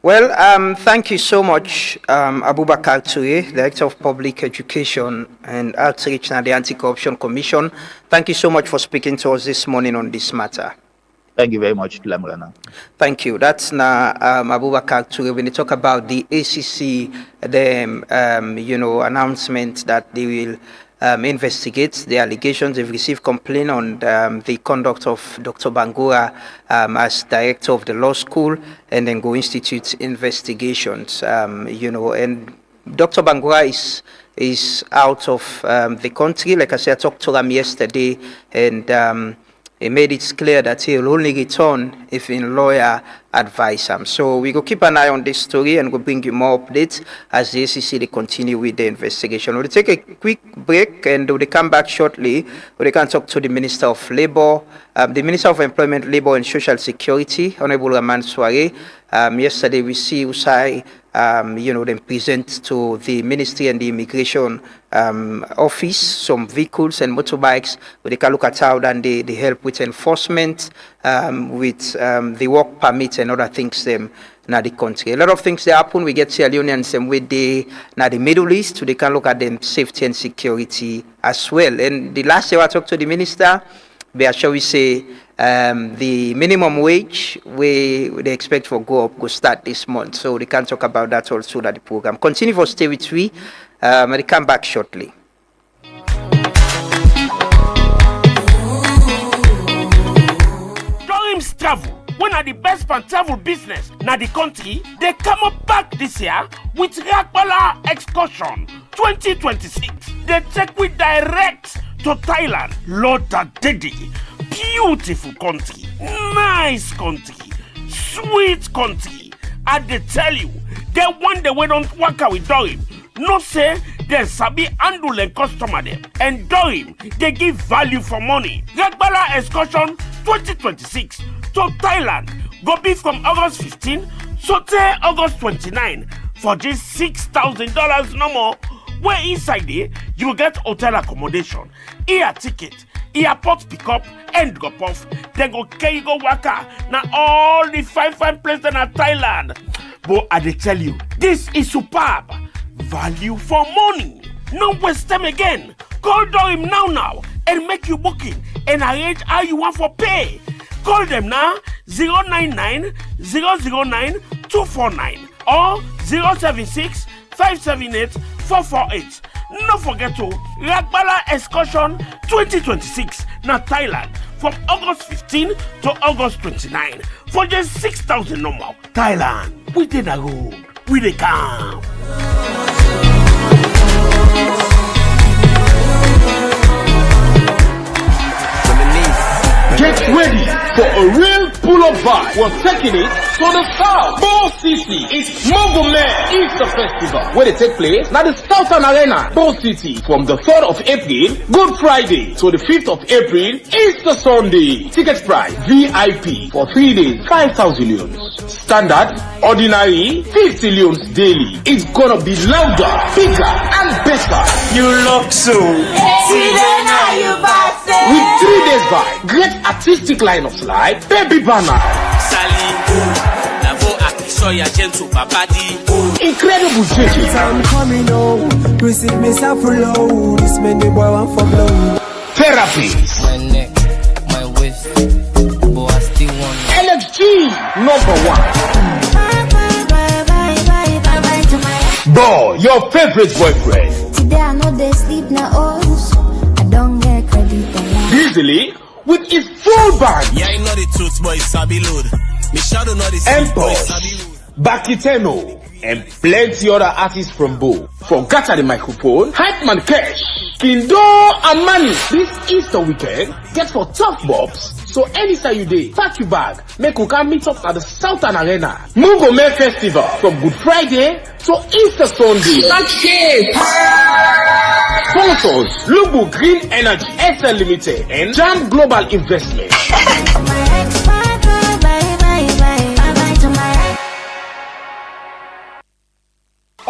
Well, thank you so much, Abubakar Touye, Director of Public Education and Outreach at the Anti-Corruption Commission. Thank you so much for speaking to us this morning on this matter. Thank you very much, Lamrana. Thank you. That's now Abubakar Touye. When you talk about the ACC, the announcement that they will investigate the allegations. They've received complaint on the conduct of Dr. Bangura as director of the law school, and then go institute investigations. And Dr. Bangura is out of the country. Like I said, I talked to him yesterday, and he made it clear that he will only return if a lawyer advise him. So we go keep an eye on this story, and we'll bring you more updates as the ACC they continue with the investigation. We'll take a quick break, and we'll come back shortly. We can talk to the Minister of Labour, the Minister of Employment, Labour and Social Security, Honorable Raman Soare. Yesterday we see Usai, them present to the Ministry and the Immigration Office some vehicles and motorbikes, where they can look at how then they help with enforcement, with the work permits and other things in the country. A lot of things that happen. We get Sierra Leone and same way they now the Middle East, so they can look at them safety and security as well. And the last year I talked to the minister, shall we say, the minimum wage they expect for go start this month. So they can talk about that also at the program. Continue for stay with me. And they come back shortly. Dreams Travel, one of the best pan travel business na the country, they come up back this year with Rakbala Excursion 2026. They take we direct to Thailand, Lord Daddy. Beautiful country, nice country, sweet country. And they tell you, they want the way don't work out with Dorim. No say they sabi handle and customer them. And Dorim, they give value for money. Rakbala Excursion 2026 to Thailand go be from August 15 to August 29 for just $6,000 no more. Where inside there, you will get hotel accommodation, air ticket, airport pickup, and drop off. Then go carry go waka. Now all the fine places in Thailand. But I dey tell you, this is superb. Value for money. No waste time again. Call them now and make you booking and arrange how you want for pay. Call them now 099 009 249 or 076 578 448. No forget to Rakbala Excursion 2026 na Thailand from August 15 to August 29 for just 6,000 normal. Thailand, we did a road, we dey come. Get ready for a real pull-up vibe. We're taking it to the south. Bo City is Mogome Easter Festival, where they take place now the Southern Arena, Bo City, from the 3rd of April, Good Friday, to the 5th of April, Easter Sunday. Ticket price, VIP, for 3 days, 5,000 leones. Standard, ordinary, 50 leones daily. It's gonna be louder, bigger, and better. You look so. With 3 days vibe, great artistic lineups like Baby Banner, incredible judges, I'm coming home, receive me low. This many boy want for blow. therapies, My neck, my waist, but I still want LFG #1. Boy, your favorite boyfriend. Today I know they sleep now, oh, I don't get credit. Easily with his full band. Yeah, I know the truth, boy, Sabi load. Me shadow know the Empos, Bakiteno, and plenty other artists from Bo. Forgot the microphone, Hypeman Cash, Kindo and Money. This Easter weekend, get for tough bobs. So anytime you day, pack your bag, make you can meet up at the Southern Arena. Mogome Festival from Good Friday to Easter Sunday. Okay. Sponsors, Lubu Green Energy SL Limited and Jam Global Investment.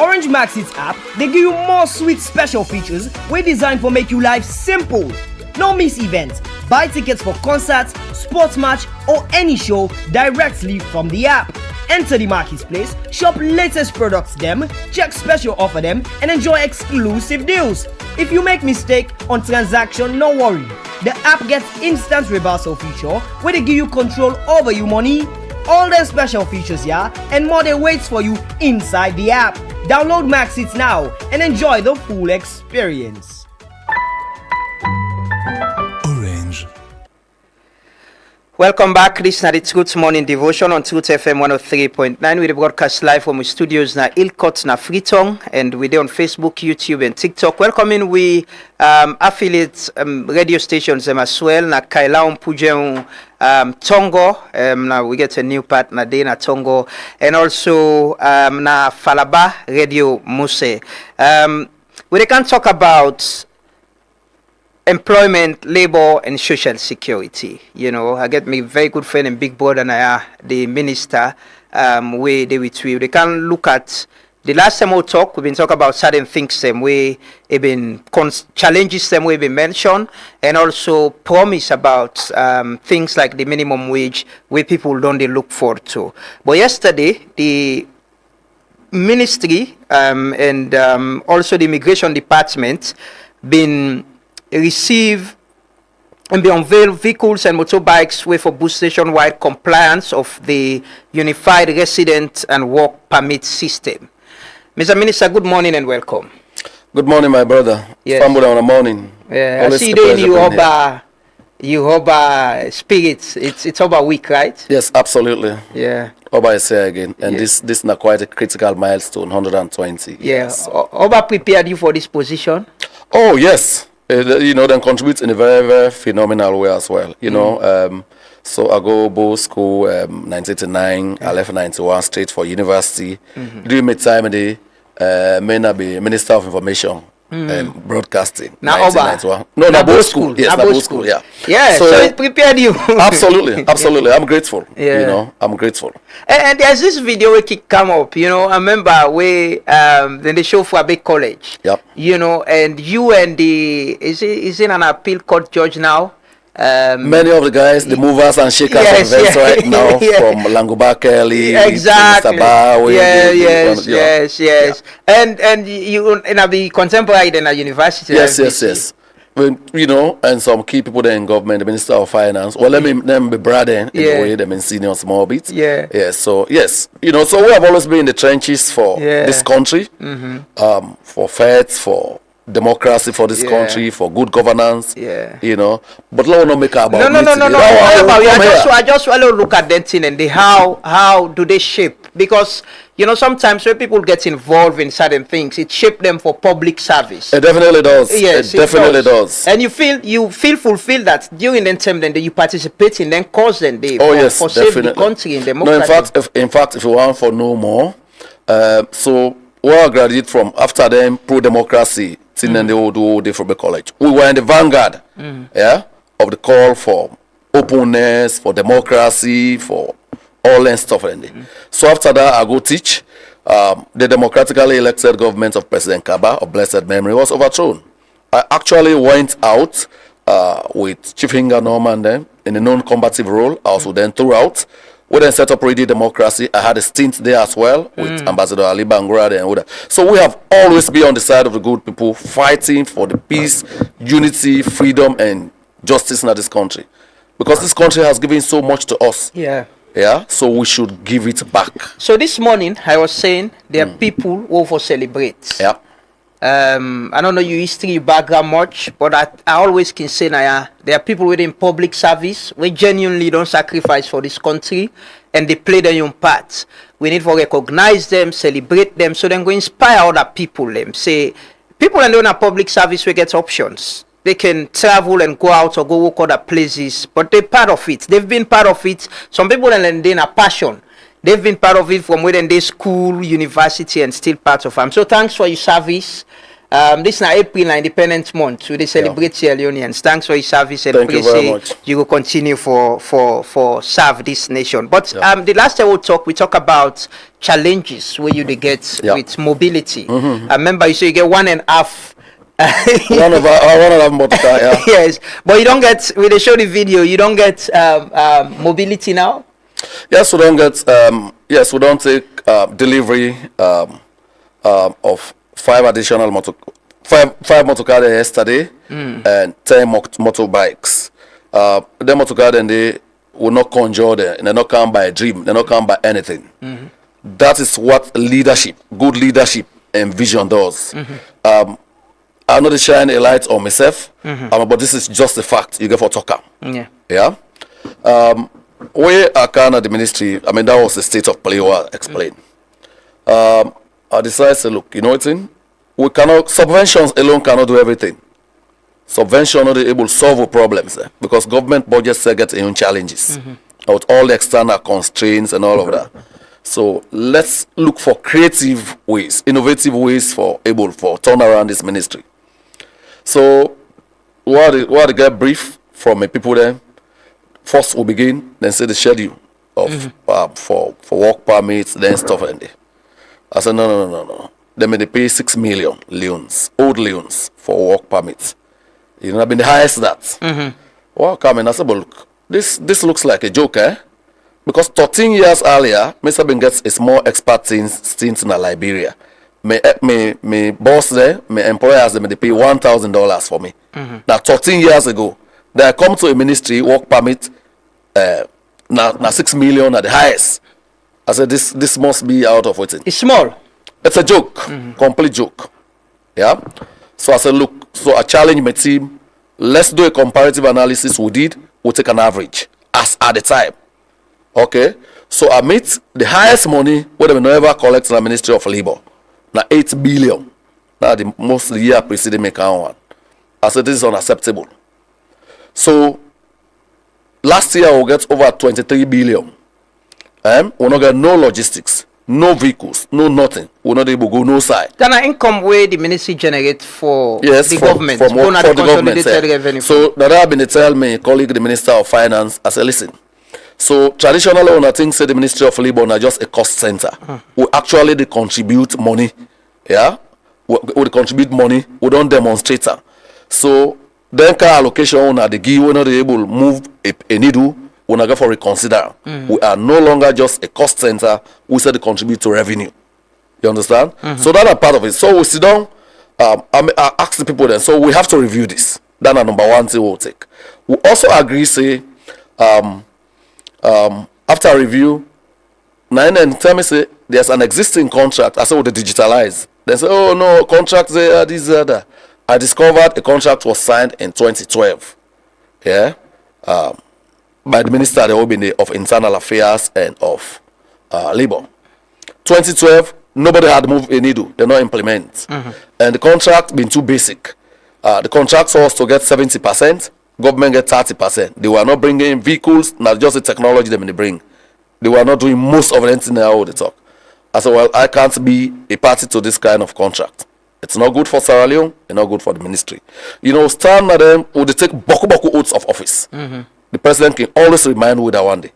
Orange Maxit app, they give you more sweet special features wey designed for make you life simple. No miss events. Buy tickets for concerts, sports match, or any show directly from the app. Enter the marketplace, shop latest products them, check special offer them, and enjoy exclusive deals. If you make mistake on transaction, no worry. The app gets instant reversal feature where they give you control over your money. All the special features, yeah, and more they waits for you inside the app. Download Maxit now and enjoy the full experience. Welcome back. This is the Truth Morning Devotion on Truth FM 103.9. We broadcast live from the studios na Ilkot na Freetong, and we're on Facebook, YouTube, and TikTok. Welcoming we affiliate radio stations as well na Kailaon Pujeon Tongo. Now we get a new partner there na Tongo, and also na Falaba Radio Muse. We can talk about employment, labor, and social security. You know, I get my very good friend and big brother and I are the minister. Where they with we can look at the last time we talk. We've been talking about certain things them way have been challenges them way been mentioned, and also promise about things like the minimum wage where people don't they look forward to. But yesterday the ministry and also the immigration department been receive and be unveiled vehicles and motorbikes way for boost nationwide compliance of the unified resident and work permit system. Mr. Minister, good morning and welcome. Good morning, my brother. Yes. On the morning. Yeah, I see you Oba spirits. It's Oba week, right? Yes, absolutely. Yeah. Oba is here again, and Yes. this is not quite a critical milestone, 120. Yeah. Yes. Oba prepared you for this position? Oh yes. You know, then contributes in a very, very phenomenal way as well. You know, so I go both school 1989, I left 91 straight for university. During my time in the may be Minister of Information and Broadcasting. Now Oba. No, both school. Yes, both school. Yeah. Yeah. So it prepared you. absolutely. I'm grateful. Yeah. You know, I'm grateful. And there's this video we keep come up, you know. I remember we then they show for a big college. Yep. You know, and you and the is it an appeal court judge now? Many of the guys, the movers and shakers of events right now, from Langoba Kelly, exactly. Mr. Bawe, Yes. And you and be contemporary in a university. Yes. When, you know, and some key people there in government, the Minister of Finance. Well, let me be brother in the way them in senior small bits. Yeah. Yes. So yes, you know, so we have always been in the trenches for this country, for faith, for democracy for this country, for good governance. Yeah. You know, but let's not make about no. I just want to look at that thing and the how do they shape, because you know sometimes when people get involved in certain things, it shapes them for public service. It definitely does. Yes, it definitely does. And you feel fulfilled that during the time then you participate in then cause them they for save the country in democracy. No, in fact, if you want for no more, so where I graduated from after them pro-democracy, then they will do from the college. We were in the vanguard, of the call for openness, for democracy, for all that stuff. So after that, I go teach. The democratically elected government of President Kaba, of blessed memory, was overthrown. I actually went out with Chief Hinga Norman then in a non-combative role. I also then throughout. We then set up Radio Democracy. I had a stint there as well with Ambassador Ali Bangura and Oda. So we have always been on the side of the good people, fighting for the peace, unity, freedom, and justice in this country. Because this country has given so much to us. Yeah, so we should give it back. So this morning, I was saying there are people who for celebrate. Yeah. I don't know your history, your background much, but I always can say there are people within public service who genuinely don't sacrifice for this country and they play their own part. We need to recognize them, celebrate them, so then go inspire other people. Them say people in a public service will get options. They can travel and go out or go work other places, but they're part of it. They've been part of it. Some people and they have passion. They've been part of it from within their school, university, and still part of them. So thanks for your service. This is April, Independence Month. We celebrate Sierra Leoneans. Thanks for your service, and Thank you very much. you will continue for serve this nation. But the last time we talk about challenges where you get with mobility. I remember you say you get 1.5. one of our motor car, yeah. Yes, but you don't get. When they show the video, you don't get mobility now. Yes, we don't get. Yes, we don't take delivery of 5 additional five motor cars yesterday and 10 motorbikes. The motor cars then they will not conjure them. They not come by a dream. They not come by anything. That is what leadership, good leadership, and vision does. I'm not shining a light on myself, but this is just a fact. You get for talker. Yeah. We are kind of the ministry. I mean, that was the state of play. I explained. I decided to look. You know what I mean? We cannot, subventions alone cannot do everything. Subvention not able to solve problems because government budgets get own challenges with all the external constraints and all of that. So let's look for creative ways, innovative ways for turn around this ministry. So what I get brief from the people there. First we begin, then say the schedule of for work permits, then stuff like that. I said no. They pay 6 million leones, old leones, for work permits. You know, I've been the highest that. Well, come in, I said, but look, this looks like a joke, eh? Because 13 years earlier, Mr. Ben gets a small expert stint in Liberia. My boss there, my employers, they pay $1,000 for me. Now, 13 years ago, then I come to a ministry, work permit, now 6 million at the highest. I said, this must be out of waiting. It's small. It's a joke, complete joke. Yeah. So I said, look, so I challenge my team. Let's do a comparative analysis. We'll take an average as at the time. Okay. So I meet the highest money what we ever collect in the Ministry of Labor. Now 8 billion. Now the most year preceding me count one. I said this is unacceptable. So last year we'll get over 23 billion. We'll not get no logistics, no vehicles, no nothing. We're not able to go no side. Then an income where the ministry generate for the government, for the government. Revenue. So that I've been tell my colleague, the Minister of Finance, I said, listen. So traditionally, when I think say the Ministry of Labor is just a cost center, we actually they contribute money. Yeah, we contribute money. We don't demonstrate. So then car allocation at the give we're not able to move a needle. We not go for reconsider. We are no longer just a cost center. We said to contribute to revenue. You understand? So that's a part of it. So we sit down. I ask the people then. So we have to review this. That's a number one thing we'll take. We also agree say after review, and tell me say there's an existing contract. I said we digitalize. They say oh no contract there this that. I discovered a contract was signed in 2012. Yeah. By the Minister of Internal Affairs and of Labor. 2012, nobody had moved a needle. They not implement. And the contract been too basic. The contract was to get 70%, government get 30%. They were not bringing in vehicles, not just the technology they bring. They were not doing most of anything how they talk. I said, well, I can't be a party to this kind of contract. It's not good for Sierra Leone, it's not good for the ministry. You know, stand at them, would they take boku oaths of office? The president can always remind you that one day.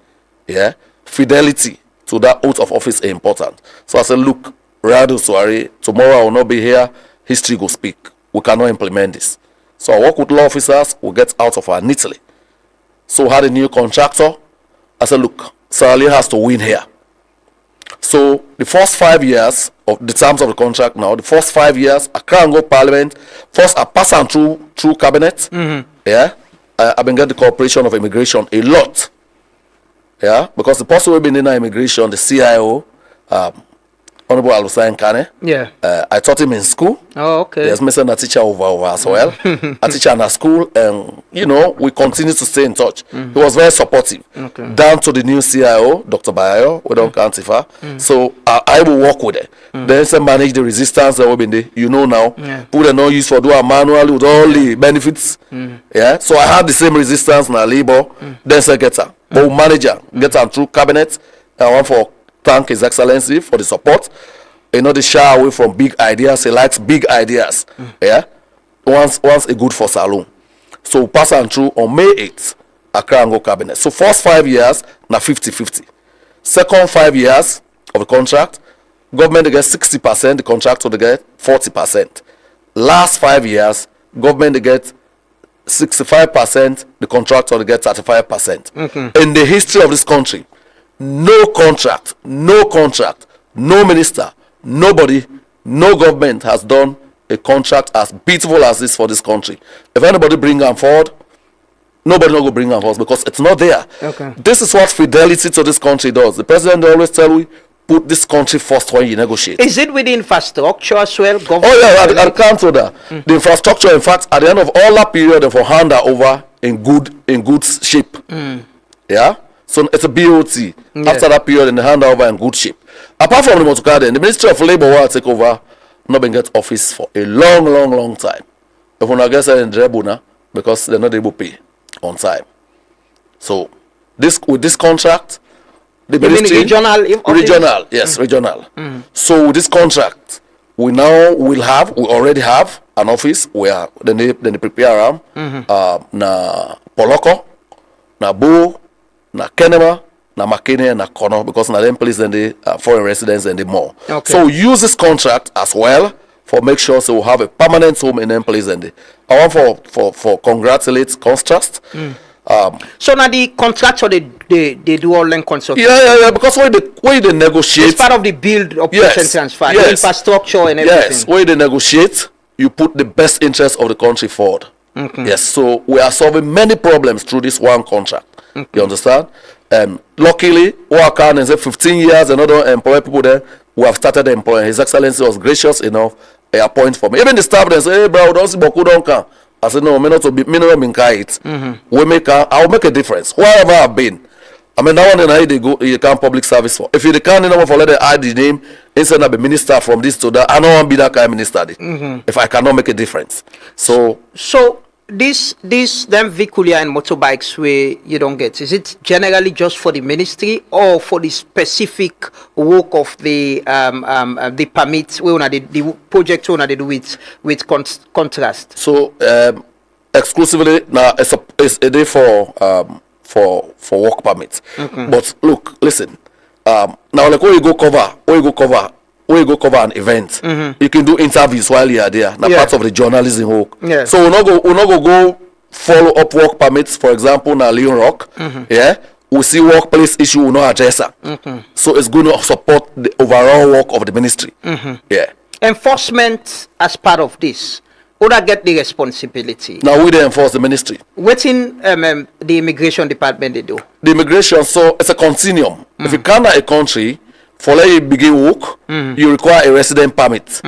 Yeah. Fidelity to that oath of office is important. So I said, look, Rado Suare, tomorrow I will not be here. History will speak. We cannot implement this. So I work with law officers, we'll get out of our neatly. So I had a new contractor. I said, look, Sierra Leone has to win here. So the first 5 years of the terms of the contract now, the first 5 years, I can't go parliament. First, I pass on through cabinet. Yeah. I've been getting the cooperation of immigration a lot. Yeah, because the person who been in immigration, the CIO, Honorable Alusain Kane. Yeah. I taught him in school. Oh, okay. Yes, missing a teacher over as well. A teacher in a school, and you know, we continue to stay in touch. He was very supportive. Okay. Down to the new CIO, Dr. Bayo, we don't count Ifa. So I will work with it. Then some manage the resistance that we've been there. You know now. Yeah. Put a no use for do a manual with all the benefits. Yeah. So I had the same resistance in labor. Then secretary. But manager get them through cabinet. I want for thank His Excellency for the support. You know, they shy away from big ideas. He likes big ideas. Yeah. Once a good for Salone. So pass on through on May 8th, Accra and go cabinet. So first 5 years, na 50-50. Second 5 years of the contract, government they get 60%, the contractor they get 40%. Last 5 years, government they get 65%, the contractor they get 35%. In the history of this country, no contract, no minister, nobody, no government has done a contract as beautiful as this for this country. If anybody bring them forward, nobody not go bring them forward because it's not there. This is what fidelity to this country does. The president always tell we put this country first when you negotiate. Is it with the infrastructure as well? Oh yeah, I can't do that. The infrastructure, in fact, at the end of all that period, they for hand that over in good shape. Yeah. So it's a BOT. After that period, in the hand over in good shape. Apart from the Motukade, the Ministry of Labour will take over. Not been get office for a long time. If we not get in Drebuna because they're not able to pay on time. So with this contract, the ministry regional, yes, regional. So with this contract, we already have an office where they prepare na Poloko, na Bo, na Kenema, na Makene, na Kono, because na them place then the foreign residents and the more. So we use this contract as well for make sure so we have a permanent home in them place and I want for congratulate Contrast. So now the contractor they do all land construction. Yeah, because when they negotiate, it's part of the build operation transfer, the infrastructure and everything. Yes, when they negotiate, you put the best interest of the country forward. Yes, so we are solving many problems through this one contract. You understand? Luckily, what can is 15 years another employ people there who have started employing. His Excellency was gracious enough to appoint for me. Even the staff they say, hey bro, don't see Boku don't come. I said no, me not to be minimum in it. I'll make a difference. Wherever I've been. I mean that one in they go you can public service for. If you can't number for let them add the name instead of a minister from this to that, I don't want to be that kind of minister. If I cannot make a difference. So this them vehicular and motorbikes where you don't get, is it generally just for the ministry or for the specific work of the permit where the project where they do it with Contrast? So exclusively now it's a day for work permit. But look, listen, now like when you go cover an event, you can do interviews while you are there. Now part of the journalism work. So we're not go follow up work permits, for example, now Leone Rock. We see workplace issue, we not address that. So it's going to support the overall work of the ministry. Enforcement as part of this. Would I get the responsibility? Now we they enforce the ministry. What in the immigration department they do? The immigration, so it's a continuum. If you come to a country, for let you begin work, you require a resident permit.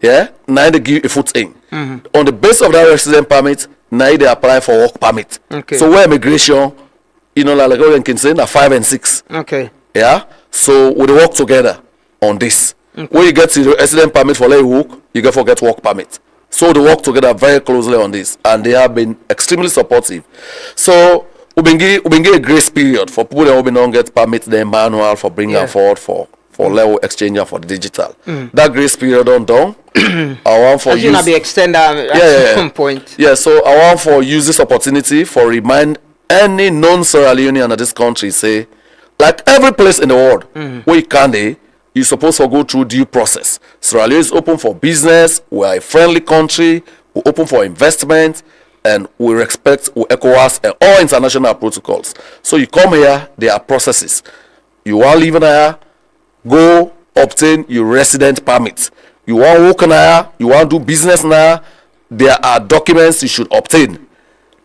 Yeah, now they give you a foot in. On the basis of that resident permit, now they apply for work permit. So where immigration, you know, like we can say, 5 and 6. Yeah, so we work together on this. When you get the resident permit for let you work, you get forget work permit. So they work together very closely on this, and they have been extremely supportive. So we been give a grace period for people that don't get permit the manual for bringing them forward for level exchange for the digital. That grace period done. I want for use be extended at some point. Yeah, so I want for use this opportunity for remind any non-Sierra Leonean of this country say, like every place in the world where you can you're supposed to go through due process. Sierra Leone is open for business. We are a friendly country. We're open for investment, and we respect ECOWAS and all international protocols. So you come here, there are processes. You want to live in here, go obtain your resident permit. You want to work in here, you want to do business now, there are documents you should obtain.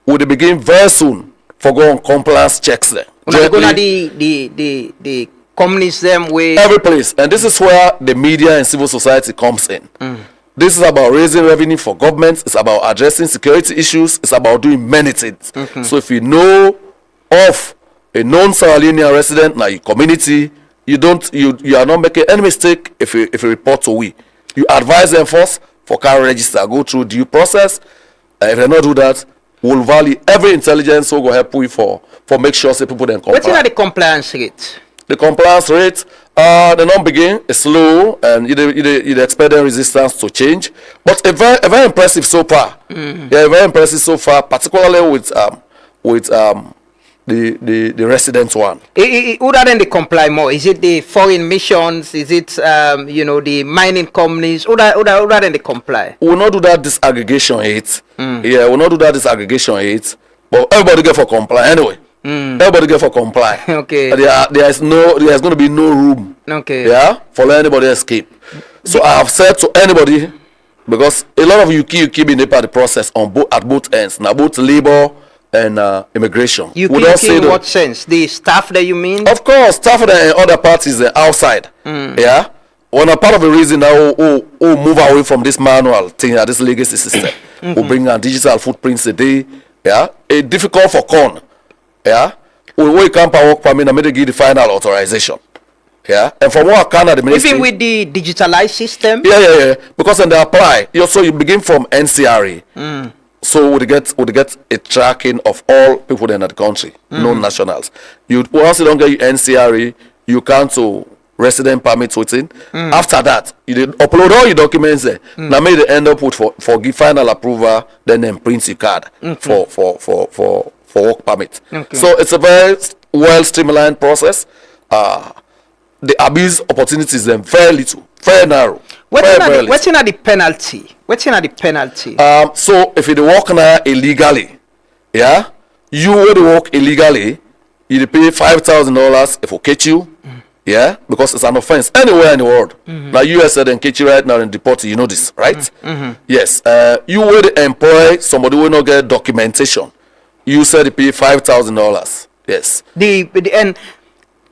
We'll begin very soon for go on compliance checks there. We're going to the companies them way every place, and this is where the media and civil society comes in. This is about raising revenue for governments. It's about addressing security issues. It's about doing many things. So if you know of a non-Sierra Leonean resident in your community, you are not making any mistake if you report to we. You advise them first for car register, go through due process. If they not do that, we'll value every intelligence so go help you for make sure say people then comply. What's the compliance rate? The compliance rate, They don't begin. It's slow, and you expect the resistance to change. But a very impressive so far. Yeah, very impressive so far, particularly with the resident one. Who then they comply more? Is it the foreign missions? Is it the mining companies? Who then they comply? We'll not do that disaggregation yet. Yeah, we'll not do that disaggregation yet. But everybody get for comply anyway. Everybody get for comply. Okay. There's going to be no room. Okay. Yeah, for let anybody escape. So I have said to anybody, because a lot of you keep being a part of the process at both ends. Now both labor and immigration. You in what sense? The staff that you mean? Of course, staff and other parties outside. Yeah. One a part of the reason now who move away from this manual thing, this legacy system. We bring a digital footprints a day. Yeah. It's difficult for corn. Yeah. We can't work permit and maybe give the final authorization. Yeah. And from what I can at the ministry. Even with the digitalized system? Yeah. Because when they apply, you begin from NCRA. So we get a tracking of all people in the country, no nationals. Once you don't get your NCRA, you can't to resident permits within. After that, you upload all your documents there. Now may they end up with for give final approval, then print your card for work permit. So it's a very well streamlined process. The abuse opportunities are very little, very narrow. What's the penalty? What's the penalty? So if you work now illegally, yeah, you will work illegally, you pay $5,000 if we catch you, yeah, because it's an offense anywhere in the world. Now US said and catch you right now and deport you know this, right? Yes. You will employ somebody who will not get documentation. You said you pay $5,000. Yes. And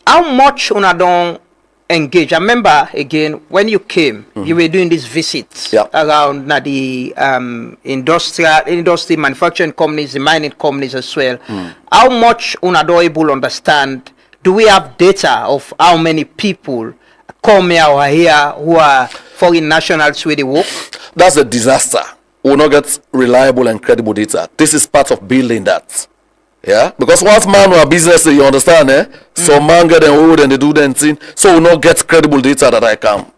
how much una don't engage? I remember again when you came, you were doing these visits around the industry manufacturing companies, the mining companies as well. How much una don't able understand? Do we have data of how many people come here or here who are foreign nationals where they work? That's a disaster. We will not get reliable and credible data. This is part of building that. Yeah, because once man or business, you understand, so man get them old and they do them thing, so we not get credible data that I can,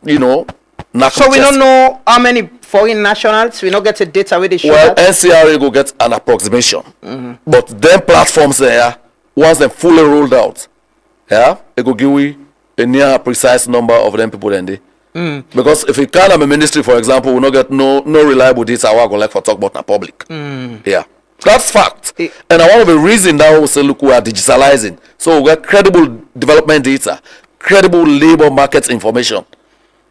knock. So we don't know how many foreign nationals. We not get the data where they show. Well, NCRA go get an approximation, but them platforms there, once they fully rolled out, yeah, it go give you a near precise number of them people then they. Because if you can't have a ministry, for example, we not get no reliable data. I go like for talk about the public. Yeah. That's fact. And one of the reasons that we say, look, we are digitalizing. So we get credible development data, credible labor market information.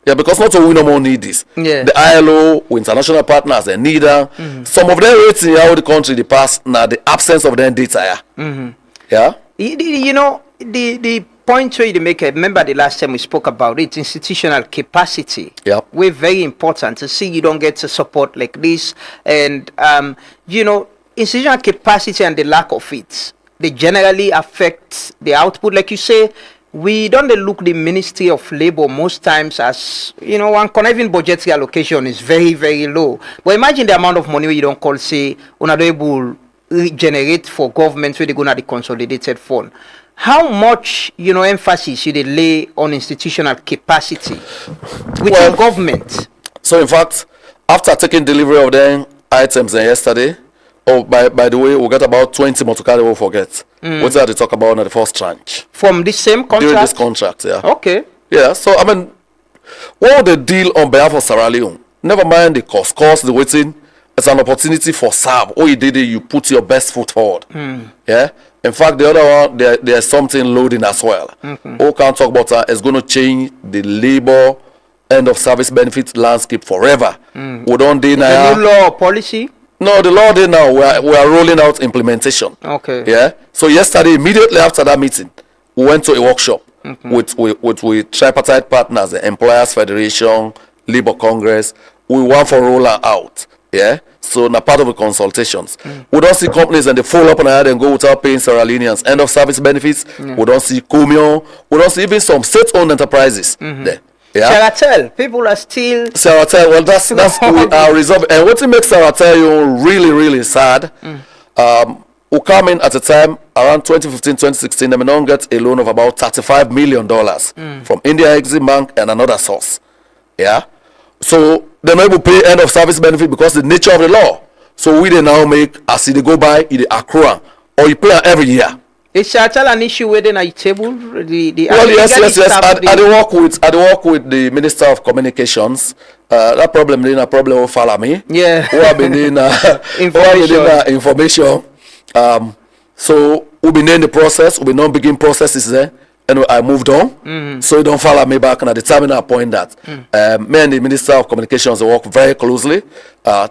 Yeah, because not all we no more need this. Yeah. The ILO, with international partners, they need them. Some of them rates in the country, the past, now the absence of their data. Yeah. The point where you make, I remember the last time we spoke about it, institutional capacity. Yeah. We're very important to see you don't get to support like this. And, institutional capacity and the lack of it, they generally affect the output. Like you say, we don't look the Ministry of Labor most times as, one conniving budgetary allocation is very, very low. But imagine the amount of money you don't call, say, unable generate for government where they go to the consolidated fund. How much, emphasis should they lay on institutional capacity within government? So, in fact, after taking delivery of them items yesterday, by the way, we got about 20 motor car we'll forget. What did they talk about in the first tranche? From this same contract? During this contract, yeah. Okay. Yeah, so, what would the deal on behalf of Sierra Leone? Never mind the cost, the waiting. It's an opportunity for SAB. All you did is you put your best foot forward. Yeah. In fact, the other one, there's something loading as well. All can't talk about that. It's going to change the labor end of service benefit landscape forever. We don't deny the new law or policy. No, the law did now. We are rolling out implementation. Okay. Yeah. So yesterday, immediately after that meeting, we went to a workshop with tripartite partners, the Employers Federation, Labor Congress. We want for roller out. Yeah. So now part of the consultations. We don't see companies and they fall up on the head and go without paying Sierra Leoneans end of service benefits. We don't see Comio. We don't see even some state-owned enterprises there. Yeah. Saratel, people are still. Saratel, well, that's we are resolved. And what makes Saratel really, really sad, who come in at a time around 2015, 2016, they may not get a loan of about $35 million from India Exim Bank and another source. Yeah. So they're not able to pay end of service benefit because the nature of the law. So we they now make as they go by, it accrue or you pay every year. Is an issue within a table? Well, yes. I do work with the Minister of Communications. That problem is a problem will follow me. Yeah. Who have been in information. So we've been in the process. We've been on begin processes there. And I moved on. So you don't follow me back. And at the time when I point that, me and the Minister of Communications work very closely.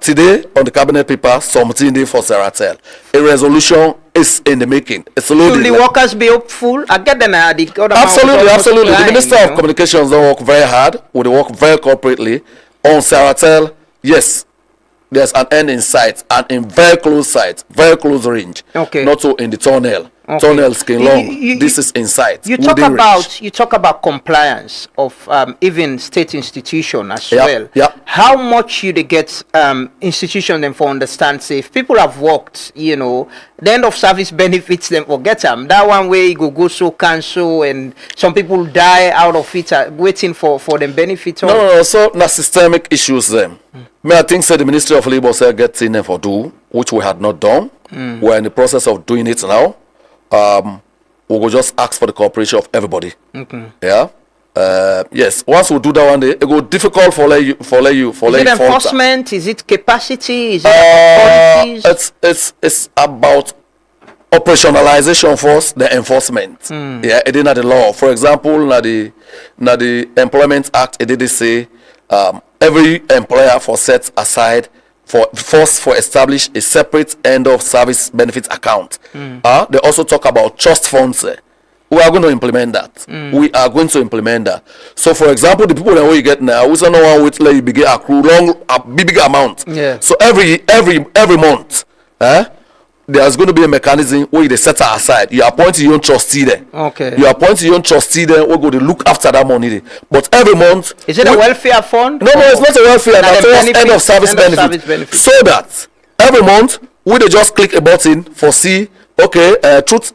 Today on the cabinet paper, something there for Saratel. A resolution is in the making. It's loaded. Should the workers be hopeful? I get them. Absolutely. The Minister of Communications don't work very hard. We work very corporately on Saratel. Yes, there's an end in sight and in very close sight, very close range. Okay. Not so in the tunnel. Okay. Tunnel skin long. This is in sight. You talk about compliance of even state institution as well. Yeah. How much you they get institution them for understand say if people have worked, the end of service benefits them for get them. That one way you go so cancel and some people die out of it waiting for them benefits. No. So na systemic issues them. I think the Ministry of Labour said get in for do, which we had not done. We're in the process of doing it now. We will just ask for the cooperation of everybody. Yeah. Yes. Once we do that one day, it will difficult for you. Is it enforcement? Is it capacity? Is it authorities? It's about operationalization first, the enforcement. Yeah. It is not the law. For example, na the Employment Act, it did say every employer for set aside for establish a separate end of service benefits account. They also talk about trust funds. We are going to implement that. We are going to implement that. So, for example, the people that we get now, we don't know how to let you begin accrue a big amount. Yeah. So every month, there's going to be a mechanism where they set it aside. You appoint your own trustee there. Okay. You appoint your own trustee there. We're going to look after that money there. But every month. Is it a welfare fund? No, it's not a welfare. It's end of service benefit. So that every month we just click a button for see. Okay, Truth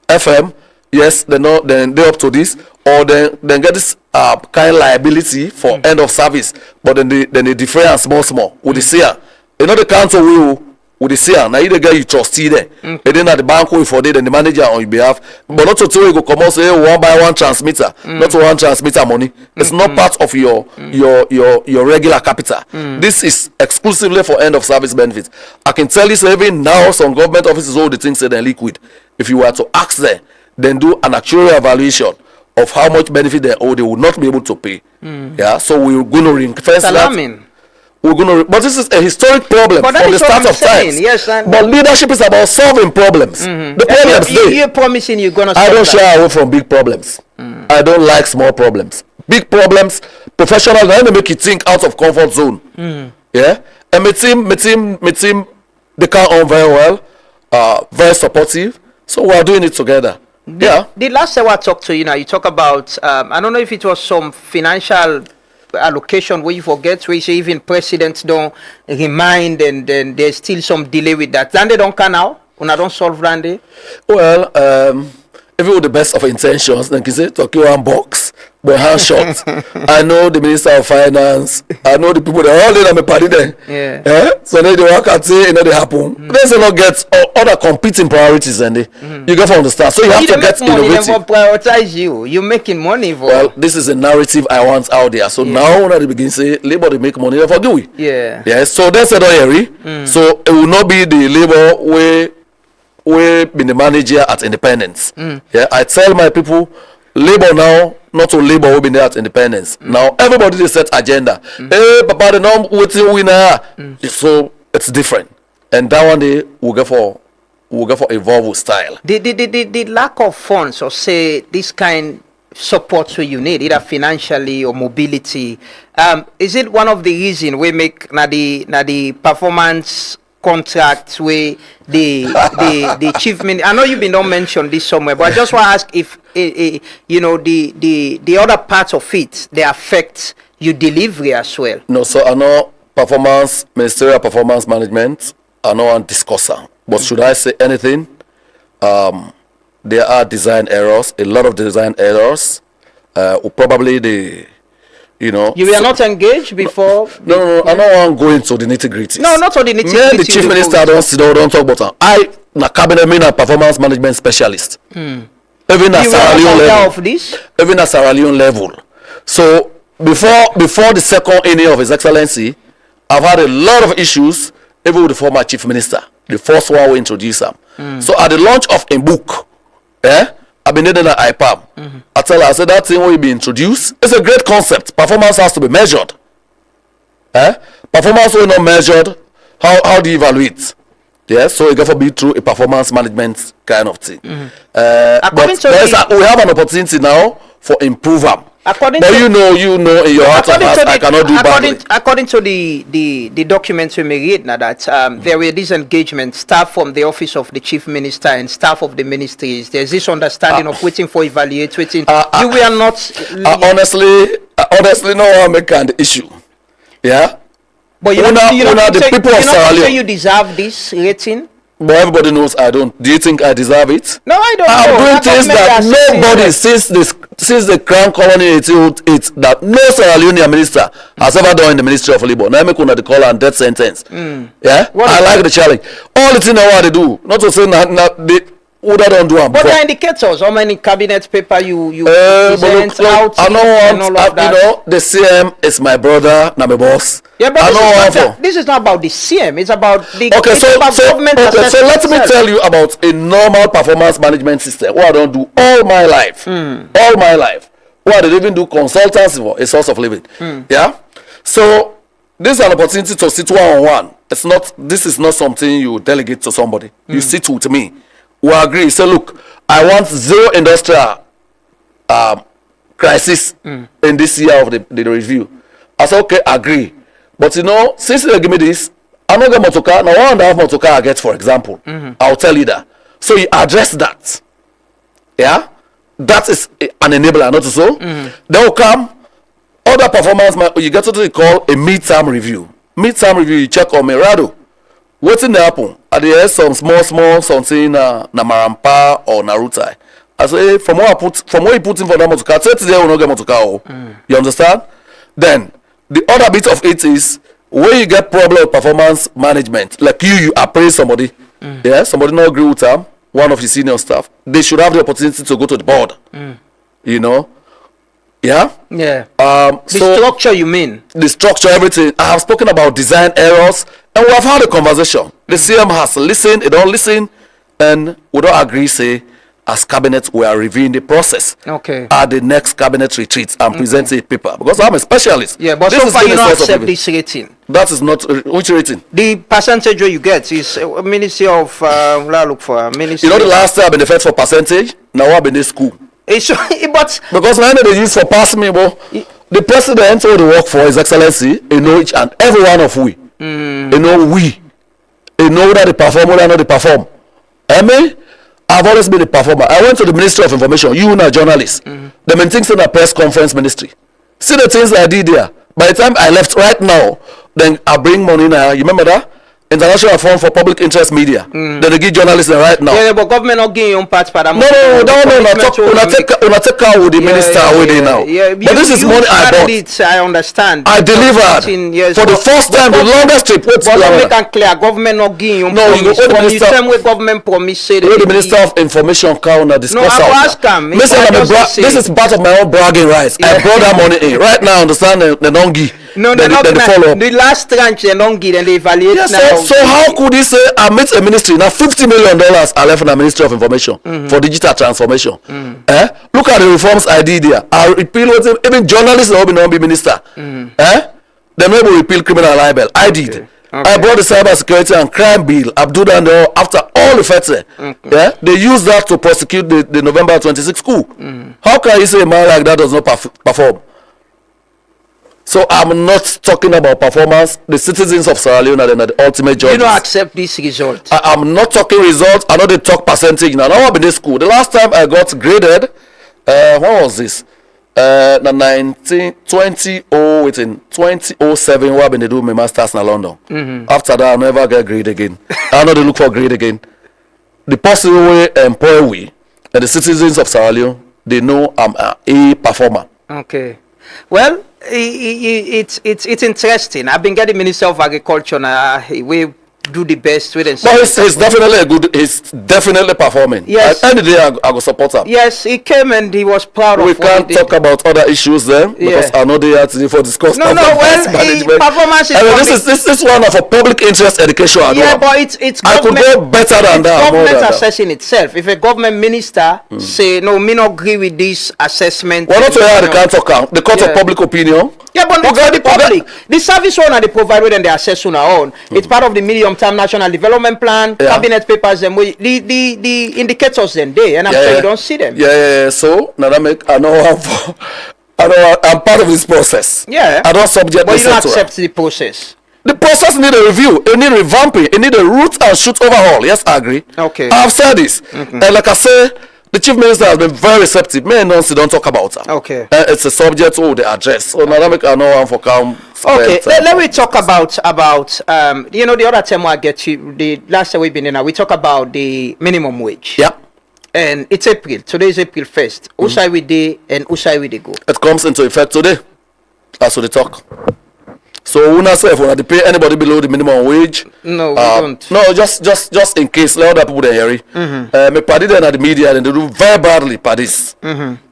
FM. Yes, then they up to this, or then get this kind of liability for end of service. But then they differ small with the SEA. The council will. With the SEA, now you get you trustee there. And then at the bank way for then the manager on your behalf. But not to tell you go come out say one by one transmitter, not one transmitter money. It's not part of your regular capital. This is exclusively for end of service benefits. I can tell you so even now some government offices all the things say they're liquid. If you were to ask them, then do an actuarial evaluation of how much benefit they owe, they will not be able to pay. Yeah, so we're going to reinforce that. But this is a historic problem from the start of times. Yes, but leadership is about solving problems. The problems you're promising you're gonna solve I don't shy away from big problems. I don't like small problems. Big problems, professional, now they make you think out of comfort zone. Yeah. And my team, they can on very well, very supportive. So we are doing it together. The last time I talked to you now, you talk about I don't know if it was some financial allocation where you forget where you say even presidents don't remind and then there's still some delay with that. Then they don't come now? When I don't solve Randy? Well, even with the best of intentions, then you say talk you one box, but hand shot. I know the Minister of Finance, I know the people that are all in my party there. Yeah. So then they work out say they happen. They not get other competing priorities and you get to understand. So you have to get innovative. They prioritize you. You're making money for. Well, this is a narrative I want out there. So now when I begin say labor they make money, for do we? Yeah. So that's it all. So it will not be the labor way be the manager at independence. Yeah. I tell my people, labor now, not to labor will be there at independence. Now everybody they set agenda. Hey, papa, the norm waiting winner. So it's different. And that one day we'll go for evolve with style. The lack of funds or say this kind support so you need either financially or mobility. Is it one of the reasons we make the performance contracts where the chief minister, I know you've been not mentioned this somewhere, but I just want to ask if the other parts of it they affect your delivery as well. No, so I know ministerial performance management, I know and discusser. But should I say anything? There are design errors, a lot of design errors. Probably you were not engaged before. No, I don't want to go into the nitty-gritty. No, not on the nitty-gritty. The chief minister don't talk about it. Na cabinet me na performance management specialist. Even at Sierra Leone level. Of this? Even at Sierra Leone level. So before the second inning of His Excellency, I've had a lot of issues even with the former chief minister. The first one we introduced him. So at the launch of a book, I've been needing an IPAM. I tell her, I said that thing will be introduced. It's a great concept. Performance has to be measured. Performance will not measured. How do you evaluate? So you got to be through a performance management kind of thing. But we have an opportunity now for improvement. But you know in your heart of hearts, I cannot do badly. According to the document we read now that there were disengagement, staff from the office of the chief minister and staff of the ministries. There's this understanding of waiting for evaluating. You were not. Honestly, no one make an issue. Yeah. But you don't you deserve this rating. But everybody knows I don't. Do you think I deserve it? No, I don't. I'm doing things that nobody since the Crown Colony 1808 that no Sierra Leonean minister has ever done in the Ministry of Labour. Now I make one the call and death sentence. Yeah, I like the challenge. All the things I want to do, not to say they would don't do them. But there are indicators. How many cabinet paper you present out? I don't want. The CM is my brother, not my boss. Yeah, but this is not about the CM. It's about the government. So let me tell you about a normal performance management system. What I don't do all my life. All my life. What I didn't even do consultancy for a source of living. Yeah. So this is an opportunity to sit one-on-one. This is not something you delegate to somebody. You sit with me. We agree. Say, look, I want zero industrial crisis in this year of the review. I said, okay, agree. But since they give me this, I'm not get motorcar. Now, 1.5 motorcar I get, for example. I'll tell you that. So you address that. Yeah? That is an enabler, not so. Then will come other performance. You get what they call a mid-term review. Mid-term review, you check on Merado. What's in the happen? At the end, some small something na Marampa or Narutai. I say from what you put in for that motorcar, today we not get motorcar. You understand? Then the other bit of it is when you get problem with performance management, like you appraise somebody, somebody not agree with them, one of the senior staff, they should have the opportunity to go to the board. Yeah. The structure, you mean? The structure, everything. I have spoken about design errors, and we have had a conversation. The CM has listened, they don't listen, and we don't agree. Say, as cabinet, we are reviewing the process. Okay. At the next cabinet retreat, and presenting a paper because I'm a specialist. Yeah, but so far you don't accept this rating. That is not which rating. The percentage you get is Ministry of look for Ministry. The last time I've been effect for percentage. Now I've been in school. But because when they use for pass me, the president who they work for His Excellency, know each and every one of we. Know that they perform, whether or not they perform. I've always been a performer. I went to the Ministry of Information. You are a journalist. The main things in the press conference ministry. See the things I did there. By the time I left right now, then I bring money now. You remember that? International Fund for Public Interest Media. Then they give journalists right now. Yeah, but government not giving you part for that. No. Una take out with the minister with it now. But this is money I bought. I understand. I delivered for the first time, the longest trip. But make it clear, government not giving you. No, you from the same way government promise say. The Minister of Information can discuss. No, I ask him. This is part of my own bragging rights. I brought that money in. Right now, understand they don't give. No, they're not the last tranche they don't give and they evaluate now. So how could he say I met a ministry now $50 million I left in the Ministry of Information for digital transformation? Look at the reforms I did there. I repeal even journalists will not be minister. They will repeal criminal libel. I did. Okay. I brought the cyber security and crime bill. Abdul and after all the facts. They use that to prosecute the November 26 coup. How can you say a man like that does not perform? So I'm not talking about performance. The citizens of Sierra Leone are the ultimate judges. You don't accept this result. I'm not talking results. I know they talk percentage. Now I've been in school. The last time I got graded, what was this? na 2007 where I been do my masters in London. After that I never get grade again. I know they look for grade again. The possible way employ we and the citizens of Sierra Leone, they know I'm a performer. Okay. Well, it's interesting. I've been getting Minister of Agriculture now. We do the best with it. But he's definitely a good. He's definitely performing. Yes. Any day I go support him. Yes, he came and he was proud of We what can't he did. talk about other issues then because I know they are today for discuss. No, well, performance is. I mean, this is one of a public interest education. But it's. I could go better than that. Government assessing itself. If a government minister say no, me not agree with this assessment. Well, not where they can't talk out. The court of public opinion. Yeah, but for the public, the service owner they provide with and they assess on our own. It's part of the medium-term national development plan, cabinet papers, and the indicators then they, and I'm sure you don't see them. So now that make I know I'm part of this process. Yeah, I don't subject. But you don't accept the process. The process need a review. It need revamping. It need a root and shoot overhaul. Yes, I agree. Okay. I've said this, and like I say. The chief minister has been very receptive. Me and Nancy don't talk about her. Okay. It's a subject they address. So now that make I know one for calm. Okay. Let me talk about the other time I get you the last time we've been in. We talk about the minimum wage. Yeah. And it's April. Today is April 1st. Usai we day and Usai we go. It comes into effect today. That's what they talk. So we not say if we not to pay anybody below the minimum wage. No, we don't. No, just in case let other people they hear it. Me party then at the media and they do very badly for this.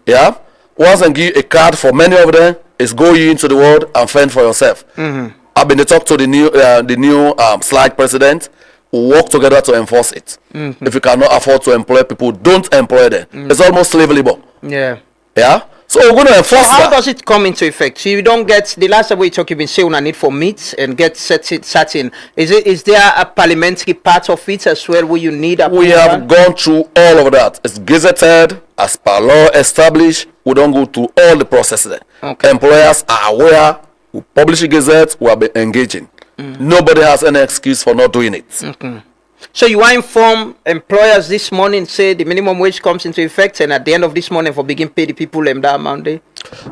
Yeah. Once and give a card for many of them is go you into the world and fend for yourself. I've been to talk to the new slide president. We work together to enforce it. If you cannot afford to employ people, don't employ them. It's almost slave labor. Yeah. Yeah. So we're going to enforce that. How does it come into effect? So you don't get the last time we talk. You've been saying I need for meat and get certain. Is there a parliamentary part of it as well where you need a? We have gone through all of that. It's gazetted as per law established. We don't go through all the processes. Okay. Employers are aware. We publish a gazette. We have been engaging. Nobody has any excuse for not doing it. So you are inform employers this morning, say the minimum wage comes into effect, and at the end of this morning for begin pay the people that amount there?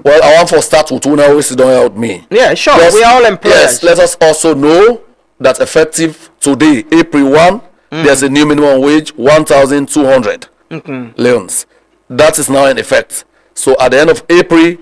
Well, I want to start with who now don't help me. Yeah, sure. Yes, we are all employers. Yes, let us also know that effective today, April 1, there's a new minimum wage, 1,200 leones. That is now in effect. So at the end of April,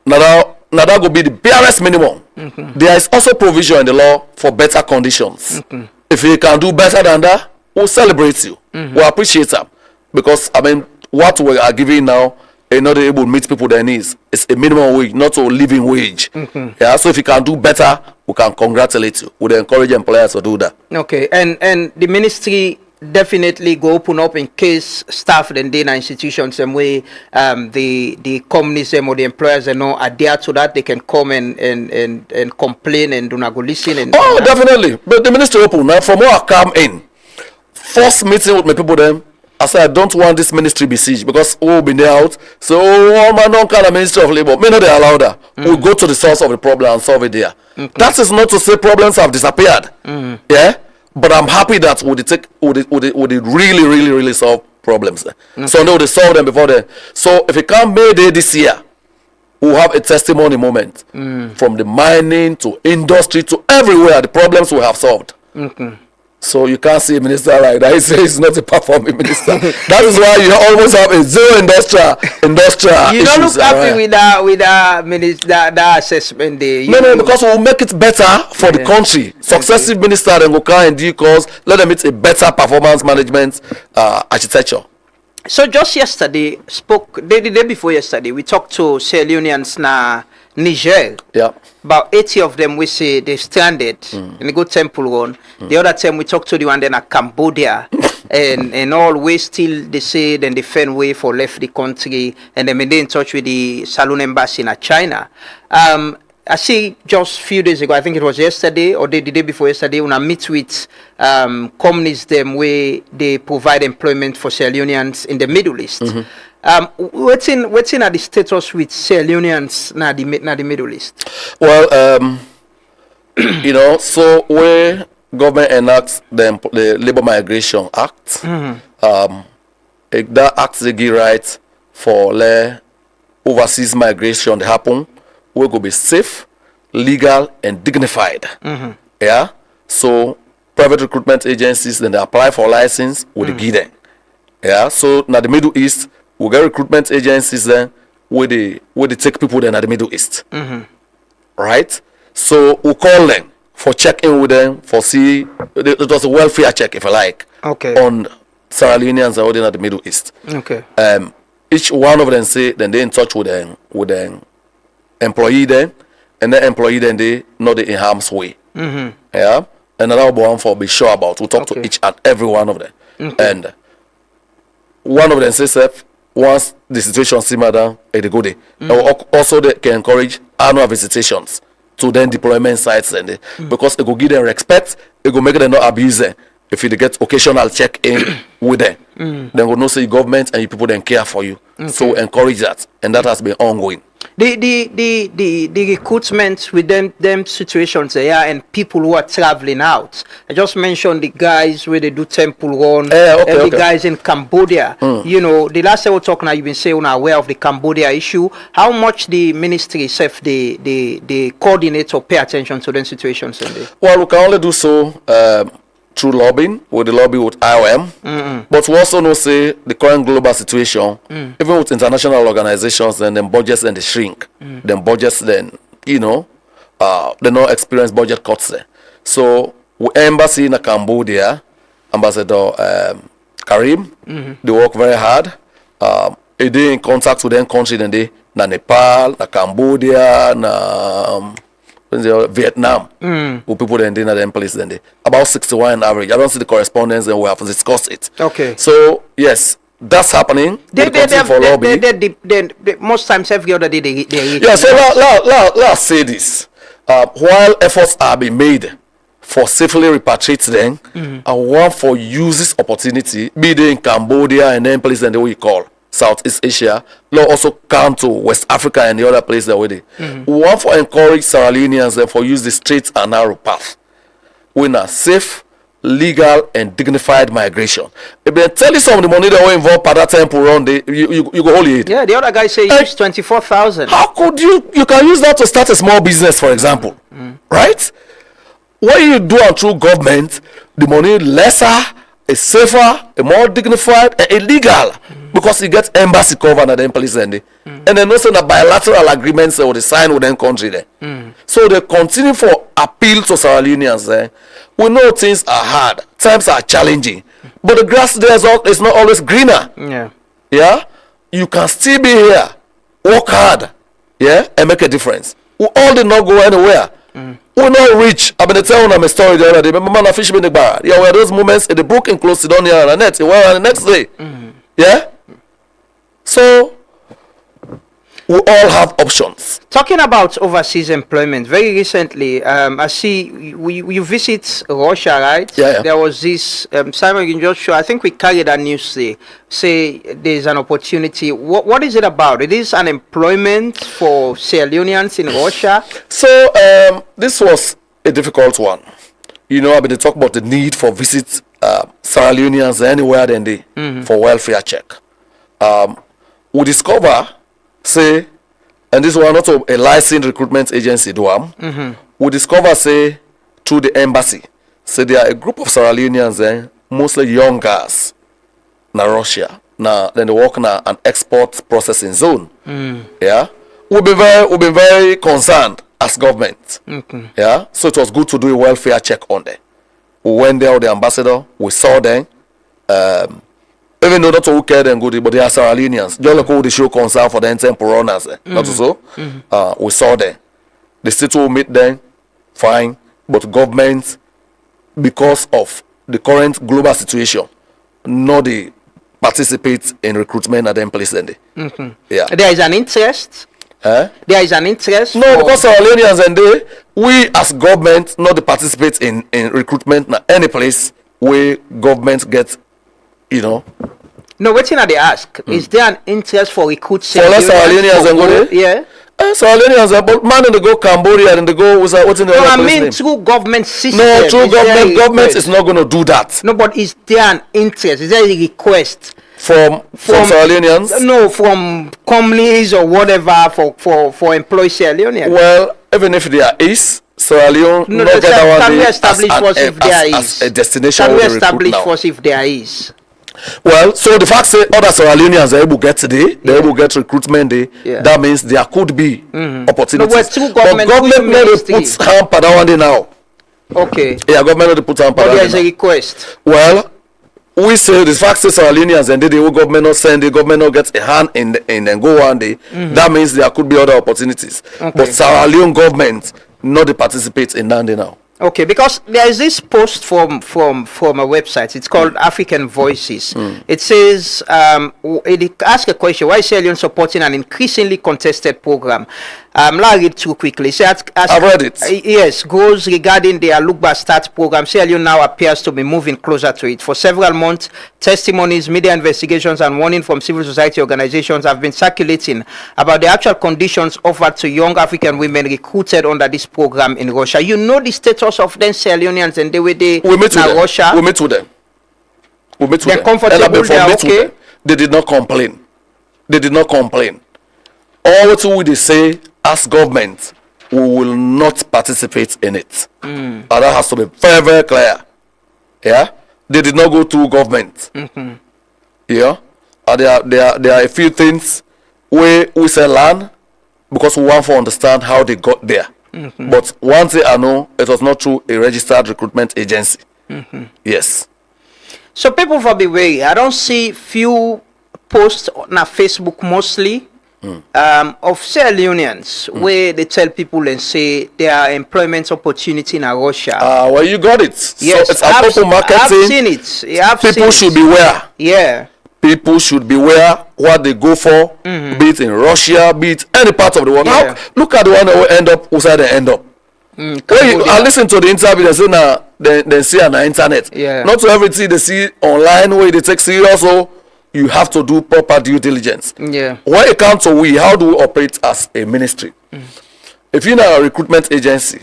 now that will be the barest minimum. There is also provision in the law for better conditions. If you can do better than that, we'll celebrate you. We'll appreciate them. Because, I mean, what we are giving now, you're not able to meet people their needs. It's a minimum wage, not a living wage. Yeah, so if you can do better, we can congratulate you. We'll encourage employers to do that. Okay, and the ministry definitely go open up in case staff and then institutions and way the communism or the employers and know adhere to that, they can come and complain and do not go listen. And definitely. But the ministry open now. From where I come in, first meeting with my people then, I said I don't want this ministry besieged because we'll be there out. So man don't call the Ministry of Labour. Me no they allow that. We'll go to the source of the problem and solve it there. That is not to say problems have disappeared. Yeah. But I'm happy that would really solve problems. So no, they solve them before then. So if it can't be there this year, we'll have a testimony moment from the mining to industry to everywhere. The problems we have solved. So you can't see a minister like that. He says he's not a performing minister. That is why you always have a zero industrial you issues. Don't look happy with that minister that assessment there. No, because we'll make it better for the country. Successive minister then go come and do cause let them meet a better performance management architecture. So just yesterday, the day before yesterday, we talked to Sierra Leoneans na Niger. Yeah. About 80 of them we say they stranded in the good temple one. The other time we talked to the one then at Cambodia and all way still they say then they found way for left the country and then they in touch with the Saloon Embassy in China. I see just a few days ago, I think it was yesterday or the day before yesterday, when I meet with companies them where they provide employment for Sierra Leoneans in the Middle East. What's in at the status with Sierra Leoneans na the Middle East? Well, so where government enacts the Labor Migration Act, that act they give right for overseas migration they happen, we go be safe, legal, and dignified. Yeah. So private recruitment agencies then they apply for license with the give them. Yeah. So now the Middle East, we get recruitment agencies then where they take people then at the Middle East. Right? So we call them for check-in with them for see it was a welfare check if you like. Okay. On Sierra Leoneans are in the Middle East. Okay. Each one of them say then they in touch with them employee then, and the employee then they not in harm's way. Yeah. And another one for be sure about. We talk to each and every one of them. And one of them says once the situation simmer down, they go there. Also they can encourage annual visitations to then deployment sites and because it go give them respect, it go make them not abuse them. If you get occasional check-in with them, then we know say government and you people then care for you. So encourage that, and that has been ongoing. The recruitment with them situations there and people who are traveling out. I just mentioned the guys where they do temple run, the guys in Cambodia. You know, the last time we talk now, you've been saying are aware of the Cambodia issue. How much the ministry itself they coordinate or pay attention to them situations in there? Well, we can only do so through lobbying with the lobby with IOM, but we also know say the current global situation, even with international organizations, and then budgets and they shrink, then budgets then they not experience budget cuts there. So we embassy in Cambodia, Ambassador Karim, they work very hard. They in contact with them country then they na Nepal, na Cambodia, na Vietnam, who people then in them place then they about 61 on average. I don't see the correspondence and we have discussed it. Okay. So yes, that's happening. They most times every other day they yeah. So let's say this. While efforts are being made for safely repatriate them, I want for use this opportunity, be they in Cambodia and then place and the way you call Southeast Asia, law also come to West Africa and the other places that we did. We want to encourage Sierra Leoneans and for use the straight and narrow path. We a safe, legal, and dignified migration. If they tell you some of the money that will involve para temple run, you go hold it. Yeah, the other guy say use 24,000. How could you can use that to start a small business, for example, right? When you do it through government, the money lesser, is safer, a more dignified, and illegal. Because you get embassy cover and then police and then also the bilateral agreements or they sign with them country there. So they continue for appeal to Sierra Leoneans. We know things are hard, times are challenging, but the grass there is not always greener. Yeah, you can still be here, work hard, yeah, and make a difference. We all did not go anywhere. We not rich. I've been telling them a story the other day. Remember, man, a fisherman in the bar. Yeah, where those moments in the brook and close down here on the net. Well, the next day, yeah. So we all have options. Talking about overseas employment, very recently, I see you visit Russia, right? Yeah. There was this Simon Joshua. I think we carried that news today. Say there's an opportunity. What is it about? It is an employment for Sierra Leoneans in Russia. So this was a difficult one. You know, I've been talking about the need for visit Sierra Leoneans anywhere then they for welfare check. We discover, say, and this was not a licensed recruitment agency, we discover, say, through the embassy, say there are a group of Sierra Leoneans, mostly young guys, na Russia, then they work in an export processing zone. Yeah, we've been very concerned as government. Yeah, so it was good to do a welfare check on them. We went there with the ambassador, we saw them. Even though not all care them good, but they are Sierra Leoneans. Just like all the show concern for them temporaries. Not so. We saw them. The state will meet them, fine. But government, because of the current global situation, not they participate in recruitment at them places. Yeah. There is an interest. There is an interest. No, because Sierra Leoneans and we as government not to participate in recruitment in any place where government gets. You know. No, waiting at the ask. Is there an interest for recruits? For less Sierra Leoneans and go yeah. Sierra Leoneans, but man, they go Cambodia and they go. What's in the no, other I mean name? through government system. No, through government. Government is not going to do that. No, but is there an interest? Is there a request? From Sierra Leoneans? No, from companies or whatever for employ Sierra Leoneans. Well, even if there is, Sierra Leone No, not get that can one we day establish first if there is? as a destination Can we where they recruit establish now. first if there is? Well, so the fact say other Sierra Leoneans are able to get today, they're able to get recruitment day, that means there could be opportunities. No, we're two but government no dey put hand for that one day now. Okay. Yeah, government no dey put hand for But that there's day a now. request. Well, we say the fact say Sierra Leoneans and the government not send the government not get a hand in and go one day, that means there could be other opportunities. Okay. But Sierra Leone government not dey participate in that day now. Okay, because there is this post from a website. It's called African Voices. It says, it asks a question: why is Sierra Leone supporting an increasingly contested program? Let me read through quickly. So I've read it. Yes, goes regarding the Alugba Start program. Sierra Leone now appears to be moving closer to it. For several months, testimonies, media investigations, and warning from civil society organizations have been circulating about the actual conditions offered to young African women recruited under this program in Russia. You know the status of them Sierra Leoneans and the way they We meet with them. Russia. We meet with them. We meet with They're them. comfortable, And they are meet with okay? them. They did not complain. They did not complain. All what they say as government, we will not participate in it. And that has to be very, very clear. Yeah? They did not go to government. Yeah? And there are a few things where we say land because we want to understand how they got there. But one thing I know, it was not through a registered recruitment agency. Yes. So people for be wary. I don't see few posts on Facebook mostly of Sierra Leoneans where they tell people and say there are employment opportunity in Russia. Well, you got it. Yes, so it's a marketing. I've seen it. Yeah, I've People seen should it. beware. Yeah. People should beware what they go for, be it in Russia, be it any part of the world. Yeah. Now, look at the one that will end up, who said they end up. When I listen to the interview, they say now they see on the internet. Yeah. Not to everything they see online where they take serious, so you have to do proper due diligence. Yeah. When it comes to we, how do we operate as a ministry? If you're in a recruitment agency,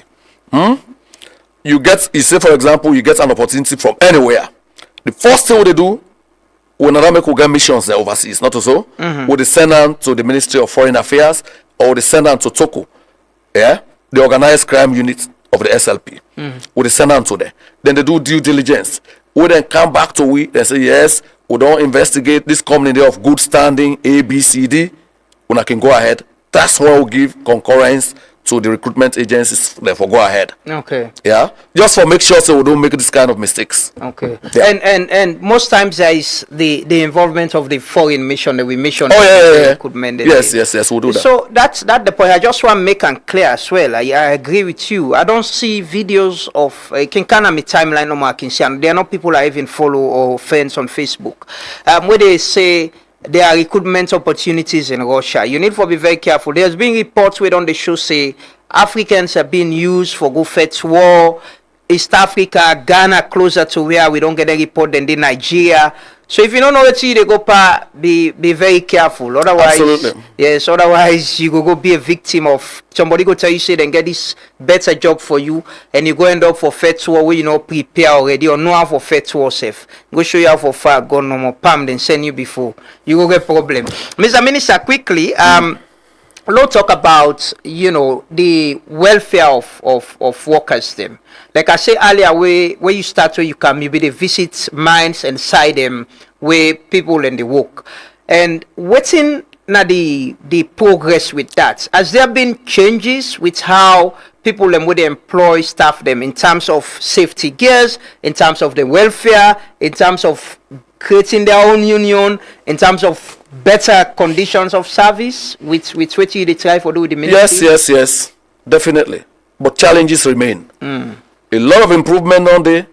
you say for example, you get an opportunity from anywhere. The first thing they do, when make we get missions there overseas, not so, would they send them to the Ministry of Foreign Affairs or they send them to Toko, yeah, the organized crime unit of the SLP. Would they send them to there? Then they do due diligence. We then come back to we, they say yes, we don't investigate this company there of good standing, A, B, C, D. When I can go ahead, that's why we give concurrence to the recruitment agencies. Therefore, go ahead. Okay. Yeah, just for make sure so we don't make this kind of mistakes. Okay. Yeah. And most times there is the involvement of the foreign mission that we mission. Oh yeah. Recruitment. Yes, we'll do that. So that's the point. I just want to make it clear as well. I agree with you. I don't see videos of can kind of me timeline no more. I can see, and there are not people I even follow or friends on Facebook where they say there are recruitment opportunities in Russia. You need to be very careful. There's been reports where on the show say Africans are being used for go fight war. East Africa, Ghana closer to where we don't get a report than the Nigeria. So if you don't know what they go pa, be very careful. Otherwise, absolutely. Yes, otherwise you go be a victim of somebody go tell you say then get this better job for you and you go end up for fair tour where you know prepare already or know how for fair tour safe. Go show you how for far go no more pam then send you before. You go get problem. Mr. Minister, quickly, let's talk about the welfare of workers them. Like I said earlier, where you start where you can maybe they visit mines and side them where people and they work. And what's in now the progress with that? Has there been changes with how people and would employ staff them in terms of safety gears, in terms of the welfare, in terms of creating their own union, in terms of better conditions of service with what you try for do with the ministry? Yes, definitely. But challenges remain. A lot of improvement on there.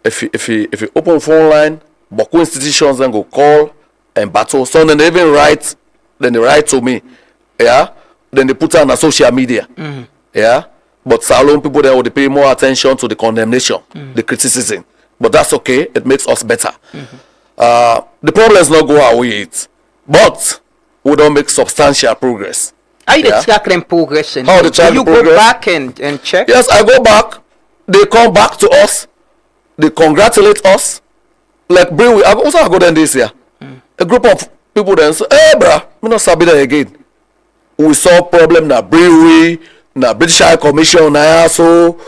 If you open phone line, Boku institutions then go call and battle. So then they even write, then they write to me. Yeah. Then they put it on social media. Yeah. But Salon people there would pay more attention to the condemnation, the criticism. But that's okay. It makes us better. The problem is not go away it, but we don't make substantial progress. How you track them progress? And how they track you progress? Go back and check? Yes, I go back. They come back to us. They congratulate us. Like bring we I also go there this year. a group of people then say, hey, bruh, we not sabi that again. We solve problem na brewery, na British High Commission, na so,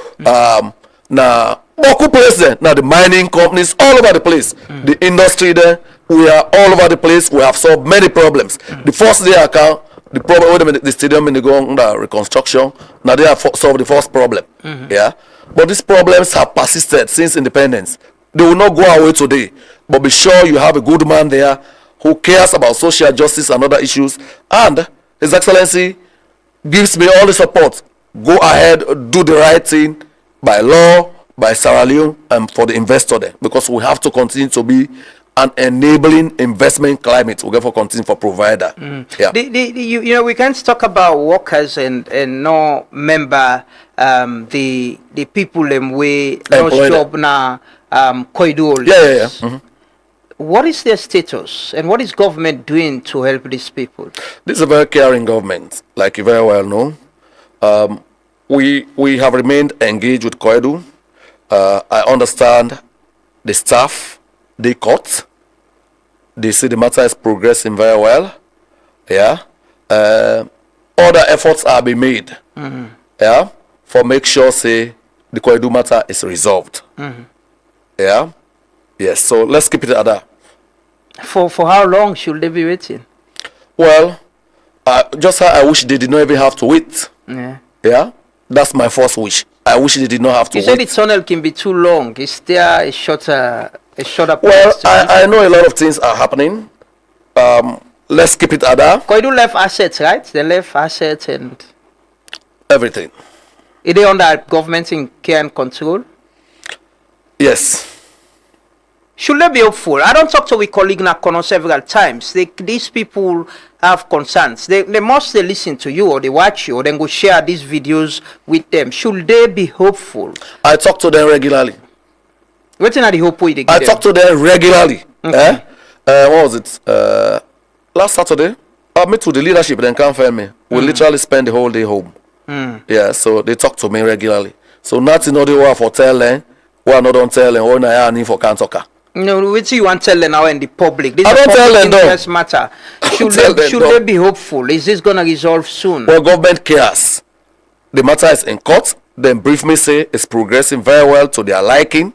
na Boku place there, na the mining companies all over the place, the industry there, we are all over the place. We have solved many problems. The first day account, the problem with the stadium in the go under reconstruction, now they have solved the first problem. Yeah, but these problems have persisted since independence. They will not go away today. But be sure you have a good man there who cares about social justice and other issues, and His Excellency gives me all the support. Go ahead, do the right thing by law, by Sierra Leone, and for the investor there, because we have to continue to be an enabling investment climate. We for continue for provider. Yeah. You know, we can't talk about workers and no member the people in way no job na corridors. Yeah. Mm-hmm. What is their status and what is government doing to help these people? This is a very caring government, like you very well know. We have remained engaged with Koidu. I understand the staff, they cut. They see the matter is progressing very well. Yeah. Other efforts are being made. Yeah. For make sure say the Koidu matter is resolved. Yeah. Yes. So let's keep it at that. For how long should they be waiting? Well, just how I wish they did not even have to wait. Yeah. Yeah. That's my first wish. I wish they did not have to wait. You said the tunnel can be too long. Is there a shorter Well, I know a lot of things are happening. Let's keep it at that. Koidu left assets, right? They left assets and everything. Is they under government in care and control? Yes. Should they be hopeful? I don't talk to my colleague Nakono several times. These people have concerns. They must listen to you or they watch you or then go share these videos with them. Should they be hopeful? I talk to them regularly. What's the hope they give I talk to them regularly. Okay. What was it? Last Saturday, I met with the leadership. Then can't find me. We literally spend the whole day home. Yeah, so they talk to me regularly. So nothing no they want for telling, what not don't tell them, what I need for can't talk. No, what you want to tell them now in the public? This I don't tell them though. Matter. Should they be hopeful? Is this gonna resolve soon? Well, government cares. The matter is in court. Then brief me say it's progressing very well to their liking.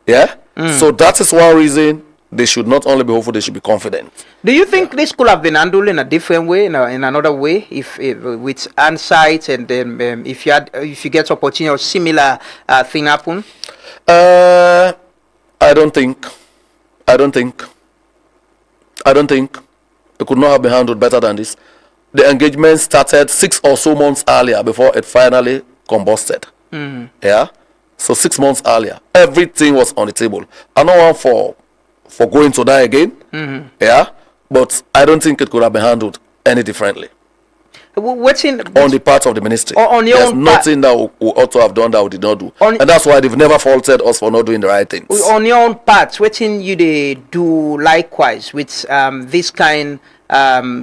Yeah. So that is one reason they should not only be hopeful, they should be confident. Do you think this could have been handled in a different way, in another way, if with hindsight and then if you get opportunity or similar thing happen? I don't think it could not have been handled better than this. The engagement started 6 or so months earlier before it finally combusted. Yeah. So 6 months earlier, everything was on the table. I don't want for going to die again. Yeah. But I don't think it could have been handled any differently. What's in on the part of the ministry? On your There's own nothing that we ought to have done that we did not do. And that's why they've never faulted us for not doing the right things. On your own part, what in you they do likewise with this kind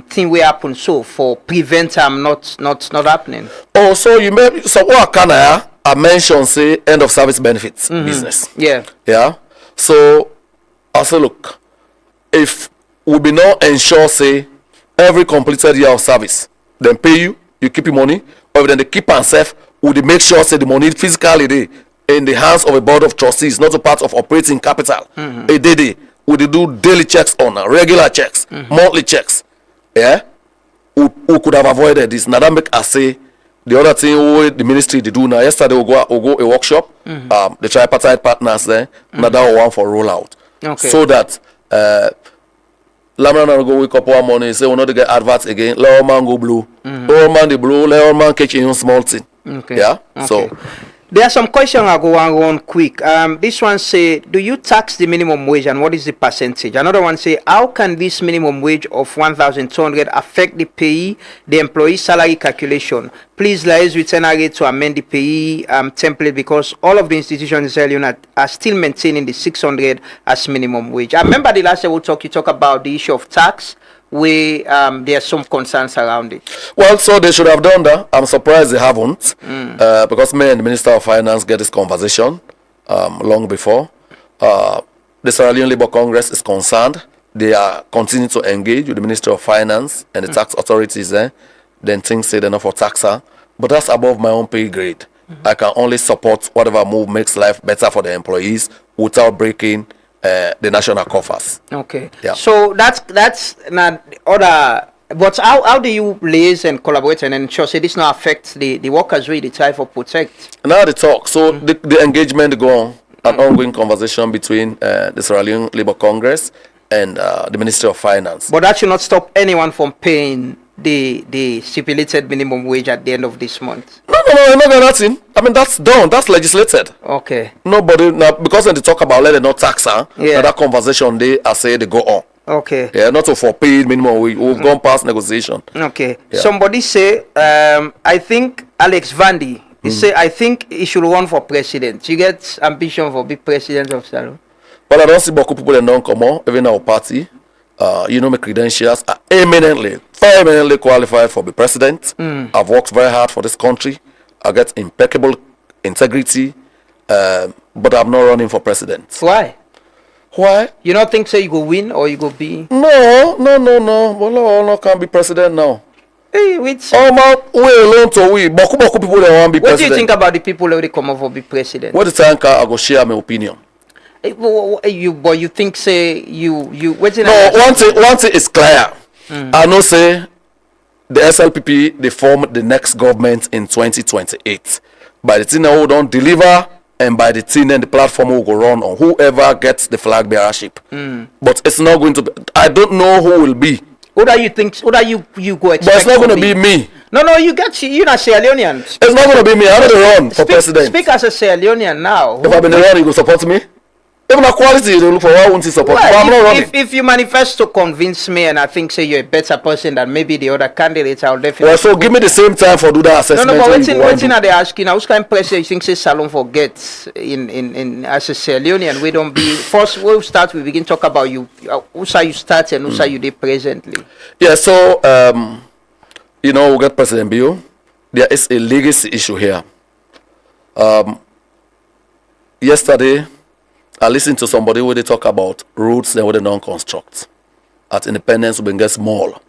thing will happen so for prevent not happening? Oh, so you may so what can I mention say end of service benefits business. Yeah. Yeah. So I say look, if we be not ensure say every completed year of service, then pay you keep your money, or if then they keep and safe, would they make sure say the money physically they in the hands of a board of trustees, not a part of operating capital. A day would they do daily checks on regular checks, monthly checks. Yeah, we could have avoided this. Now that make us say the other thing the ministry they do now. Yesterday we go a workshop. The tripartite partners there. Now that one for rollout. Okay. So that Lamran go wake up one morning say we not get adverts again. Let man go blue. Let man the blue. Let man catch in small thing. Okay. Yeah. Okay. So there are some questions I go on quick. This one say, do you tax the minimum wage and what is the percentage? Another one say, how can this minimum wage of 1,200 affect the payee, the employee salary calculation? Please liaise with NRA to amend the payee template because all of the institutions in Leone are still maintaining the 600 as minimum wage. I remember the last time you talk about the issue of tax, where there are some concerns around it. Well, so they should have done that. I'm surprised they haven't, because me and the Minister of Finance get this conversation long before. The Sierra Leone Labour Congress is concerned. they are continuing to engage with the Ministry of Finance and the tax authorities, then things say they're not for taxer. But that's above my own pay grade. I can only support whatever move makes life better for the employees without breaking the national coffers. Okay. Yeah. So that's not other. But how do you liaise and collaborate and ensure say this not affect the workers really try for protect? Now the talk. So the engagement go on, an ongoing conversation between the Sierra Leone Labour Congress and the Ministry of Finance. But that should not stop anyone from paying the stipulated minimum wage at the end of this month. No, not got nothing. I mean, that's done. That's legislated. Okay. Nobody now, because when they talk about let it not tax her, Yeah. that conversation I say they go on. Okay. Yeah, not to for paid minimum wage. We've gone past negotiation. Okay. Yeah. Somebody say, I think Alex Vandy. He say, I think he should run for president. You get ambition for big president of Salon? But I don't see beaucoup people that don't come on, even our party. My credentials are very eminently qualified for the president. I've worked very hard for this country. I get impeccable integrity, but I'm not running for president. Why? Why? You don't think so you go win or you go be? No. Well, no can't be president now. Hey, which? Oh man, we alone to we. Beaucoup people that want to be What president. do you think about the people that come over be president? What the time I go share my opinion. But you think say you waiting? No, one thing is clear. I know say the SLPP they form the next government in 2028. By the thing that we don't deliver, and by the thing and the platform will go run on whoever gets the flag bearership. But it's not going to be. I don't know who will be. What do you think? What do you go expect? But it's not going to be me. No, you get you're not Sierra Leonean. It's not going to be me. I'm going to run for president. Speak as a Sierra Leonean now. If I've been running, you go support me. Even a quality you look for, why won't you support? Well, but I'm not running. If you manifest to convince me and I think say you're a better person than maybe the other candidates, I'll definitely. Well, so give me the same time for do that assessment. No, but waiting are they asking now? Which kind of pressure you think say Salon forgets in as a Sierra Leonean? We don't be first. We'll start. We begin talk about you. Who say you start and who say you did presently. Yeah. So we got President Bio. There is a legacy issue here. Yesterday, I listened to somebody where they talk about roads that they don't construct. At Independence, we get small.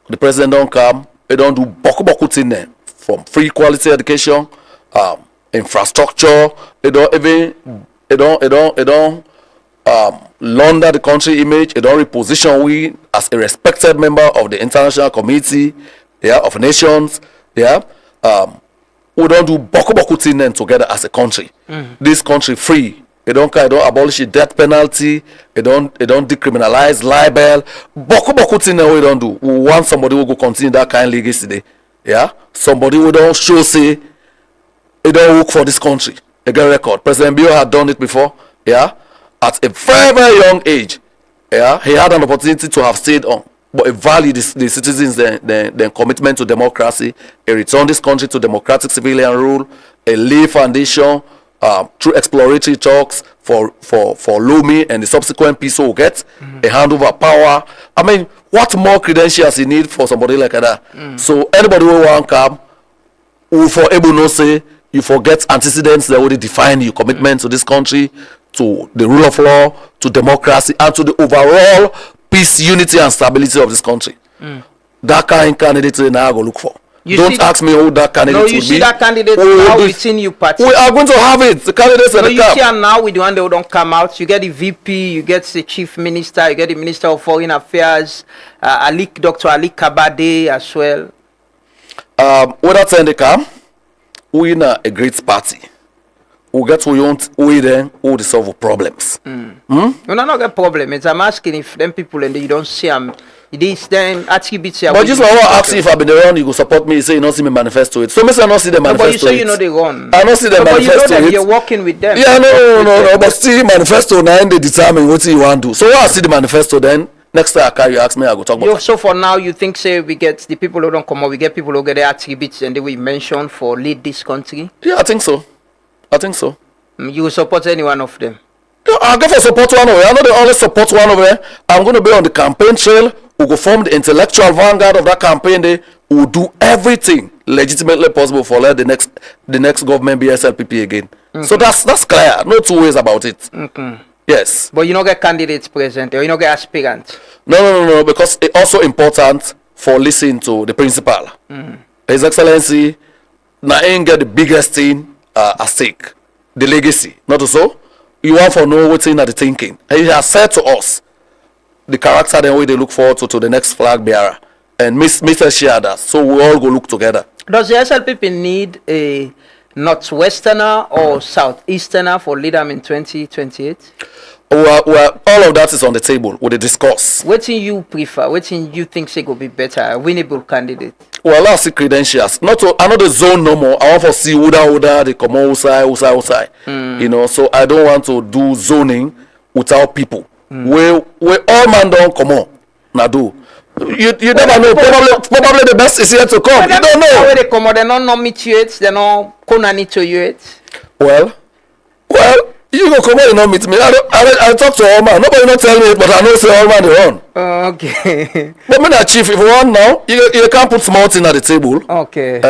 The president don't come, they don't do boku thing there. From free quality education, infrastructure, they don't launder the country image, they don't reposition we as a respected member of the international community, of nations, we don't do boku thing then together as a country. This country free. They don't abolish the death penalty. They don't decriminalize libel. Boku thing that we don't do. We want somebody who go continue that kind of legacy today. Yeah, somebody who don't show say they don't work for this country. They get record. President Bio had done it before. Yeah, at a very very young age. Yeah, he had an opportunity to have stayed on, but he valued the citizens' their commitment to democracy. He returned this country to democratic civilian rule. A lay foundation. Through exploratory talks for Lomi and the subsequent peace will get a handover power. I mean, what more credentials you need for somebody like that? So anybody who want come, who for able no say you forget antecedents that would define your commitment to this country, to the rule of law, to democracy, and to the overall peace, unity, and stability of this country. That kind of candidate now I go look for. Don't ask me who that candidate will be. No, you see that candidate now within your party. We are going to have it. The candidates and the you see and now with the one they don't come out. You get the VP, you get the chief minister, you get the minister of foreign affairs, Dr. Ali Kabade as well. With that time they come, we in a great party. We get we then who solve problems. No, not a problem. It's I'm asking if them people and you don't see them. This then attributes. But just want to ask you if I've been around, you go support me. You say you don't see me manifesto it. So me say I don't see the manifesto. But you say you know they run. I don't see the manifesto. But you know that it. you're working with them. Yeah, no. But still manifesto now they determine what you want to do. So when I see the manifesto, then next time you ask me, I go talk about. So for now, you think say we get the people who don't come out, we get people who get their attributes and they will mention for lead this country. Yeah, I think so. You will support any one of them. Yeah, I'll go for support one over there. I know they always support one over there. I'm going to be on the campaign trail. We go form the intellectual vanguard of that campaign day. We will do everything legitimately possible for let the next government be SLPP again. So that's clear. No two ways about it. Yes. But you don't get candidates present or you don't get aspirants. No, because it's also important for listening to the principal. His Excellency, now ain't get the biggest thing at stake, the legacy. Not so. You want to know what's in at the thinking. And he has said to us the character and way they look forward to the next flag bearer. And Mr. share that. So we all go look together. Does the SLPP need a northwesterner or southeasterner for leader in 2028? Well, all of that is on the table with the discourse. What do you prefer? What do you think say go be better? A winnable candidate? Well, let's see credentials. Not to another zone no more. I want to see who they come outside. You know, so I don't want to do zoning without people. Where all man don't come on. Now do. You never know. Probably the best is yet to come. You don't know. Where they come on, they don't nominate. They don't konani to you. Well. You go come and not meet me. I talk to all man. Nobody not tell me, but I know say all man they run. Okay. But me that chief, if you want now, you can't put small thing at the table. Okay.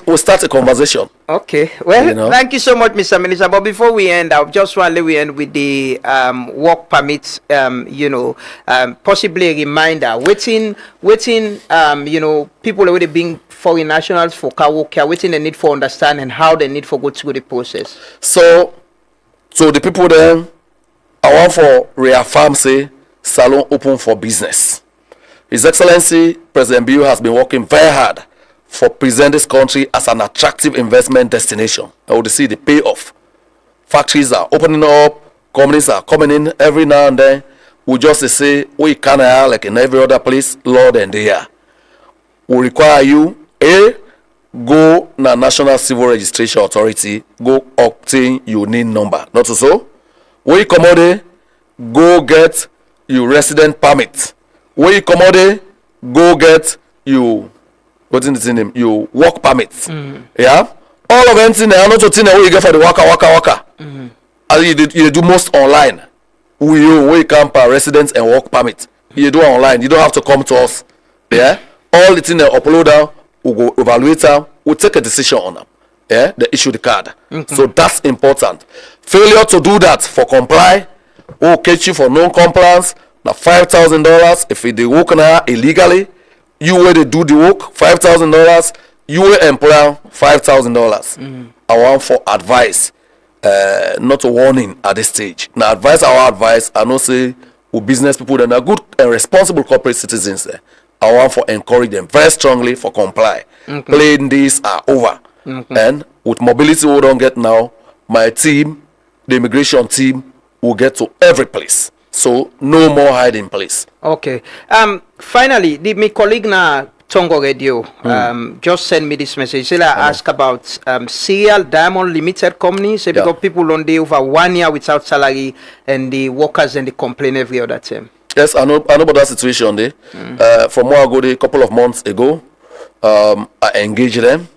We'll start a conversation. Okay. Well, thank you so much, Mr. Minister. But before we end, I just want to end with the work permit. Possibly a reminder. Waiting. People already being foreign nationals for car work here. Waiting the need for understand and how they need for go through the process. So the people there, I want for reaffirm say salon open for business. His Excellency President Bill has been working very hard for present this country as an attractive investment destination. I would see the payoff. Factories are opening up, companies are coming in every now and then. We just say we can like in every other place, Lord and there. We require you go na National Civil Registration Authority, go obtain your NIN number. Not so. When you come out, go get your resident permit. When you come out, go get your your work permit. Yeah, all of them are not thing you get for the waka. You do most online. We camp residence and work permit. You do online. You don't have to come to us. Yeah, all the things they upload down. We'll go evaluate them, we'll take a decision on them. Yeah, they issue the card. So that's important. Failure to do that for comply, we'll catch you for non-compliance. Now $5,000 if they work now illegally, you where they do the work, $5,000, you will employ $5,000. I want for advice, not a warning at this stage. Now our advice, I know say we business people that are good and responsible corporate citizens there. I want for encourage them very strongly for comply. Playing days are over. And with mobility we don't get now, my team, the immigration team, will get to every place. So no more hiding place. Okay. Finally, my colleague na Tongo Radio just sent me this message. Say I ask about Serial Diamond Limited company. Say because people on day over 1 year without salary and the workers and they complain every other time. Yes, I know about that situation there. From where I go there a couple of months ago, I engage them.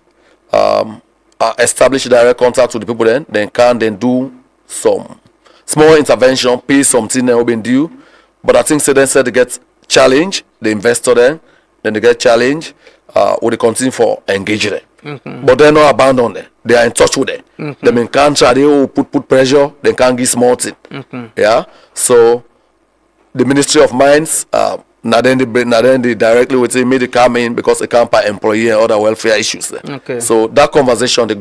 I establish direct contact with the people then do some small intervention, pay something that will be due. But I think they said they get challenge, the investor then they get challenge, will they continue for engage them. But they're not abandoned them. They are in touch with them. They can't try, they will put pressure, they can't give small thing. Yeah. So the Ministry of Mines, now then they directly would say me they come in because they can't pay employee and other welfare issues there. Okay. So that conversation they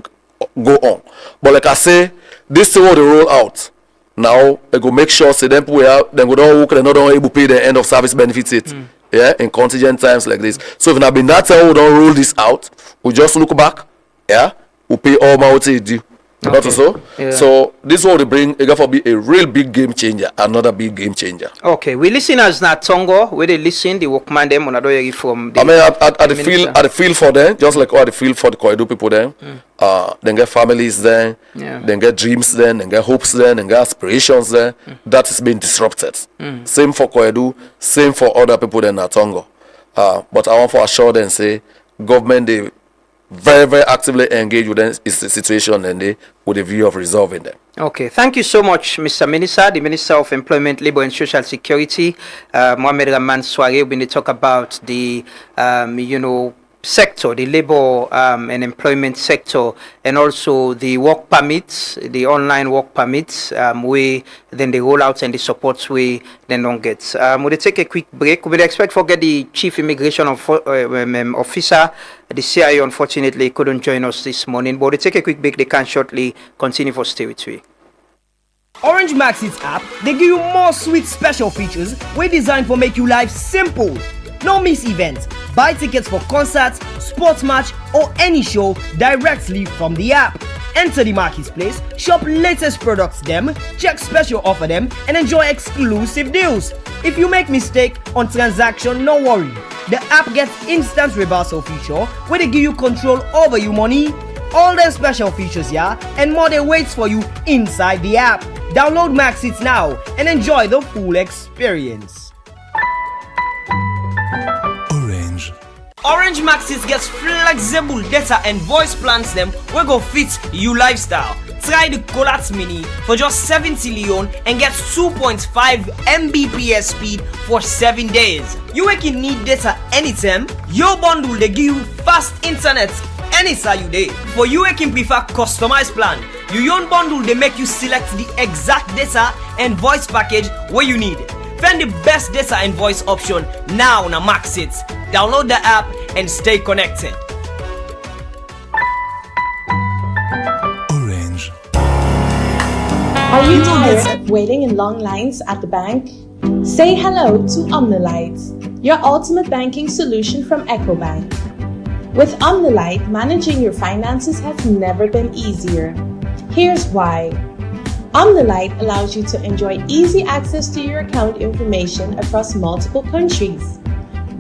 go on. But like I say, this is what they roll out. Now they go make sure say them people then go don't work, they're not able to pay the end of service benefits yeah, in contingent times like this. So if not been that time we don't roll this out, we just look back, yeah, we pay all my what they do. Okay. So, so this will bring it for be a real big game changer, another big game changer. Okay, we listeners na Tongo where they listen the workman them on a from the I feel for them, just like what I feel for the Koidu people then. Then get families then, then get dreams then get hopes then get aspirations then. That is being disrupted. Same for Koidu, same for other people then at Tongo. But I want to assure them say government they very, very actively engage with them is the situation and they with a view of resolving them. Okay, thank you so much, Mr. Minister, the Minister of Employment, Labour and Social Security, Mohamed Rahman Sware. When they talk about the, sector, the labor and employment sector, and also the work permits, the online work permits, we then the rollouts and the supports we then don't get. We'll take a quick break. We'll expect to get the Chief Immigration Officer, the CIO, unfortunately couldn't join us this morning, but we'll take a quick break. They can shortly continue for Stay With We. Orange Maxit app, they give you more sweet special features we designed for make you life simple. No miss events. Buy tickets for concerts, sports match, or any show directly from the app. Enter the marketplace, shop latest products them, check special offer them, and enjoy exclusive deals. If you make mistake on transaction, no worry. The app gets instant reversal feature where they give you control over your money. All the special features, yeah, and more they waits for you inside the app. Download Maxit now and enjoy the full experience. Orange Maxit gets flexible data and voice plans them we go fit you lifestyle. Try the Colat Mini for just 70 Leone and get 2.5 Mbps speed for 7 days. You can need data anytime. Your bundle they give you fast internet anytime you day. For you can prefer customized plan. Your own bundle they make you select the exact data and voice package where you need. Find the best data and voice option now on Maxit. Download the app and stay connected. Orange. Are you tired of waiting in long lines at the bank? Say hello to OmniLite, your ultimate banking solution from EcoBank. With OmniLite, managing your finances has never been easier. Here's why. OmniLite allows you to enjoy easy access to your account information across multiple countries.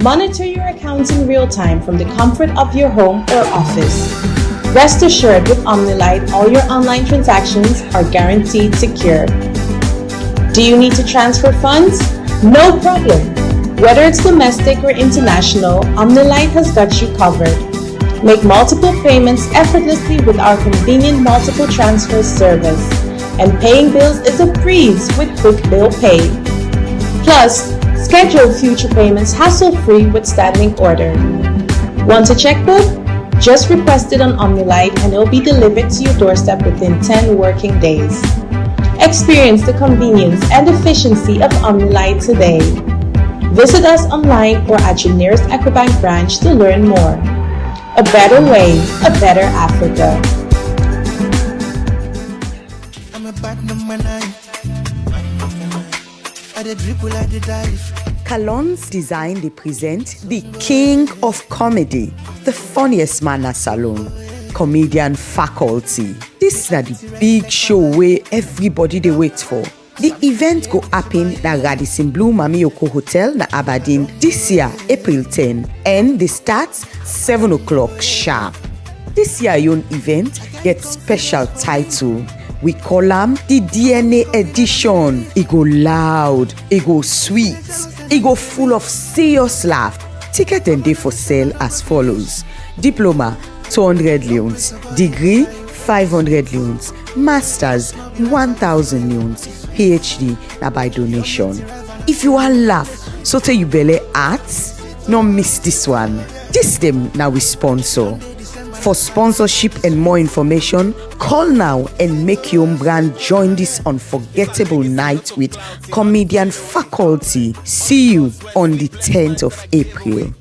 Monitor your accounts in real time from the comfort of your home or office. Rest assured with OmniLite, all your online transactions are guaranteed secure. Do you need to transfer funds? No problem. Whether it's domestic or international, OmniLite has got you covered. Make multiple payments effortlessly with our convenient multiple transfer service. And paying bills is a breeze with Quick Bill Pay. Plus, schedule future payments hassle-free with standing order. Want a checkbook? Just request it on OmniLite and it will be delivered to your doorstep within 10 working days. Experience the convenience and efficiency of OmniLite today. Visit us online or at your nearest EcoBank branch to learn more. A better way, a better Africa. Calon's design they present the king of comedy, the funniest man at salon, comedian faculty. This is the big show where everybody they wait for. The event go happen na Radisson Blue Mamioko Hotel na Aberdeen this year, April 10, and they start 7 o'clock sharp. This year own event gets special title. We call them the DNA edition. It go loud, it go sweet, it go full of serious laugh. Ticket and day for sale as follows. Diploma, 200 leones. Degree, 500 leones. Masters, 1,000 leones. PhD, na by donation. If you want laugh, so tell you belly arts, no miss this one. This them now we sponsor. For sponsorship and more information, call now and make your own brand join this unforgettable night with comedian faculty. See you on the 10th of April.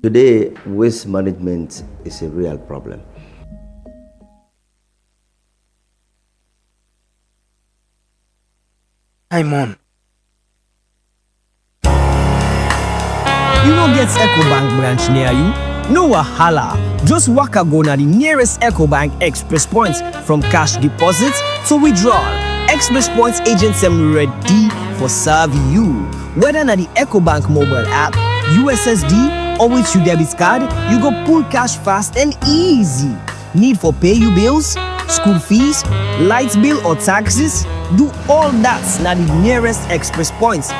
Today, waste management is a real problem. I'm on. You no get EcoBank branch near you? No wahala. Just waka go na the nearest EcoBank Express Points. From cash deposits to withdrawal, Express Points agents them ready for serve you. Whether na the EcoBank mobile app, USSD, or with your debit card, you go pull cash fast and easy. Need for pay you bills, school fees, light bill or taxes? Do all that na the nearest Express Points.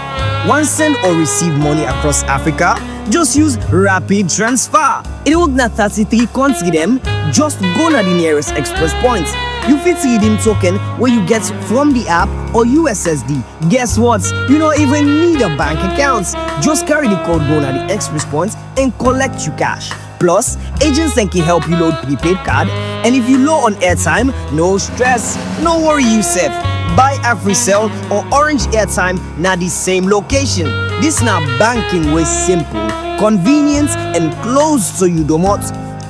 Want send or receive money across Africa? Just use Rapid Transfer. It work na 33 country them, just go na the nearest express point. You fit redeem token where you get from the app or USSD. Guess what? You don't even need a bank account. Just carry the code go na the express point and collect your cash. Plus, agents can help you load prepaid card, and if you low on airtime, no stress, no worry yourself. Buy AfriCell or Orange airtime na the same location. This na banking way simple, convenient and close to you domot.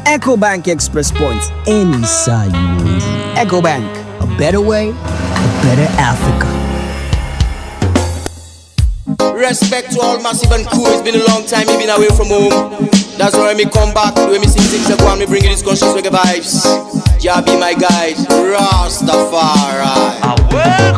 EcoBank Express Points, any side you easy. EcoBank, a better way, a better Africa. Respect to all massive and cool. It's been a long time, me been away from home. That's why me come back, the way me sing things and me bring you these conscious reggae vibes. Jah be my guide, Rastafari.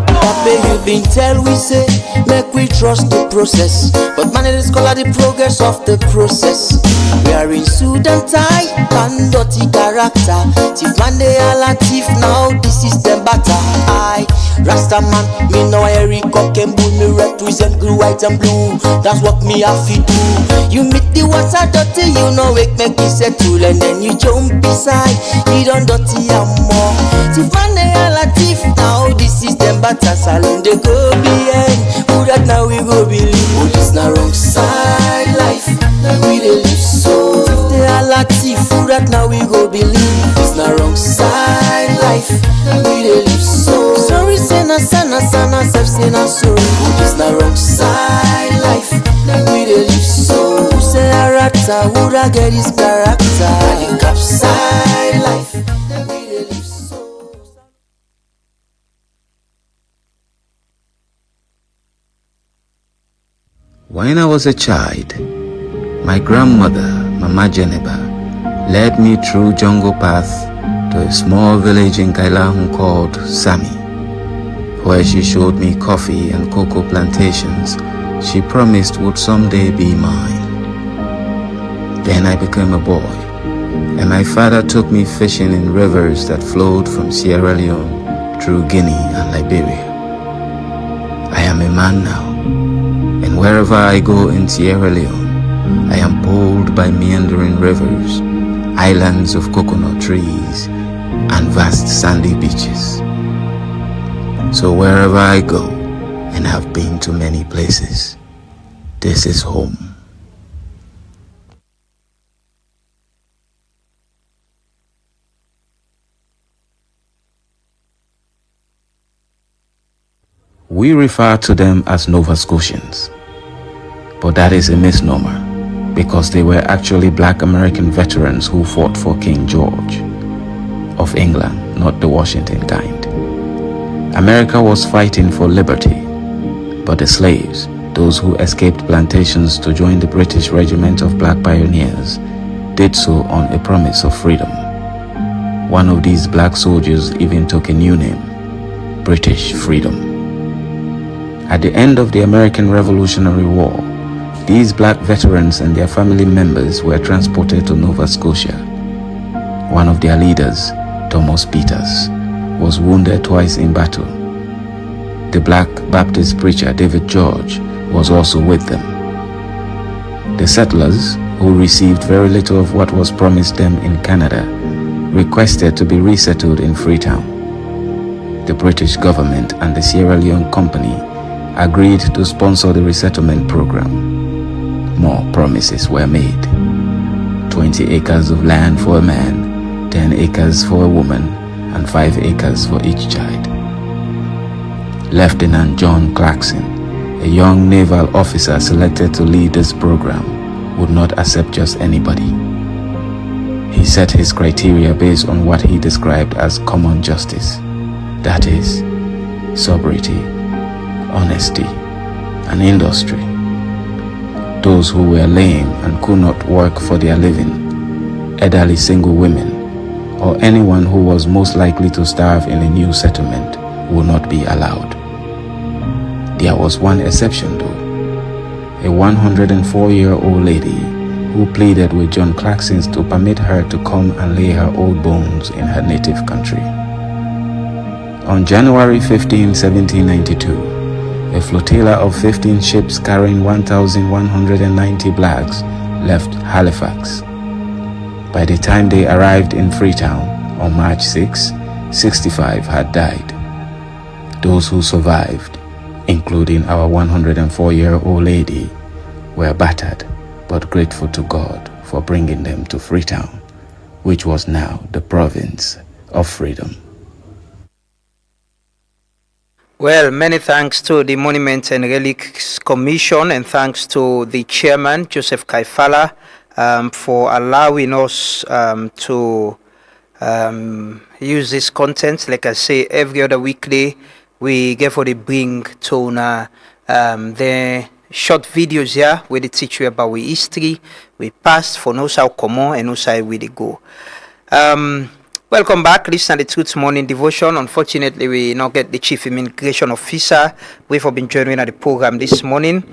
Papa, you been tell we say, make we trust the process. But man, it is called the progress of the process. We are in suit and tie, and dirty character. Thief man, they all a thief now, this is them batter. I, Rasta man, me know Eric Cock and Bull, me represent blue, white and blue. That's what me have to do. You meet the water dirty, you know it make it settle. And then you jump beside, you don't dirty and more. Thief man, they all a thief now, this is them batter. Salon they go behind, who that now we go believe. Oh, this na wrong side life, now we dey live so. If they all a thief, who that now we go believe. This na wrong side life, now we dey live so. Sorry, say na sana sana, self say na sorry. Oh, this na wrong side life, now we dey live so. Who say a rata, who that get his character? The cap side life, now we dey live so. When I was a child, my grandmother, Mama Geneba, led me through jungle path to a small village in Kailahun called Sami, where she showed me coffee and cocoa plantations she promised would someday be mine. Then I became a boy, and my father took me fishing in rivers that flowed from Sierra Leone through Guinea and Liberia. I am a man now, and wherever I go in Sierra Leone, I am pulled by meandering rivers, islands of coconut trees, and vast sandy beaches. So wherever I go, and have been to many places, this is home. We refer to them as Nova Scotians, but that is a misnomer because they were actually black American veterans who fought for King George of England, not the Washington kind. America was fighting for liberty, but the slaves, those who escaped plantations to join the British Regiment of Black Pioneers, did so on a promise of freedom. One of these black soldiers even took a new name, British Freedom. At the end of the American Revolutionary War, these black veterans and their family members were transported to Nova Scotia. One of their leaders, Thomas Peters, was wounded twice in battle. The black Baptist preacher David George was also with them. The settlers, who received very little of what was promised them in Canada, requested to be resettled in Freetown. The British government and the Sierra Leone Company agreed to sponsor the resettlement program. More promises were made. 20 acres of land for a man, 10 acres for a woman, and 5 acres for each child. Lieutenant John Clarkson, a young naval officer selected to lead this program, would not accept just anybody. He set his criteria based on what he described as common justice, that is, sobriety, honesty, and industry. Those who were lame and could not work for their living, elderly single women, or anyone who was most likely to starve in a new settlement would not be allowed. There was one exception though, a 104-year-old lady who pleaded with John Clarkson to permit her to come and lay her old bones in her native country. On January 15, 1792, a flotilla of 15 ships carrying 1,190 blacks left Halifax. By the time they arrived in Freetown on March 6, 65 had died. Those who survived, including our 104-year-old lady, were battered but grateful to God for bringing them to Freetown, which was now the province of freedom. Well, many thanks to the Monuments and Relics Commission, and thanks to the chairman, Joseph Kaifala, for allowing us to use this content. Like I say, every other weekday, we get for the bring to the short videos here where they teach you about our history, we past, for no how common and no how we they go. Welcome back. Listen to the Truth Morning Devotion. Unfortunately, we not get the Chief Immigration Officer. We've been joining at the program this morning.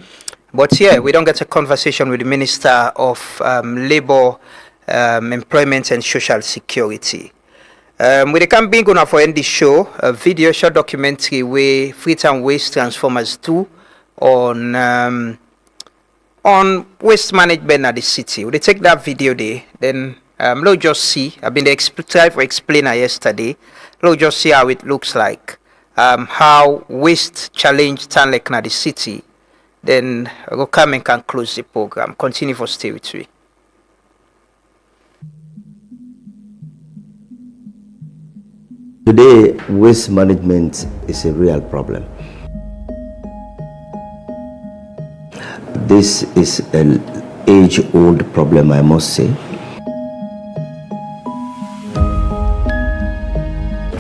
But yeah, we don't get a conversation with the Minister of Labor, Employment and Social Security. We can bring on for end the show, a video short documentary where Freetown Waste Transformers 2 on waste management at the city. We take that video there, then let's just see. I've been trying to explain yesterday. Let's just see how it looks like. How waste challenge Tanlek na the city. Then we'll come and can close the program. Continue for stay with me. Today, waste management is a real problem. This is an age-old problem, I must say.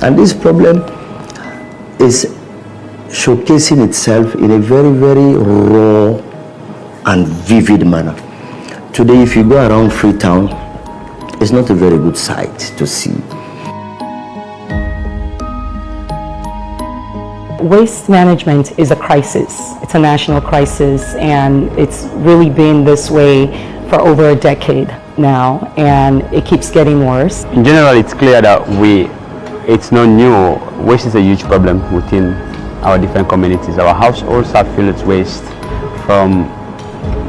And this problem is showcasing itself in a very, very raw and vivid manner. Today, if you go around Freetown, it's not a very good sight to see. Waste management is a crisis. It's a national crisis, and it's really been this way for over a decade now, and it keeps getting worse. In general, it's clear that it's not new. Waste is a huge problem within our different communities. Our households have filled with waste from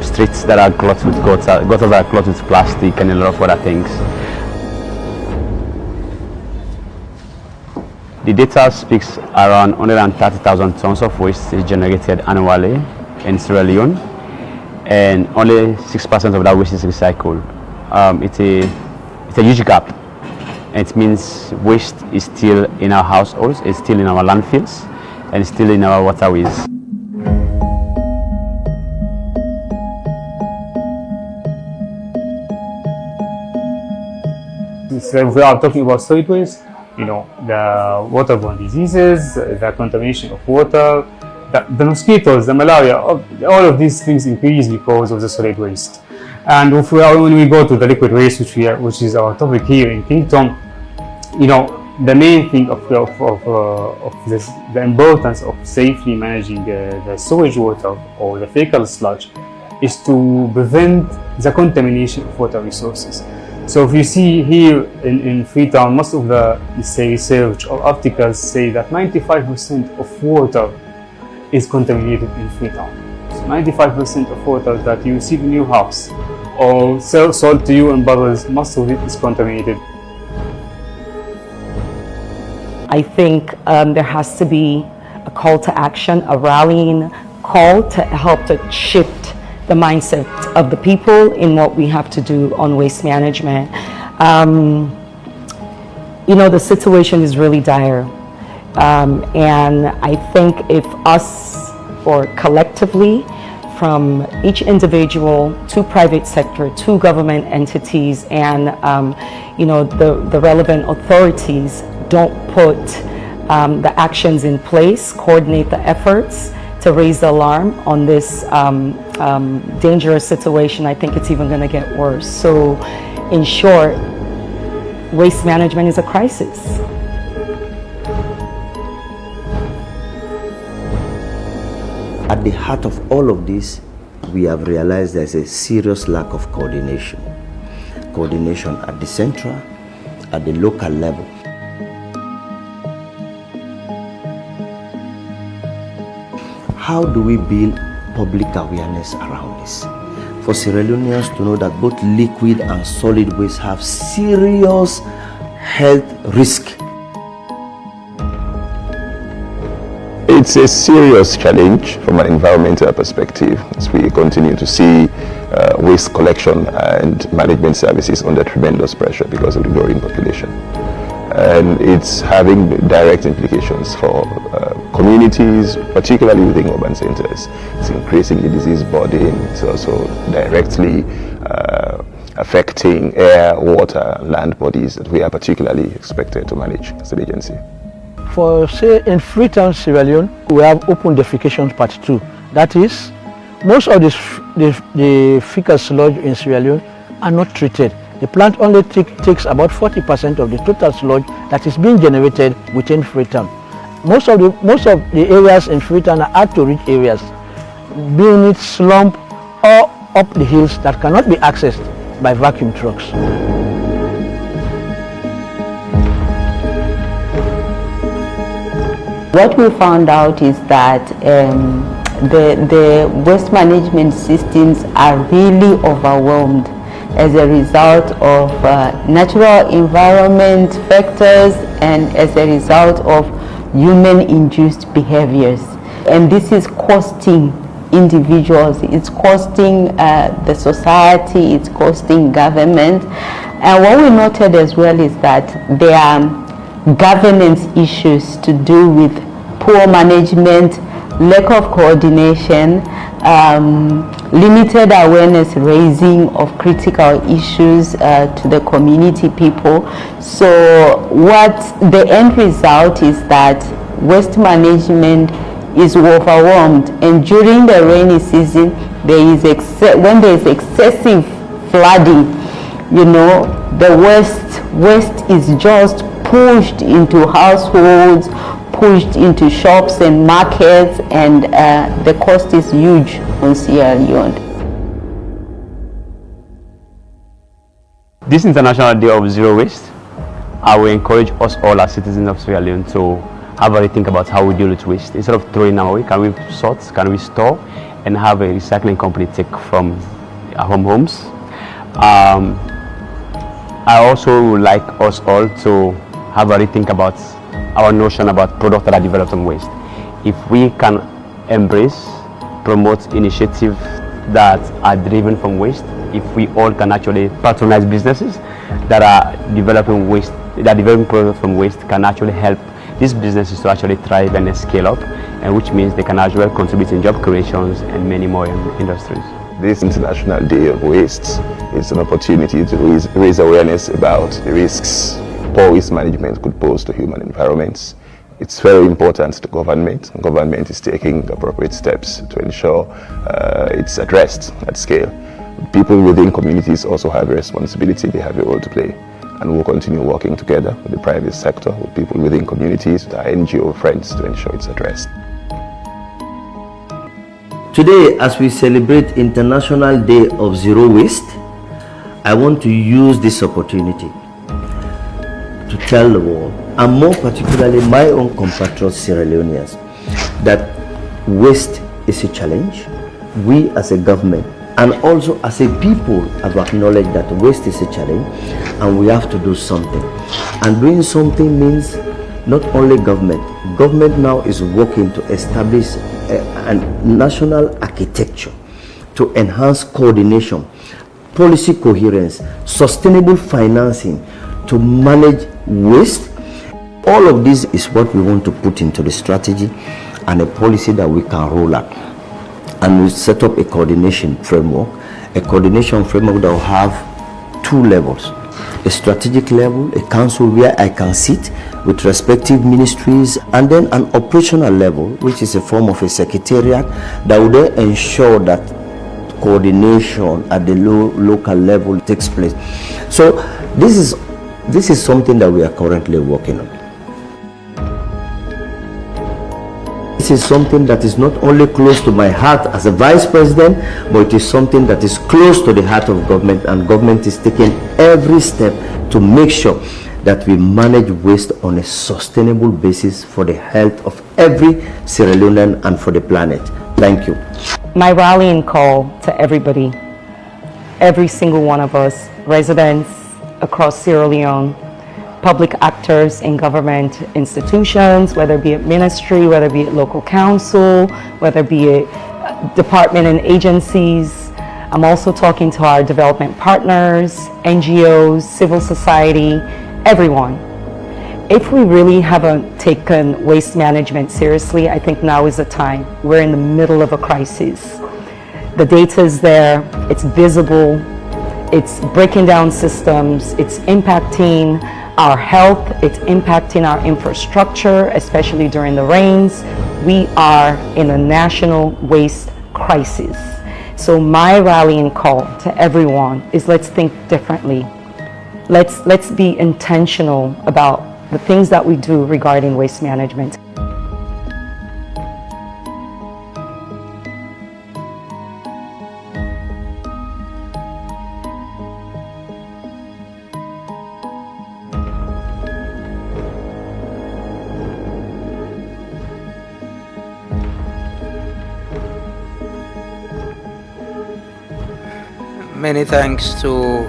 streets that are clogged with gutters that are clogged with plastic and a lot of other things. The data speaks around 130,000 tons of waste is generated annually in Sierra Leone, and only 6% of that waste is recycled. It's a huge gap. It means waste is still in our households, it's still in our landfills, and still in our waterways. So if we are talking about solid waste, you know, the waterborne diseases, the contamination of water, the mosquitoes, the malaria, all of these things increase because of the solid waste. And when we go to the liquid waste, which is our topic here in Kingdom, you know, the main thing of this, the importance of safely managing the sewage water or the fecal sludge is to prevent the contamination of water resources. So if you see here in Freetown, most of the research or articles say that 95% of water is contaminated in Freetown. So 95% of water that you receive in your house or sold to you in bottles, most of it is contaminated. I think there has to be a call to action, a rallying call to help to shift the mindset of the people in what we have to do on waste management. You know, the situation is really dire. And I think if us, or collectively, from each individual to private sector to government entities and you know, the relevant authorities don't put the actions in place, coordinate the efforts to raise the alarm on this dangerous situation, I think it's even going to get worse. So in short, waste management is a crisis. At the heart of all of this, we have realized there's a serious lack of coordination. Coordination at the central, at the local level. How do we build public awareness around this? for Sierra Leoneans to know that both liquid and solid waste have serious health risk. It's a serious challenge from an environmental perspective as we continue to see waste collection and management services under tremendous pressure because of the growing population. And it's having direct implications for communities, particularly within urban centers. It's increasing the disease burden. It's also directly affecting air, water, land bodies that we are particularly expected to manage as an agency. For say in Freetown, Sierra Leone, we have open defecation part 2. That is, most of the fecal sludge in Sierra Leone are not treated. The plant only takes about 40% of the total sludge that is being generated within Freetown. Most of the areas in Freetown are hard-to-reach areas, being it slump or up the hills that cannot be accessed by vacuum trucks. What we found out is that the waste management systems are really overwhelmed as a result of natural environment factors and as a result of human-induced behaviors. And this is costing individuals, it's costing the society, it's costing government. And what we noted as well is that there are governance issues to do with poor management, lack of coordination, limited awareness raising of critical issues to the community people. So what the end result is that waste management is overwhelmed, and during the rainy season when there is excessive flooding, you know, the waste is just pushed into households, pushed into shops and markets, and the cost is huge on Sierra Leone. This International Day of Zero Waste, I will encourage us all as citizens of Sierra Leone to have a rethink about how we deal with waste. Instead of throwing them away, can we sort, can we store, and have a recycling company take from our homes. I also would like us all to have a rethink about our notion about products that are developed from waste. If we can embrace, promote initiatives that are driven from waste, if we all can actually patronize businesses that are developing waste, that are developing products from waste, can actually help these businesses to actually thrive and scale up, and which means they can as well contribute in job creations and many more industries. This International Day of Waste is an opportunity to raise awareness about the risks poor waste management could pose to human environments. It's very important to government. Government is taking appropriate steps to ensure it's addressed at scale. People within communities also have a responsibility, they have a role to play. And we'll continue working together with the private sector, with people within communities, with our NGO friends to ensure it's addressed. Today, as we celebrate International Day of Zero Waste, I want to use this opportunity to tell the world, and more particularly my own compatriots Sierra Leoneans, that waste is a challenge. We as a government and also as a people have acknowledged that waste is a challenge and we have to do something. And doing something means not only government. Government now is working to establish a national architecture to enhance coordination, policy coherence, sustainable financing to manage waste. All of this is what we want to put into the strategy and a policy that we can roll out. And we set up a coordination framework that will have two levels: a strategic level, a council where I can sit with respective ministries, and then an operational level, which is a form of a secretariat that will then ensure that coordination at the local level takes place. So this is something that we are currently working on. This is something that is not only close to my heart as a vice president, but it is something that is close to the heart of government, and government is taking every step to make sure that we manage waste on a sustainable basis for the health of every Sierra Leonean and for the planet. Thank you. My rallying call to everybody every single one of us, residents across Sierra Leone, public actors in government institutions, whether it be at ministry, whether it be at local council, whether it be at department and agencies. I'm also talking to our development partners, NGOs, civil society, everyone. If we really haven't taken waste management seriously, I think now is the time. We're in the middle of a crisis. The data is there, it's visible, it's breaking down systems, it's impacting our health, it's impacting our infrastructure, especially during the rains. We are in a national waste crisis. So my rallying call to everyone is let's think differently. Let's be intentional about the things that we do regarding waste management. Many thanks to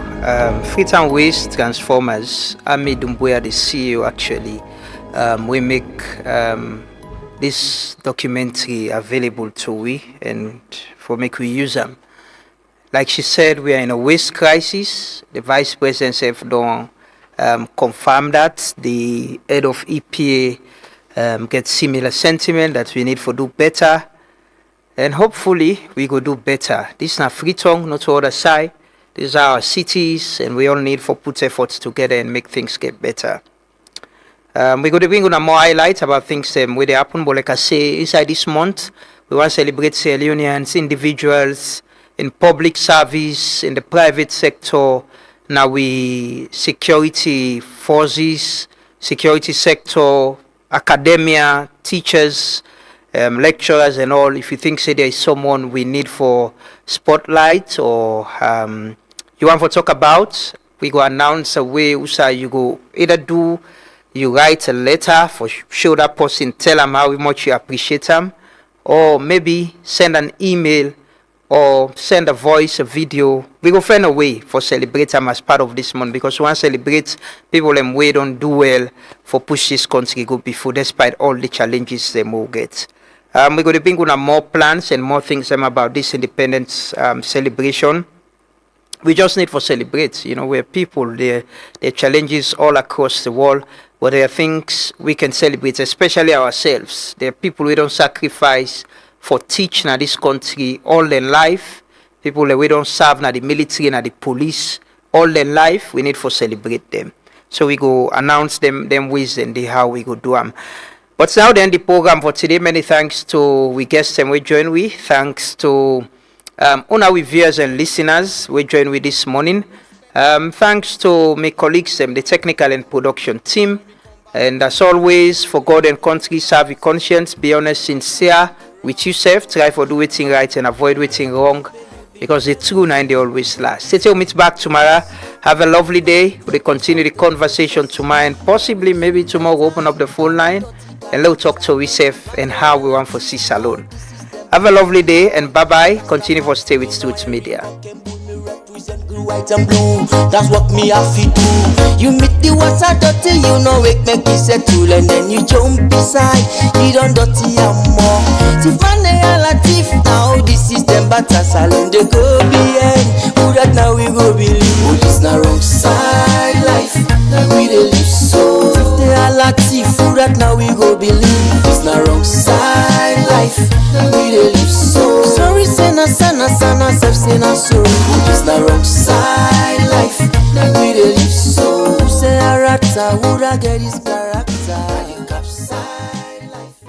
Freetown Waste Transformers. Ami Dumbuya, the CEO, actually. We make this documentary available to we and for make we use them. Like she said, we are in a waste crisis. The Vice President have don't confirm that. The head of EPA gets similar sentiment that we need to do better. And hopefully we go do better. This is not Freetown, not to other side. These are our cities, and we all need to put efforts together and make things get better. We go to bring on more highlights about things where they happen. But like I say, inside this month, we want to celebrate Sierra Leoneans, individuals in public service, in the private sector. Now we security forces, security sector, academia, teachers, lecturers and all. If you think say there is someone we need for spotlight or you want to talk about, we go announce a way you go either you write a letter for show that person, tell them how much you appreciate them, or maybe send an email or send a voice, a video. We go find a way for celebrate them as part of this month, because we want to celebrate people and we don't do well for push this country go before, despite all the challenges they will get. We're going to bring on more plans and more things about this independence celebration. We just need to celebrate. You know, we're people, there are challenges all across the world, but there are things we can celebrate, especially ourselves. There are people we don't sacrifice for teaching in this country all their life. People that we don't serve in the military and the police all their life. We need to celebrate them. So we go announce them ways and how we go do them. But now then the program for today. Many thanks to we guests and we join with. Thanks to all our viewers and listeners we join with this morning. Thanks to my colleagues and the technical and production team. And as always, for God and country, serve with conscience, be honest, sincere with yourself, try for do everything right and avoid everything wrong, because the true nine they always last. Stay tuned, meet back tomorrow. Have a lovely day. We'll continue the conversation tomorrow, and possibly maybe tomorrow we'll open up the phone line and let's talk to ourselves and how we want for see Salone. Have a lovely day and bye-bye. Continue for stay with Stoots Media. White and blue, that's what me have to do. You meet the water dirty, you know it make me settle, and then you jump beside, you don't dirty and more. Tiffany and Latif, now this is them better salon, they go behind. Who that now we go believe? Oh, this na wrong side life, now we dey live so. Tiffany and Latif, who that now we go believe? This na wrong side life, now we dey live so. Sorry, sana, self say na sorry. This na wrong side life, now we dey live so. Say a rata, who that get his character? You capside life.